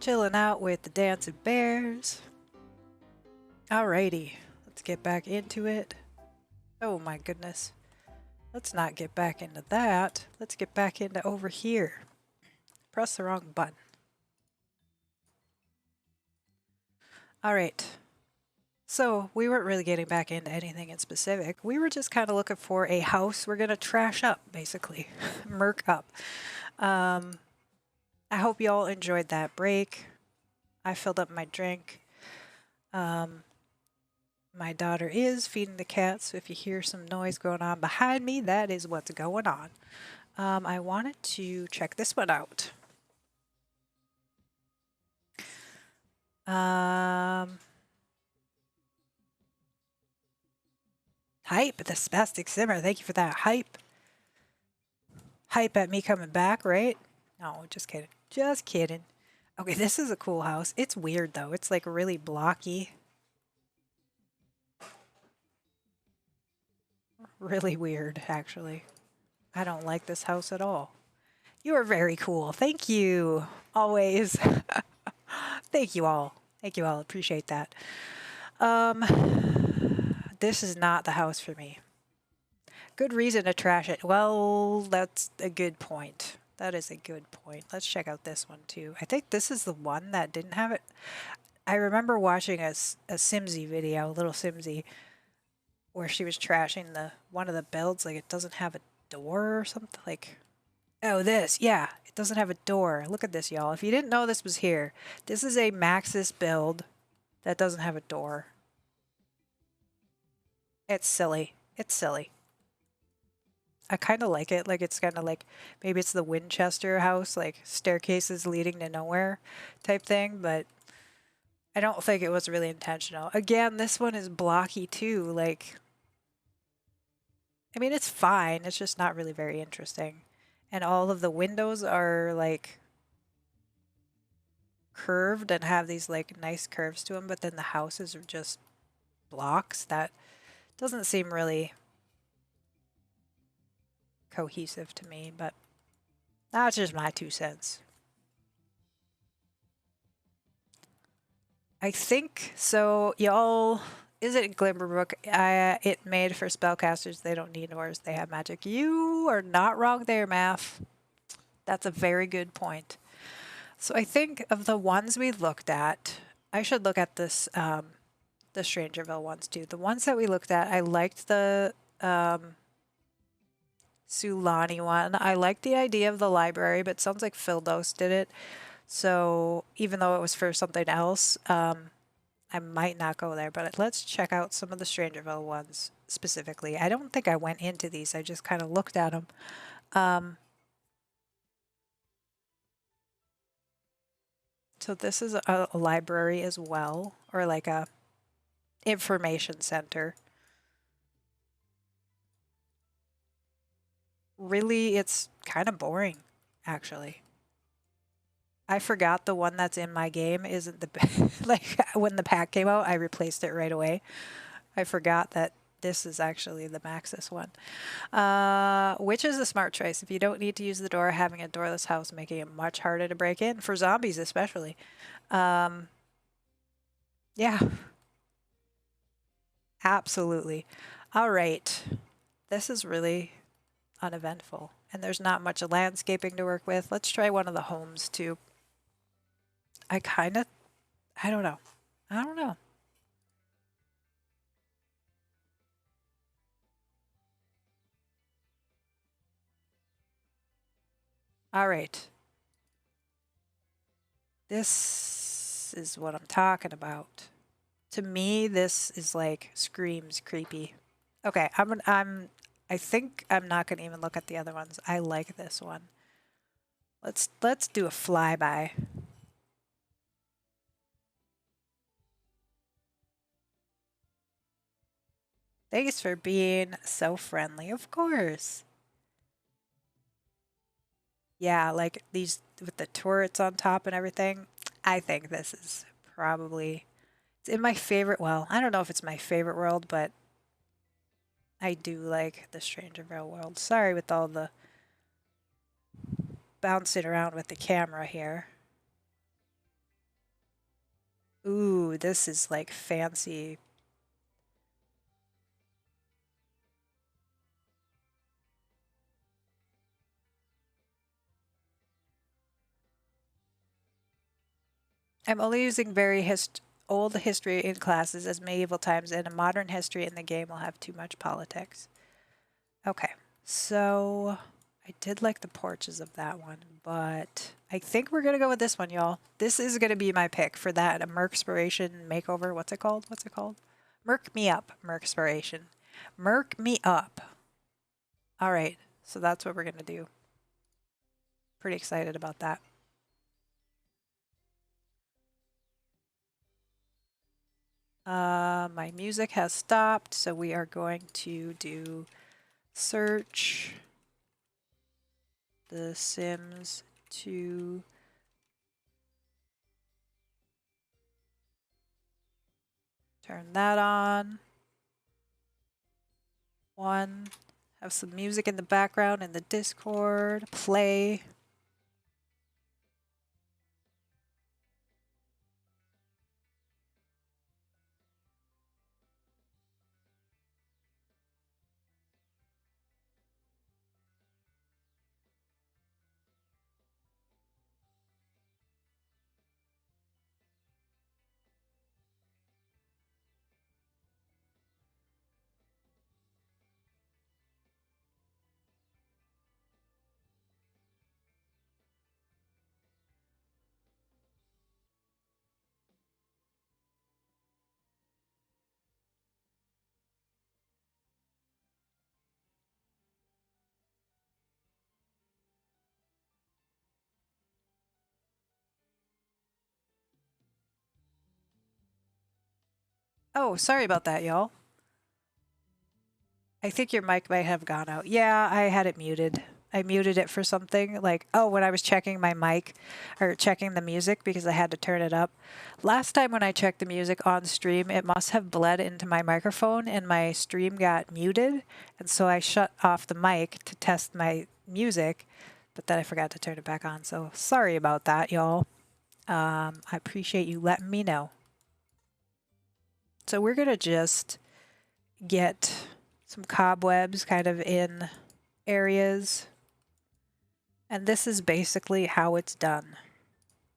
chilling out with the dancing bears. Alrighty, let's get back into it. Oh my goodness. Let's not get back into that. Let's get back into over here. Press the wrong button. Alright. So, we weren't really getting back into anything in specific. We were just kind of looking for a house we're going to trash up, basically. Murk up. I hope you all enjoyed that break. I filled up my drink. My daughter is feeding the cat, so if you hear some noise going on behind me, that is what's going on. I wanted to check this one out. Hype, the spastic simmer. Thank you for that hype. Hype at me coming back, right? No, just kidding. Just kidding. Okay, this is a cool house. It's weird though. It's like really blocky. Really weird, actually. I don't like this house at all. You are very cool. Thank you. Always. Thank you all. Thank you all. Appreciate that. This is not the house for me. Good reason to trash it. Well, that's a good point. That is a good point. Let's check out this one too. I think this is the one that didn't have it. I remember watching a Simsy video, a little Simsy, where she was trashing one of the builds, like it doesn't have a door or something. Like, oh, this, yeah, it doesn't have a door. Look at this, y'all. If you didn't know this was here, this is a Maxis build that doesn't have a door. It's silly. It's silly. I kind of like it. Like, it's kind of like, maybe it's the Winchester house, like staircases leading to nowhere type thing, but I don't think it was really intentional. Again, this one is blocky too. Like, I mean, it's fine. It's just not really very interesting. And all of the windows are like curved and have these like nice curves to them, but then the houses are just blocks. That doesn't seem really cohesive to me, but that's just my 2 cents. I think so. Y'all, is it Glimmerbrook? It made for spellcasters. They don't need doors. They have magic. You are not wrong there, Math. That's a very good point. So I think of the ones we looked at, I should look at this, the Strangerville ones too. The ones that we looked at, I liked the Sulani one. I liked the idea of the library, but it sounds like Phildos did it. So even though it was for something else, I might not go there. But let's check out some of the Strangerville ones specifically. I don't think I went into these. I just kind of looked at them. So this is a library as well, or like a information center. Really, it's kind of boring, actually. I forgot the one that's in my game isn't the like when the pack came out, I replaced it right away. I forgot that this is actually the Maxis one. Which is a smart choice. If you don't need to use the door, having a doorless house making it much harder to break in, for zombies especially. Yeah. Absolutely. All right. This is really uneventful. And there's not much landscaping to work with. Let's try one of the homes too. I don't know. I don't know. All right. This is what I'm talking about. To me, this is like screams creepy. Okay, I think I'm not gonna even look at the other ones. I like this one. Let's do a flyby. Thanks for being so friendly, of course. Yeah, like these with the turrets on top and everything. I think this is probably it's in my favorite. Well, I don't know if it's my favorite world, but I do like the Strangerville world. Sorry with all the bounce it around with the camera here. Ooh, this is like fancy. I'm only using very old history in classes as medieval times, and a modern history in the game will have too much politics. Okay, so I did like the porches of that one, but I think we're gonna go with this one, y'all. This is gonna be my pick for that Mercspiration makeover. What's it called? What's it called? Merc me up, Mercspiration. Merc me up. All right, so that's what we're gonna do. Pretty excited about that. My music has stopped, so we are going to do search The Sims 2. Turn that on. 1. Have some music in the background in the Discord. Play. Oh, sorry about that, y'all. I think your mic might have gone out. Yeah, I had it muted. I muted it for something like, oh, when I was checking my mic or checking the music because I had to turn it up. Last time when I checked the music on stream, it must have bled into my microphone and my stream got muted. And so I shut off the mic to test my music, but then I forgot to turn it back on. So sorry about that, y'all. I appreciate you letting me know. So we're going to just get some cobwebs kind of in areas. And this is basically how it's done.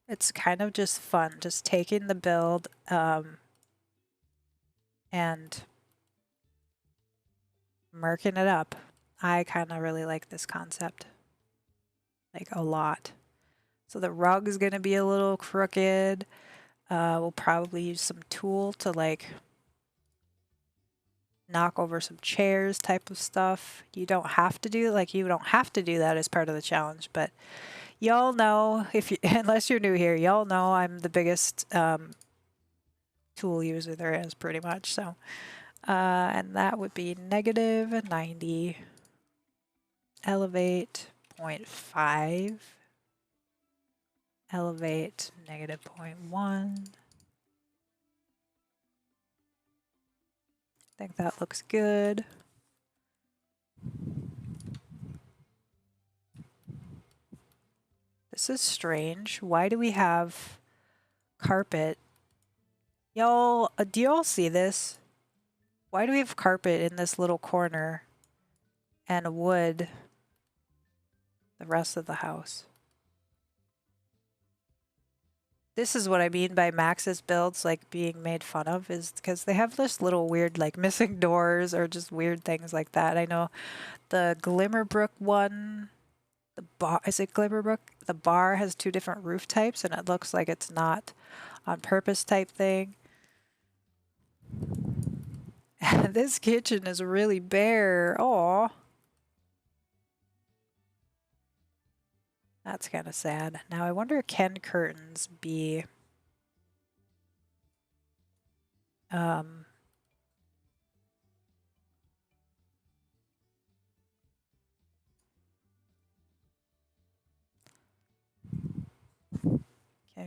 It's kind of just fun, just taking the build and murking it up. I kind of really like this concept, like a lot. So the rug is going to be a little crooked. We'll probably use some tool to like knock over some chairs type of stuff. You don't have to do that as part of the challenge, but y'all know, unless you're new here, y'all know I'm the biggest tool user there is pretty much. So, and that would be -90, elevate 0.5, elevate -0.1. I think that looks good. This is strange. Why do we have carpet? Y'all, do y'all see this? Why do we have carpet in this little corner and wood the rest of the house? This is what I mean by Max's builds like being made fun of, is because they have this little weird like missing doors or just weird things like that. I know the Glimmerbrook one, the bar, is it Glimmerbrook? The bar has 2 different roof types and it looks like it's not on purpose type thing. This kitchen is really bare. Aw. That's kind of sad. Now I wonder, can curtains be can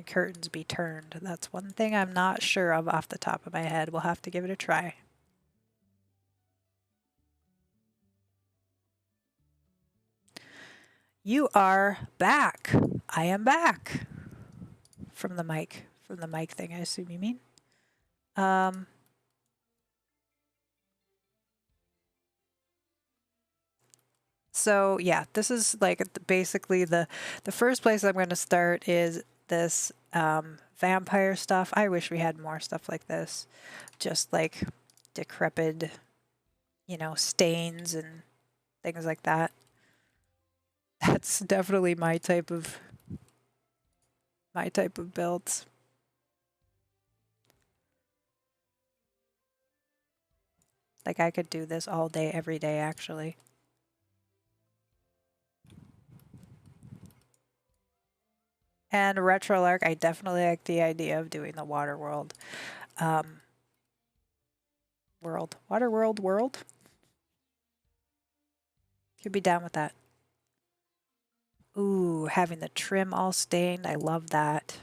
curtains be turned? That's one thing I'm not sure of off the top of my head. We'll have to give it a try. You are back. I am back. From the mic. From the mic thing, I assume you mean. So yeah, this is like basically the first place I'm going to start is this vampire stuff. I wish we had more stuff like this. Just like decrepit, you know, stains and things like that. That's definitely my type of builds. Like I could do this all day, every day, actually. And RetroLark, I definitely like the idea of doing the water world. Water world. Could be down with that. Ooh, having the trim all stained. I love that.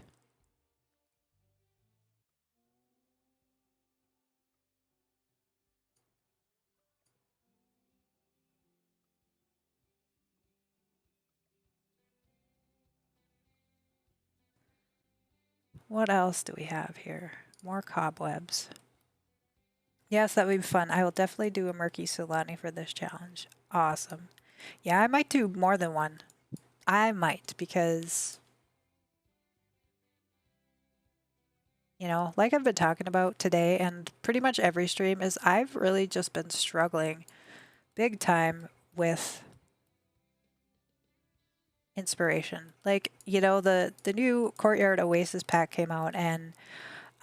What else do we have here? More cobwebs. Yes, that would be fun. I will definitely do a murky Solani for this challenge. Awesome. Yeah, I might do more than one. I might, because, you know, like I've been talking about today and pretty much every stream, is I've really just been struggling big time with inspiration. Like, you know, the new Courtyard Oasis pack came out and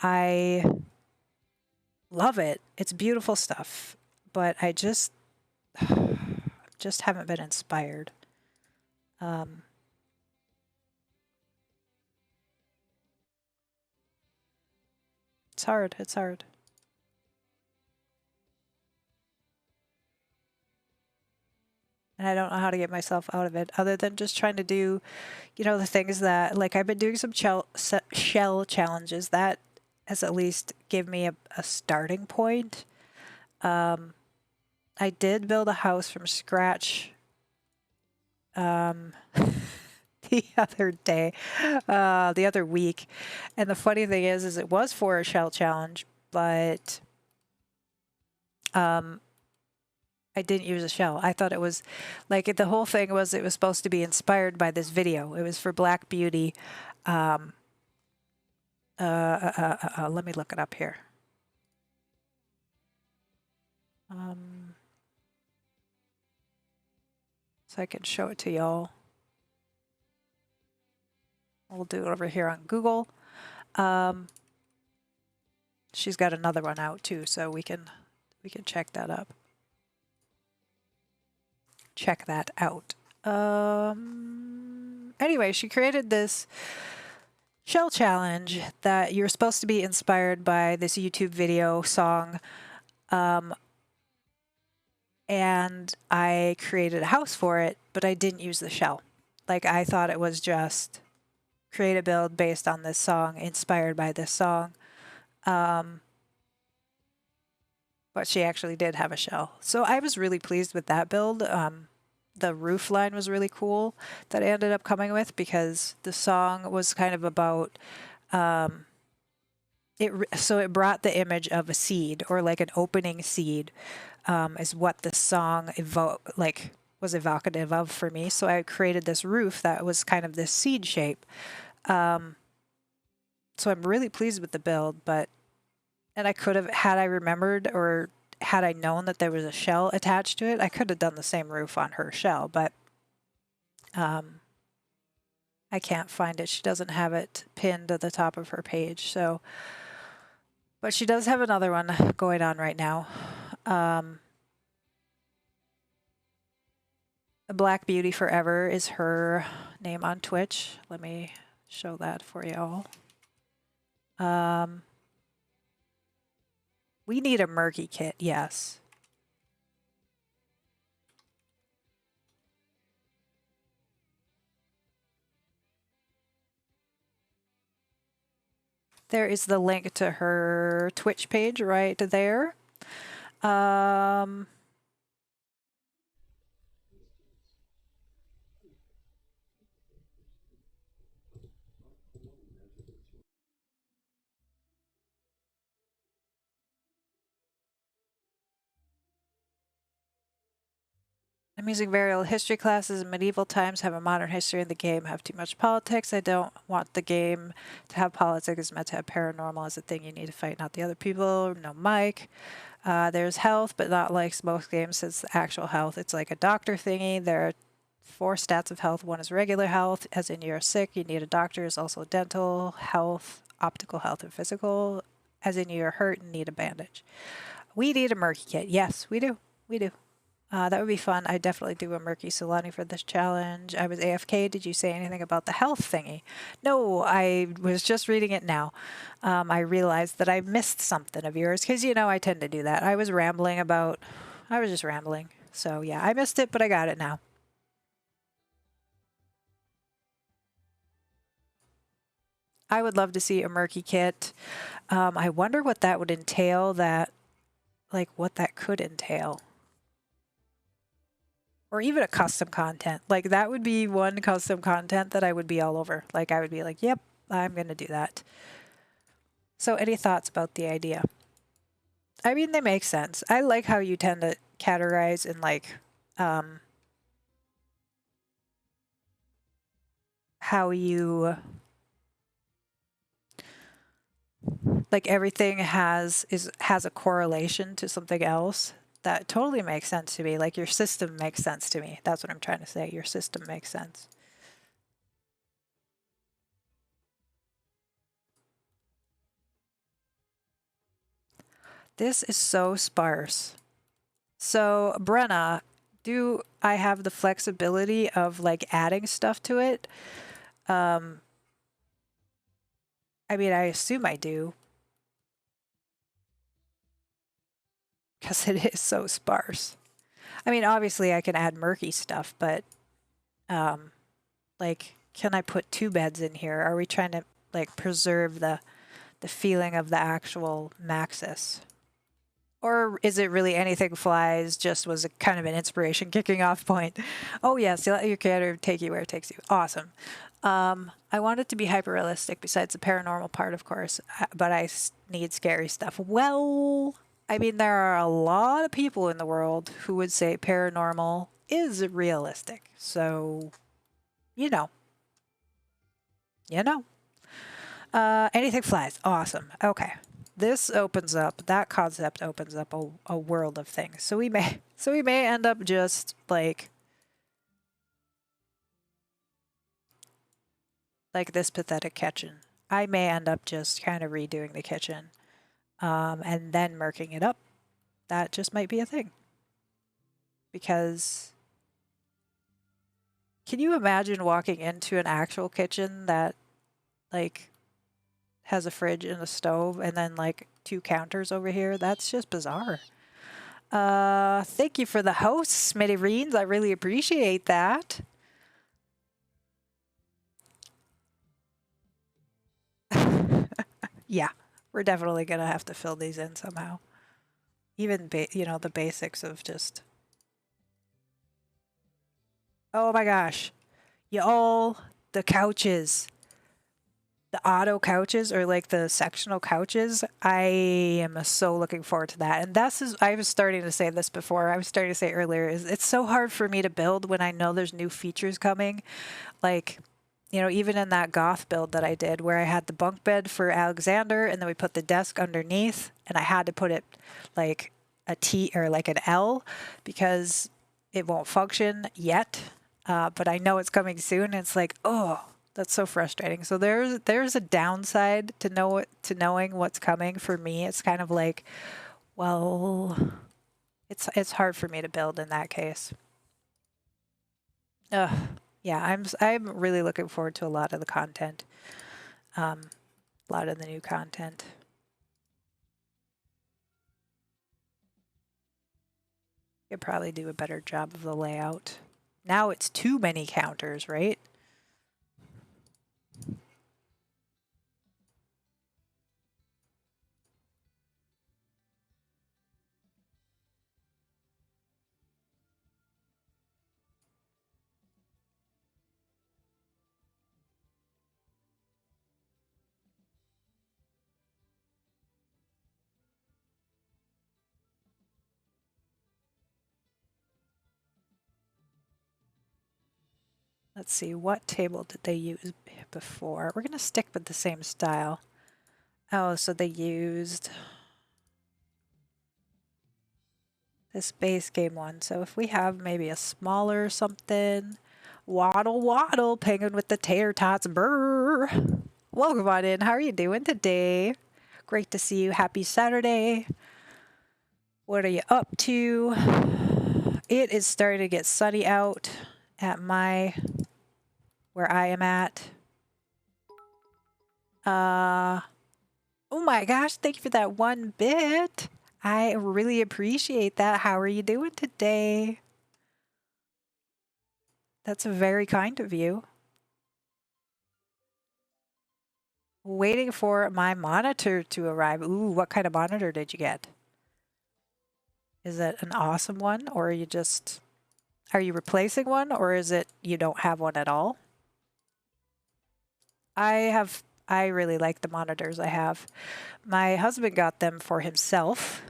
I love it. It's beautiful stuff, but I just haven't been inspired. It's hard. It's hard. And I don't know how to get myself out of it other than just trying to do, you know, the things that, like, I've been doing some shell challenges that has at least give me a starting point. I did build a house from scratch the other day, the other week. And the funny thing is it was for a shell challenge, but I didn't use a shell. I thought it was like the whole thing was it was supposed to be inspired by this video. It was for Black Beauty. Let me look it up here. So I can show it to y'all. We'll do it over here on Google. She's got another one out too, so we can check that up. Check that out. Anyway, she created this shell challenge that you're supposed to be inspired by this YouTube video song. And I created a house for it, but I didn't use the shell. Like, I thought it was just create a build based on this song, inspired by this song. But she actually did have a shell. So I was really pleased with that build. The roof line was really cool that I ended up coming with because the song was kind of about so it brought the image of a seed or like an opening seed is what the song was evocative of for me. So I created this roof that was kind of this seed shape. So I'm really pleased with the build, and I could have, had I remembered or had I known that there was a shell attached to it, I could have done the same roof on her shell, but I can't find it. She doesn't have it pinned to the top of her page. So, but she does have another one going on right now. Black Beauty Forever is her name on Twitch. Let me show that for y'all. We need a murky kit, yes. There is the link to her Twitch page right there. I'm using variable history classes in medieval times, have a modern history in the game, have too much politics. I don't want the game to have politics. It's meant to have paranormal as a thing you need to fight, not the other people. No mic. There's health, but not like most games. It's actual health. It's like a doctor thingy. There are 4 stats of health. One is regular health, as in you're sick, you need a doctor. Is also dental health, optical health, and physical, as in you're hurt and need a bandage. We need a murky kit. Yes, we do. We do. That would be fun. I definitely do a murky Solani for this challenge. I was AFK. Did you say anything about the health thingy? No, I was just reading it now. I realized that I missed something of yours because, I tend to do that. I was just rambling. So yeah, I missed it, but I got it now. I would love to see a murky kit. I wonder what that would entail, what that could entail. Or even a custom content. Like, that would be one custom content that I would be all over. Like, I would be like, yep, I'm going to do that. So any thoughts about the idea? I mean, they make sense. I like how you tend to categorize in, how you... Like, everything has a correlation to something else. That totally makes sense to me. Like, your system makes sense to me. That's what I'm trying to say. Your system makes sense. This is so sparse. So, Brenna, do I have the flexibility of, adding stuff to it? I mean, I assume I do. Because it is so sparse. I mean, obviously I can add murky stuff, but, can I put 2 beds in here? Are we trying to, preserve the feeling of the actual Maxis? Or is it really anything flies, just was a kind of an inspiration kicking off point? Oh yes, you let your character take you where it takes you. Awesome. I want it to be hyper realistic besides the paranormal part, of course, but I need scary stuff. Well, I mean, there are a lot of people in the world who would say paranormal is realistic. So, you know. Anything flies. Awesome. Okay. This opens up, that concept opens up a world of things. So we may end up just like this pathetic kitchen. I may end up just kind of redoing the kitchen, and then murking it up. That just might be a thing. Because can you imagine walking into an actual kitchen that has a fridge and a stove and then 2 counters over here? That's just bizarre. Thank you for the host, Smitty Reens. I really appreciate that. Yeah, we're definitely going to have to fill these in somehow. Even, the basics of just... Oh my gosh. Y'all, the couches. The auto couches or the sectional couches. I am so looking forward to that. And I was starting to say this before. I was starting to say earlier, it's so hard for me to build when I know there's new features coming. Even in that goth build that I did where I had the bunk bed for Alexander and then we put the desk underneath and I had to put it like a T or like an L because it won't function yet. But I know it's coming soon. And it's like, oh, that's so frustrating. So there's a downside to knowing what's coming for me. It's kind of like, well, it's hard for me to build in that case. Yeah, I'm really looking forward to a lot of the content, a lot of the new content. Could probably do a better job of the layout. Now it's too many counters, right? Let's see, what table did they use before? We're going to stick with the same style. Oh, so they used this base game one. So if we have maybe a smaller something, waddle waddle, penguin with the tater tots, brr. Welcome on in. How are you doing today? Great to see you. Happy Saturday. What are you up to? It is starting to get sunny out at where I am at. Oh my gosh, thank you for that 1 bit. I really appreciate that. How are you doing today? That's very kind of you. Waiting for my monitor to arrive. Ooh, what kind of monitor did you get? Is it an awesome one, or are you replacing one, or is it you don't have one at all? I really like the monitors I have. My husband got them for himself,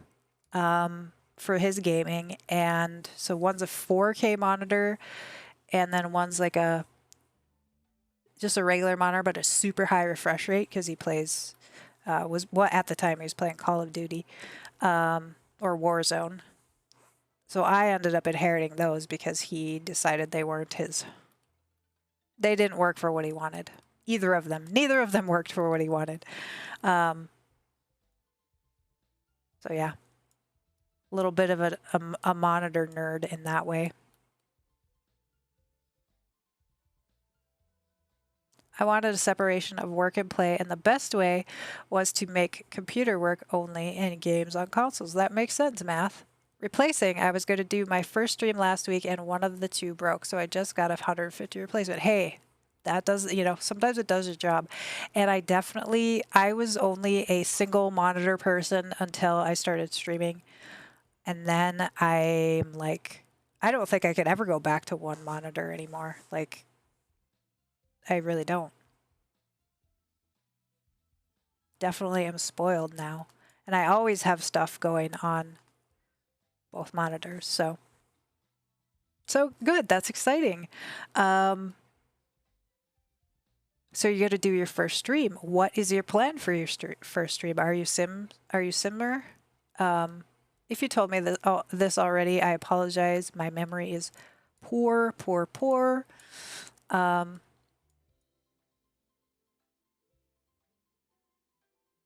for his gaming, and so one's a 4K monitor, and then one's like just a regular monitor, but a super high refresh rate because he plays, at the time he was playing Call of Duty, or Warzone. So I ended up inheriting those because he decided they didn't work for what he wanted. Either of them. Neither of them worked for what he wanted. So yeah, a little bit of a monitor nerd in that way. I wanted a separation of work and play, and the best way was to make computer work only and games on consoles. That makes sense, math. Replacing, I was going to do my first stream last week, and one of the two broke, so I just got a 150 replacement. Hey, that does, sometimes it does its job. And I was only a single monitor person until I started streaming. And then I'm like, I don't think I could ever go back to one monitor anymore. Like, I really don't. Definitely am spoiled now. And I always have stuff going on both monitors. So good. That's exciting. So you're going to do your first stream. What is your plan for your first stream? Are you simmer? If you told me this already, I apologize. My memory is poor.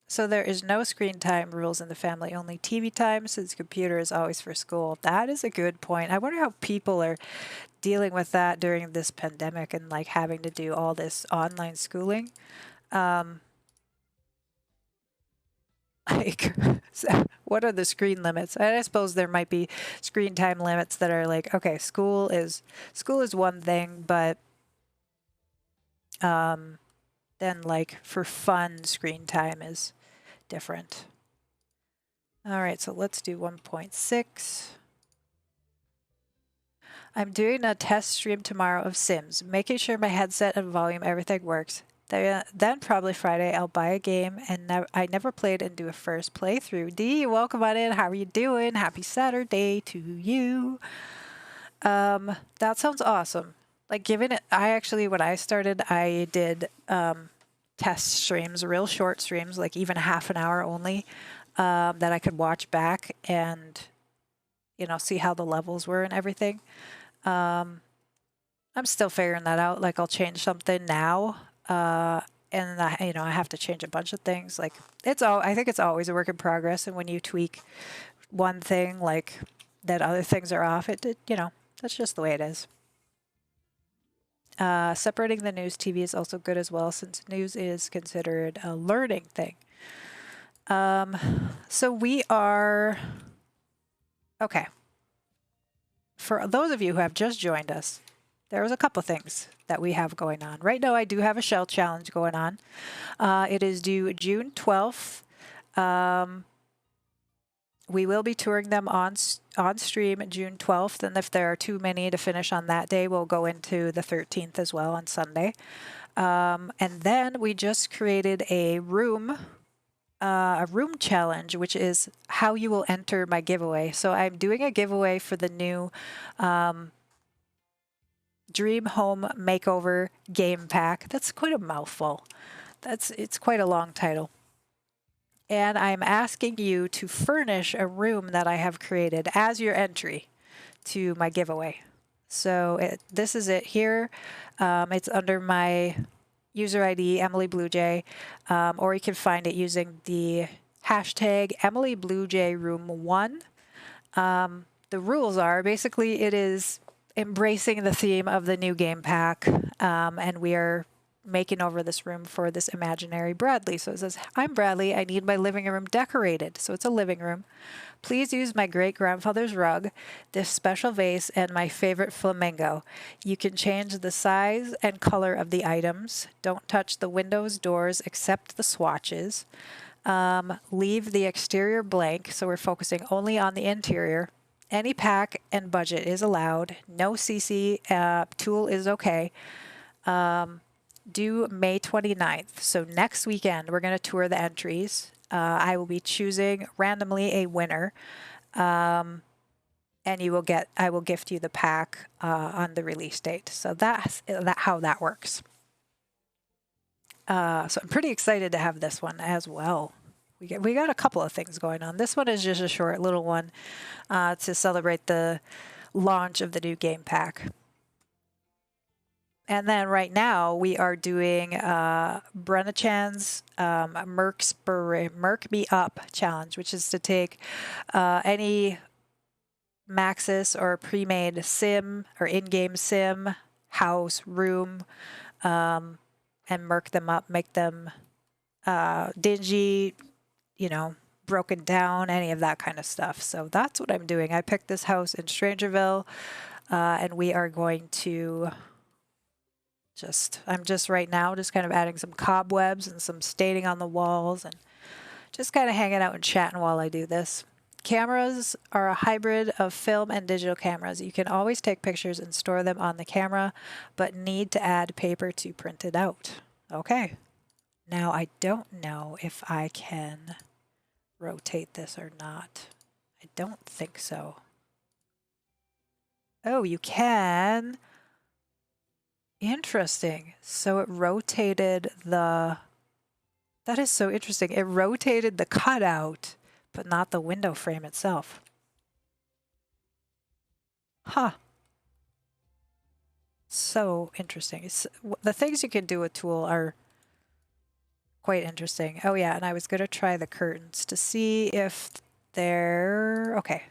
So there is no screen time rules in the family, only TV time since computer is always for school. That is a good point. I wonder how people are dealing with that during this pandemic and like having to do all this online schooling. Like, so what are the screen limits? And I suppose there might be screen time limits that are like, okay, school is one thing, but then like for fun, screen time is different. All right, so let's do 1.6. I'm doing a test stream tomorrow of Sims, making sure my headset and volume, everything works. Then probably Friday, I'll buy a game, and I never played and do a first playthrough. Dee, welcome on in. How are you doing? Happy Saturday to you. That sounds awesome. Like, when I started, I did test streams, real short streams, like even half an hour only, that I could watch back and, see how the levels were and everything. I'm still figuring that out. Like, I'll change something now. And I have to change a bunch of things. Like, I think it's always a work in progress. And when you tweak one thing, like that other things are off, that's just the way it is. Separating the news TV is also good as well, since news is considered a learning thing. So we are, okay. For those of you who have just joined us, there was a couple things that we have going on. Right now, I do have a shell challenge going on. It is due June 12th. We will be touring them on stream June 12th, and if there are too many to finish on that day, we'll go into the 13th as well on Sunday. And then we just created a room challenge, which is how you will enter my giveaway. So I'm doing a giveaway for the new Dream Home Makeover Game Pack. That's quite a mouthful. It's quite a long title. And I'm asking you to furnish a room that I have created as your entry to my giveaway. So this is it here. It's under my user ID, Emily Blue Jay, or you can find it using the hashtag Emily Blue Jay Room 1. The rules are basically it is embracing the theme of the new game pack, and we are making over this room for this imaginary Bradley. So it says, I'm Bradley. I need my living room decorated. So it's a living room. Please use my great-grandfather's rug, this special vase, and my favorite flamingo. You can change the size and color of the items. Don't touch the windows, doors, except the swatches. Leave the exterior blank, so we're focusing only on the interior. Any pack and budget is allowed. No CC tool is okay. Due May 29th. So next weekend, we're going to tour the entries. I will be choosing randomly a winner. And I will gift you the pack on the release date. So that's how that works. So I'm pretty excited to have this one as well. We got a couple of things going on. This one is just a short little one to celebrate the launch of the new game pack. And then right now we are doing Brenna Chan's Merc Me Up challenge, which is to take any Maxis or pre-made sim or in-game sim, house, room, and merc them up, make them dingy, broken down, any of that kind of stuff. So that's what I'm doing. I picked this house in Strangerville, and we are going to I'm just right now just kind of adding some cobwebs and some staining on the walls and just kind of hanging out and chatting while I do this. Cameras are a hybrid of film and digital cameras. You can always take pictures and store them on the camera, but need to add paper to print it out. Okay. Now I don't know if I can rotate this or not. I don't think so. Oh, you can. Interesting. So it rotated that is so interesting. It rotated the cutout, but not the window frame itself. Huh. So interesting. The things you can do with Tool are quite interesting. Oh yeah, and I was going to try the curtains to see if they're... Okay.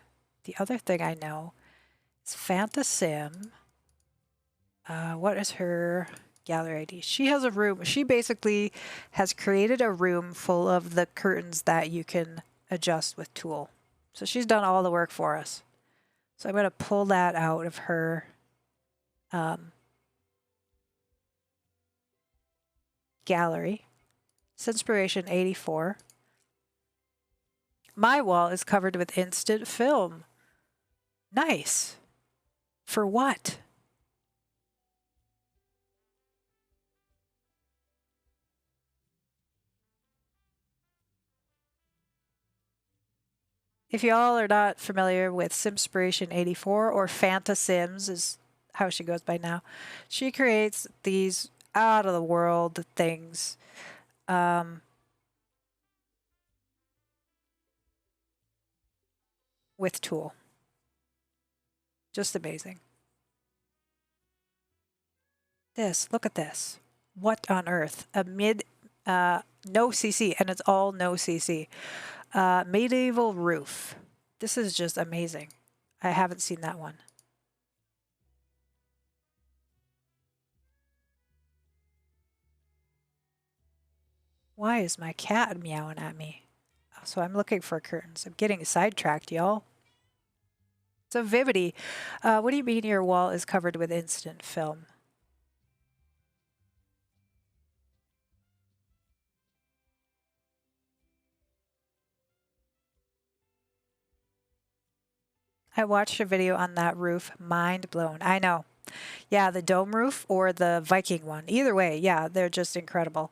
The other thing I know is Fantasim. What is her gallery ID? She has a room. She basically has created a room full of the curtains that you can adjust with Tool. So she's done all the work for us. So I'm going to pull that out of her gallery. Sinspiration 84. My wall is covered with instant film. Nice. For what? If y'all are not familiar with Simspiration 84 or Fanta Sims is how she goes by now, she creates these out of the world things. With Tool. Just amazing. Look at this. What on earth? No CC, and it's all no CC. Medieval roof. This is just amazing. I haven't seen that one. Why is my cat meowing at me? So I'm looking for curtains. I'm getting sidetracked, y'all. So Vivity, what do you mean your wall is covered with instant film? I watched a video on that roof. Mind blown. I know. Yeah, the dome roof or the Viking one. Either way, yeah, they're just incredible.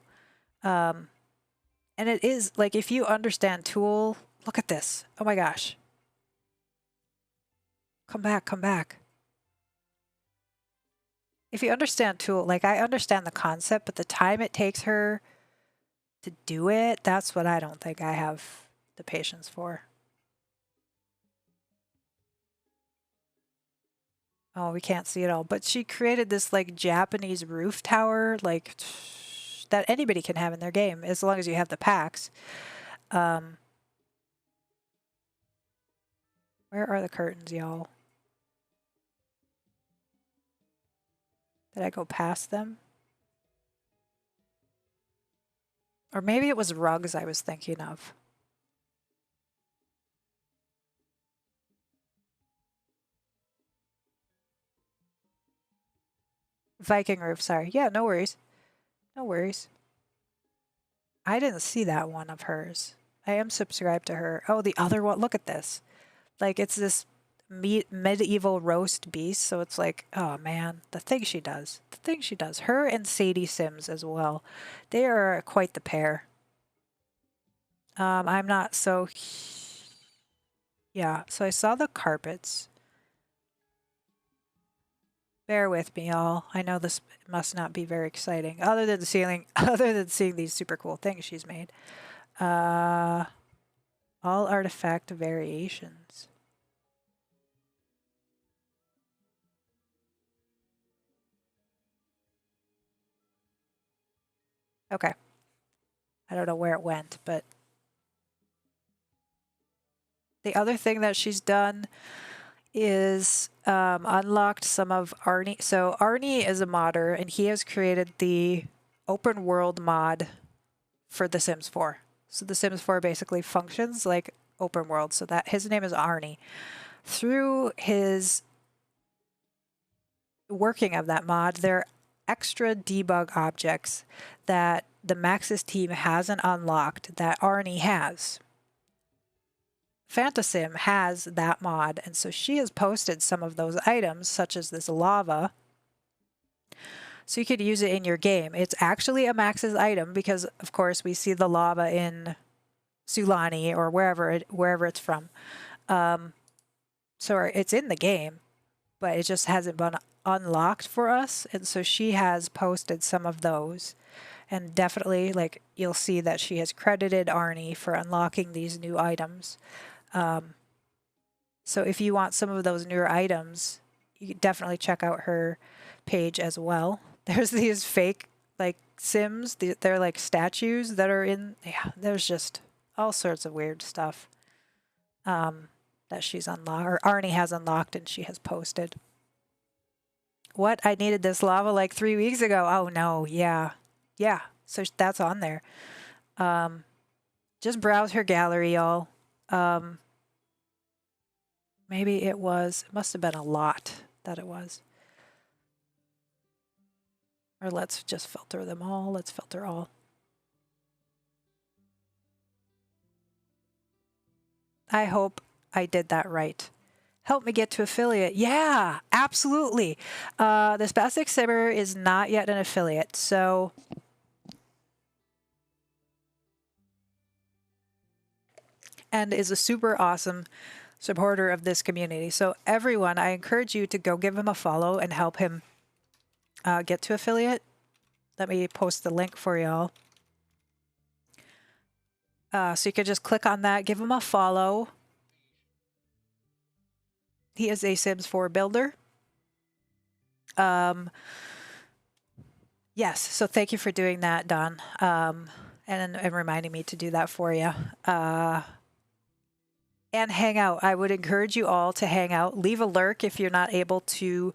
And it is, like, if you understand Tool, look at this. Oh my gosh. Come back, come back. if you understand tool, like I understand the concept, but the time it takes her to do it, that's what I don't think I have the patience for. Oh, we can't see it all, but she created this like Japanese roof tower, like that anybody can have in their game as long as you have the packs. Where are the curtains, y'all? Did I go past them? Or maybe it was rugs I was thinking of. Viking roof, sorry. Yeah, no worries. No worries. I didn't see that one of hers. I am subscribed to her. Oh, the other one. Look at this. Like, it's this medieval roast beast. So it's like, oh man, the thing she does. The thing she does. Her and Sadie Sims as well. They are quite the pair. I'm not so. Yeah, so I saw the carpets. Bear with me, y'all. I know this must not be very exciting, other than seeing these super cool things she's made. All artifact variations. Okay. I don't know where it went, but the other thing that she's done is unlocked some of Arnie. So Arnie is a modder, and he has created the open world mod for The Sims 4. So The Sims 4 basically functions like open world. So that his name is Arnie. Through his working of that mod, there are extra debug objects that the Maxis team hasn't unlocked that Arnie has. Fantasim has that mod, and so she has posted some of those items, such as this lava, so you could use it in your game. It's actually a Maxis item because, of course, we see the lava in Sulani or wherever it's from. So it's in the game, but it just hasn't been unlocked for us, and so she has posted some of those. And definitely, like, you'll see that she has credited Arnie for unlocking these new items. So if you want some of those newer items, you can definitely check out her page as well. There's these fake like Sims, they're like statues that are in, yeah, there's just all sorts of weird stuff that she's unlocked, or Arnie has unlocked and she has posted. What? I needed this lava like 3 weeks ago. Oh no, yeah. Yeah, so that's on there. Just browse her gallery, y'all. Maybe it must have been a lot that it was. Or let's just filter them all. Let's filter all. I hope I did that right. Help me get to affiliate. Yeah, absolutely. The Spastic Simmer is not yet an affiliate, so and is a super awesome supporter of this community. So everyone, I encourage you to go give him a follow and help him get to affiliate. Let me post the link for y'all. So you can just click on that, give him a follow. He is a Sims 4 builder. Yes, so thank you for doing that, Don, and reminding me to do that for you. And hang out. I would encourage you all to hang out. Leave a lurk if you're not able to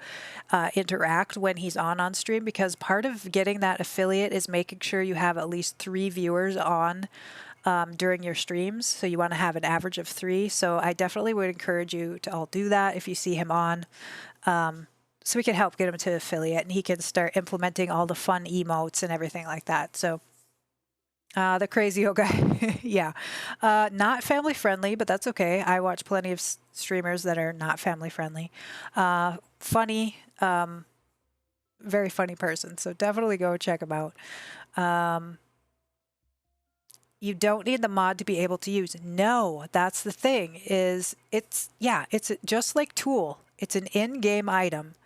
interact when he's on stream, because part of getting that affiliate is making sure you have at least 3 viewers on during your streams. So you want to have an average of 3. So I definitely would encourage you to all do that if you see him on. So we can help get him to affiliate and he can start implementing all the fun emotes and everything like that. So the crazy old guy. Yeah. Not family friendly, but that's okay. I watch plenty of streamers that are not family friendly. Funny, very funny person. So definitely go check him out. You don't need the mod to be able to use. No, that's the thing it's just like Tool. It's an in-game item.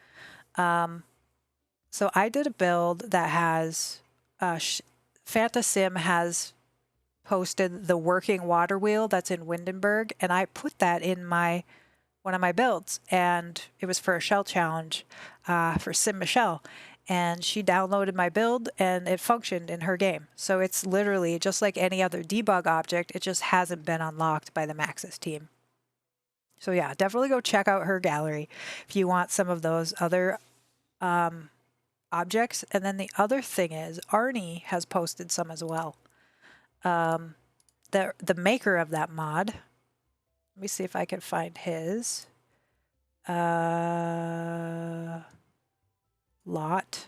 So I did a build that has, Fantasim has posted the working water wheel that's in Windenburg, and I put that in one of my builds, and it was for a shell challenge for Sim Michelle, and she downloaded my build and it functioned in her game. So it's literally just like any other debug object, it just hasn't been unlocked by the Maxis team. So yeah, definitely go check out her gallery if you want some of those other objects. And then the other thing is Arnie has posted some as well. The maker of that mod, let me see if I can find his lot.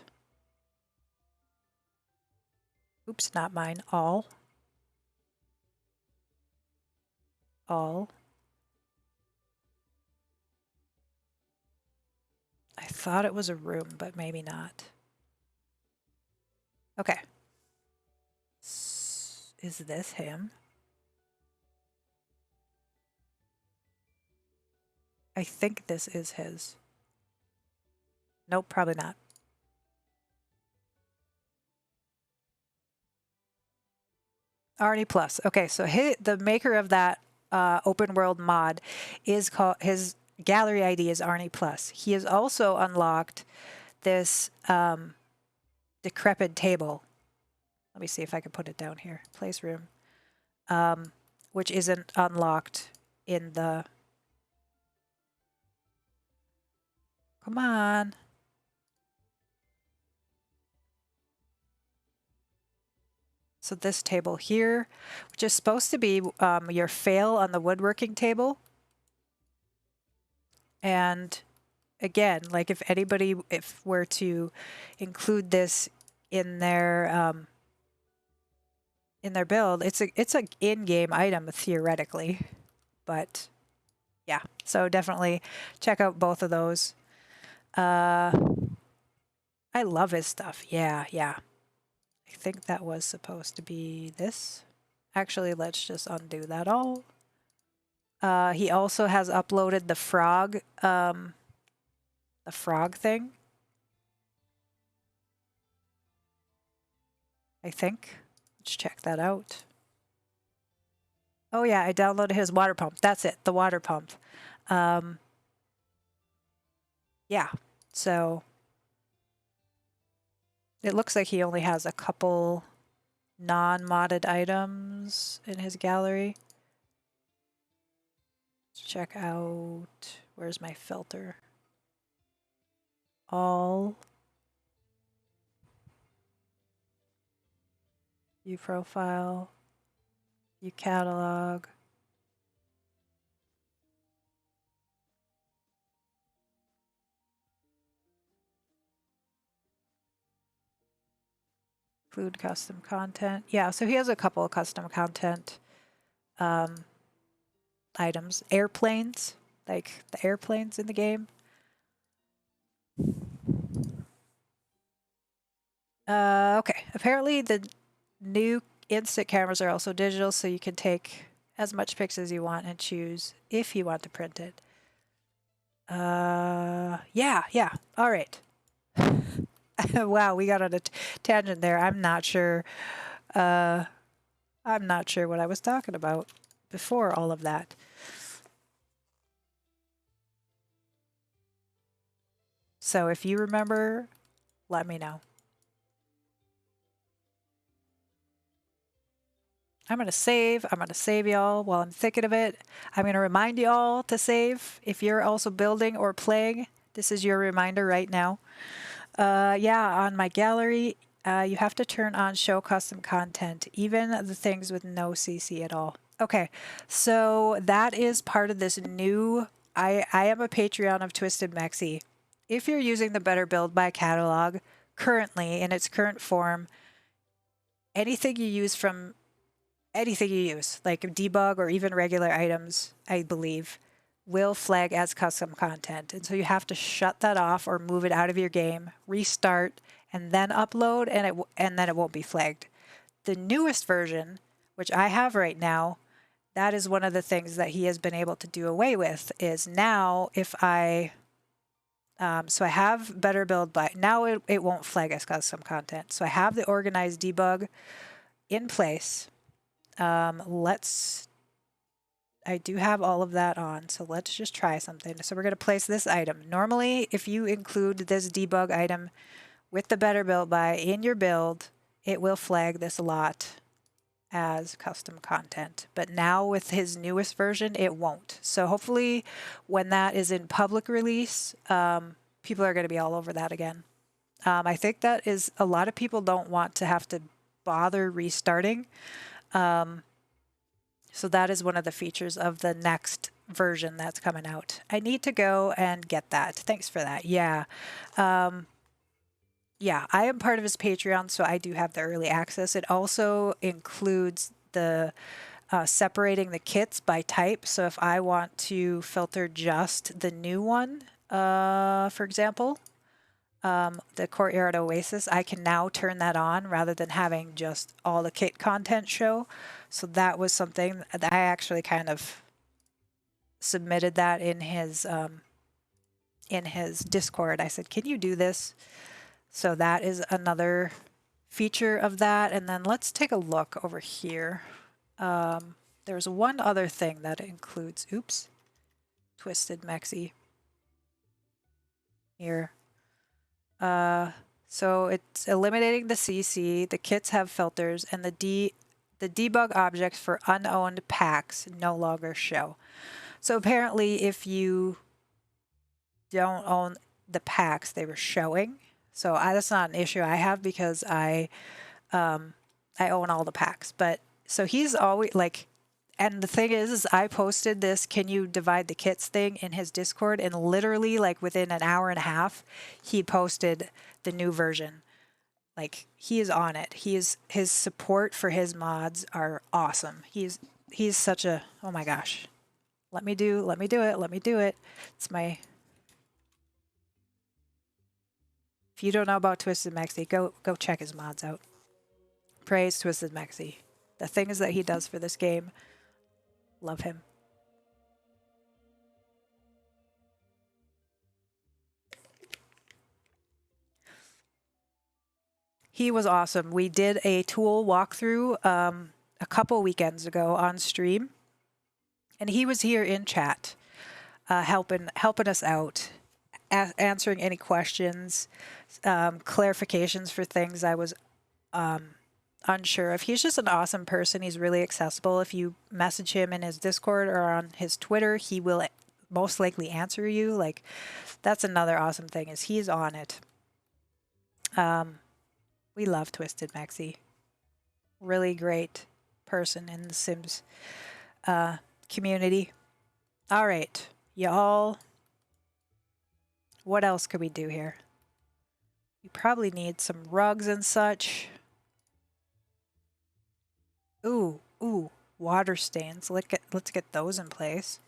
Oops, not mine. All. I thought it was a room, but maybe not. Okay. Is this him? I think this is his. Nope, probably not. Arnie Plus. Okay, so the maker of that open world mod is called, his gallery ID is Arnie Plus. He has also unlocked this decrepit table. Let me see if I can put it down here. Place room. Which isn't unlocked in the... Come on. So this table here, which is supposed to be your fail on the woodworking table. And again, like if anybody, if were to include this in their build, it's a in-game item theoretically, but yeah. So definitely check out both of those. I love his stuff. Yeah, yeah. I think that was supposed to be this. Actually, let's just undo that all. He also has uploaded the frog thing. I think. Let's check that out. Oh yeah, I downloaded his water pump. That's it, the water pump. Yeah, so it looks like he only has a couple non-modded items in his gallery. Let's check out, where's my filter? All. View profile. View catalog. Include custom content. Yeah, so he has a couple of custom content items. Airplanes, like the airplanes in the game. Okay, apparently the new instant cameras are also digital, so you can take as much pics as you want and choose if you want to print it. Yeah, all right. Wow, we got on a tangent there. I'm not sure what I was talking about before all of that. So if you remember, let me know. I'm going to save y'all while I'm thinking of it. I'm going to remind y'all to save. If you're also building or playing, this is your reminder right now. Yeah, on my gallery, you have to turn on show custom content, even the things with no CC at all. Okay, so that is part of this new, I am a Patreon of Twisted Mexi. If you're using the Better Build by catalog currently in its current form, anything you use, like debug or even regular items, I believe, will flag as custom content. And so you have to shut that off or move it out of your game, restart, and then upload, and then it won't be flagged. The newest version, which I have right now, that is one of the things that he has been able to do away with, is now if I So I have better build by now. It won't flag as custom content. So I have the organized debug in place. I do have all of that on, so let's just try something. So we're going to place this item. Normally, if you include this debug item with the better build by in your build, it will flag this a lot as custom content. But now with his newest version, it won't. So hopefully when that is in public release, people are going to be all over that again. I think that is a lot of people don't want to have to bother restarting. So that is one of the features of the next version that's coming out. I need to go and get that. Thanks for that. Yeah. Yeah, I am part of his Patreon, so I do have the early access. It also includes the separating the kits by type. So if I want to filter just the new one, for example, the Courtyard Oasis, I can now turn that on rather than having just all the kit content show. So that was something that I actually kind of submitted that in his Discord. I said, can you do this? So that is another feature of that. And then let's take a look over here. There's one other thing that includes, oops, Twisted Mexi here. So it's eliminating the CC, the kits have filters, and the debug objects for unowned packs no longer show. So apparently if you don't own the packs, they were showing. So that's not an issue I have because I own all the packs. But so he's always like, and the thing is I posted this, can you divide the kits thing in his Discord, and literally like within an hour and a half, he posted the new version. Like he is on it. His support for his mods are awesome. He's such a, oh my gosh. Let me do it. It's my, if you don't know about Twisted Mexi, go check his mods out. Praise Twisted Mexi. The things that he does for this game, love him. He was awesome. We did a tool walkthrough a couple weekends ago on stream, and he was here in chat, helping us out, answering any questions, clarifications for things I was unsure of. He's just an awesome person. He's really accessible. If you message him in his Discord or on his Twitter, he will most likely answer you. Like, that's another awesome thing, is he's on it. We love Twisted Mexi. Really great person in the Sims community. All right, y'all. What else could we do here? We probably need some rugs and such. Ooh, water stains. Let's get those in place.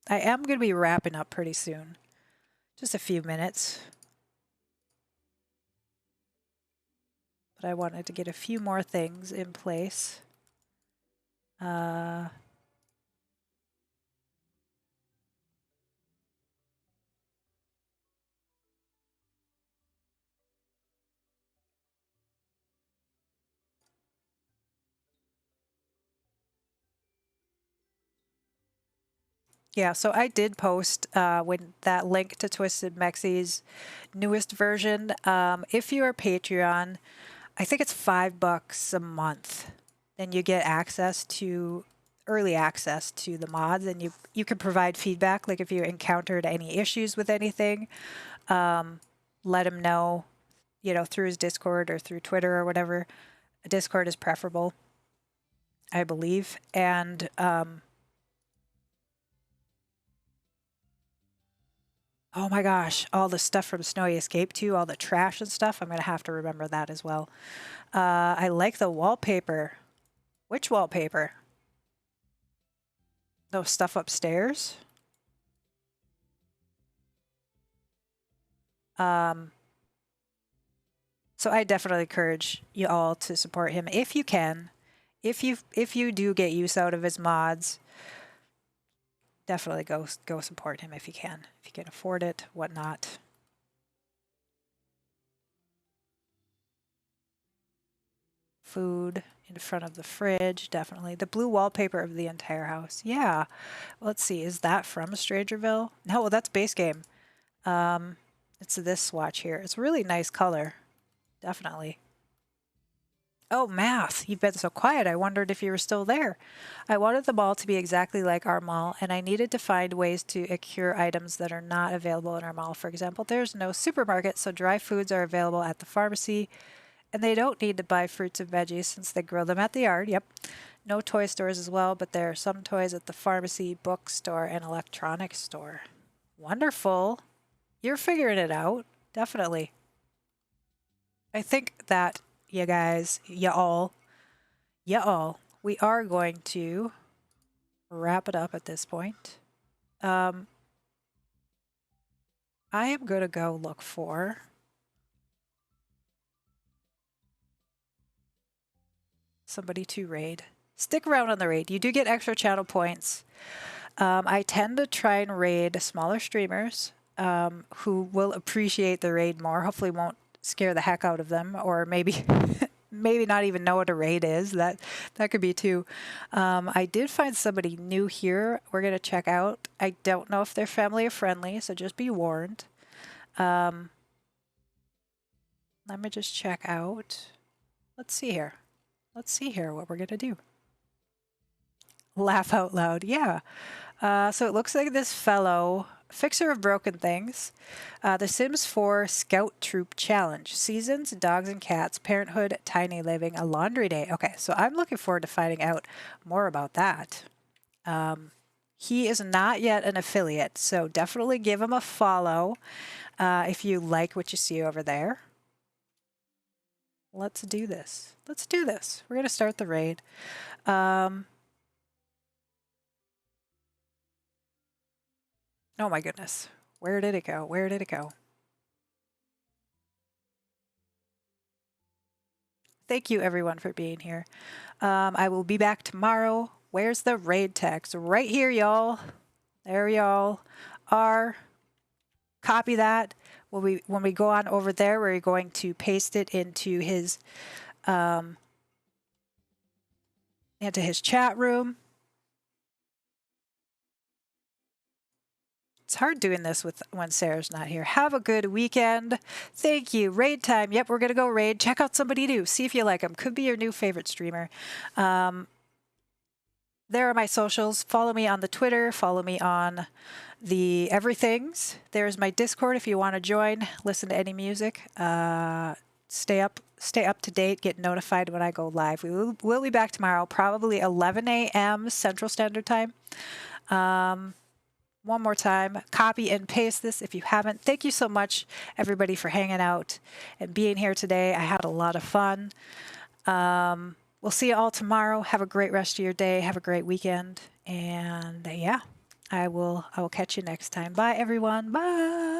I am going to be wrapping up pretty soon. Just a few minutes. But I wanted to get a few more things in place. Yeah, so I did post when that link to Twisted Mexi's newest version. If you're a Patreon, I think it's $5 a month. Then you get access to early access to the mods, and you can provide feedback. Like if you encountered any issues with anything, let him know, through his Discord or through Twitter or whatever. Discord is preferable, I believe. And oh my gosh, all the stuff from Snowy Escape too, all the trash and stuff. I'm going to have to remember that as well. I like the wallpaper. Which wallpaper? No stuff upstairs? So I definitely encourage you all to support him if you can. If you do get use out of his mods, definitely go support him if you can afford it, whatnot. Food in front of the fridge, definitely. The blue wallpaper of the entire house. Yeah. Let's see, is that from Strangerville? No, that's base game. It's this swatch here. It's a really nice color. Definitely. Oh, math. You've been so quiet. I wondered if you were still there. I wanted the mall to be exactly like our mall, and I needed to find ways to accrue items that are not available in our mall. For example, there's no supermarket, so dry foods are available at the pharmacy, and they don't need to buy fruits and veggies since they grow them at the yard. Yep. No toy stores as well, but there are some toys at the pharmacy, bookstore, and electronics store. Wonderful. You're figuring it out. Definitely. I think that you guys, y'all, we are going to wrap it up at this point. I am going to go look for somebody to raid. Stick around on the raid. You do get extra channel points. I tend to try and raid smaller streamers who will appreciate the raid more. Hopefully won't scare the heck out of them, or maybe maybe not even know what a raid is. That could be too. I did find somebody new here we're going to check out. I don't know if they're family or friendly, so just be warned. Let me just check out. Let's see here what we're going to do. Laugh out loud. Yeah. So it looks like this fellow, fixer of broken things, The Sims 4 Scout Troop Challenge, seasons, dogs and cats, parenthood, tiny living, a laundry day. Okay, so I'm looking forward to finding out more about that. He is not yet an affiliate, so definitely give him a follow if you like what you see over there. Let's do this. We're going to start the raid. Oh my goodness. Where did it go? Thank you everyone for being here. I will be back tomorrow. Where's the raid text? Right here, y'all. There y'all are. Copy that. When we go on over there, we're going to paste it into his chat room. It's hard doing this when Sarah's not here. Have a good weekend. Thank you. Raid time. Yep, we're going to go raid. Check out somebody new. See if you like them. Could be your new favorite streamer. There are my socials. Follow me on the Twitter. Follow me on the everythings. There's my Discord if you want to join. Listen to any music. Stay up to date. Get notified when I go live. We'll be back tomorrow, probably 11 a.m. Central Standard Time. One more time, copy and paste this if you haven't. Thank you so much, everybody, for hanging out and being here today. I had a lot of fun. We'll see you all tomorrow. Have a great rest of your day. Have a great weekend. And yeah, I will catch you next time. Bye, everyone. Bye.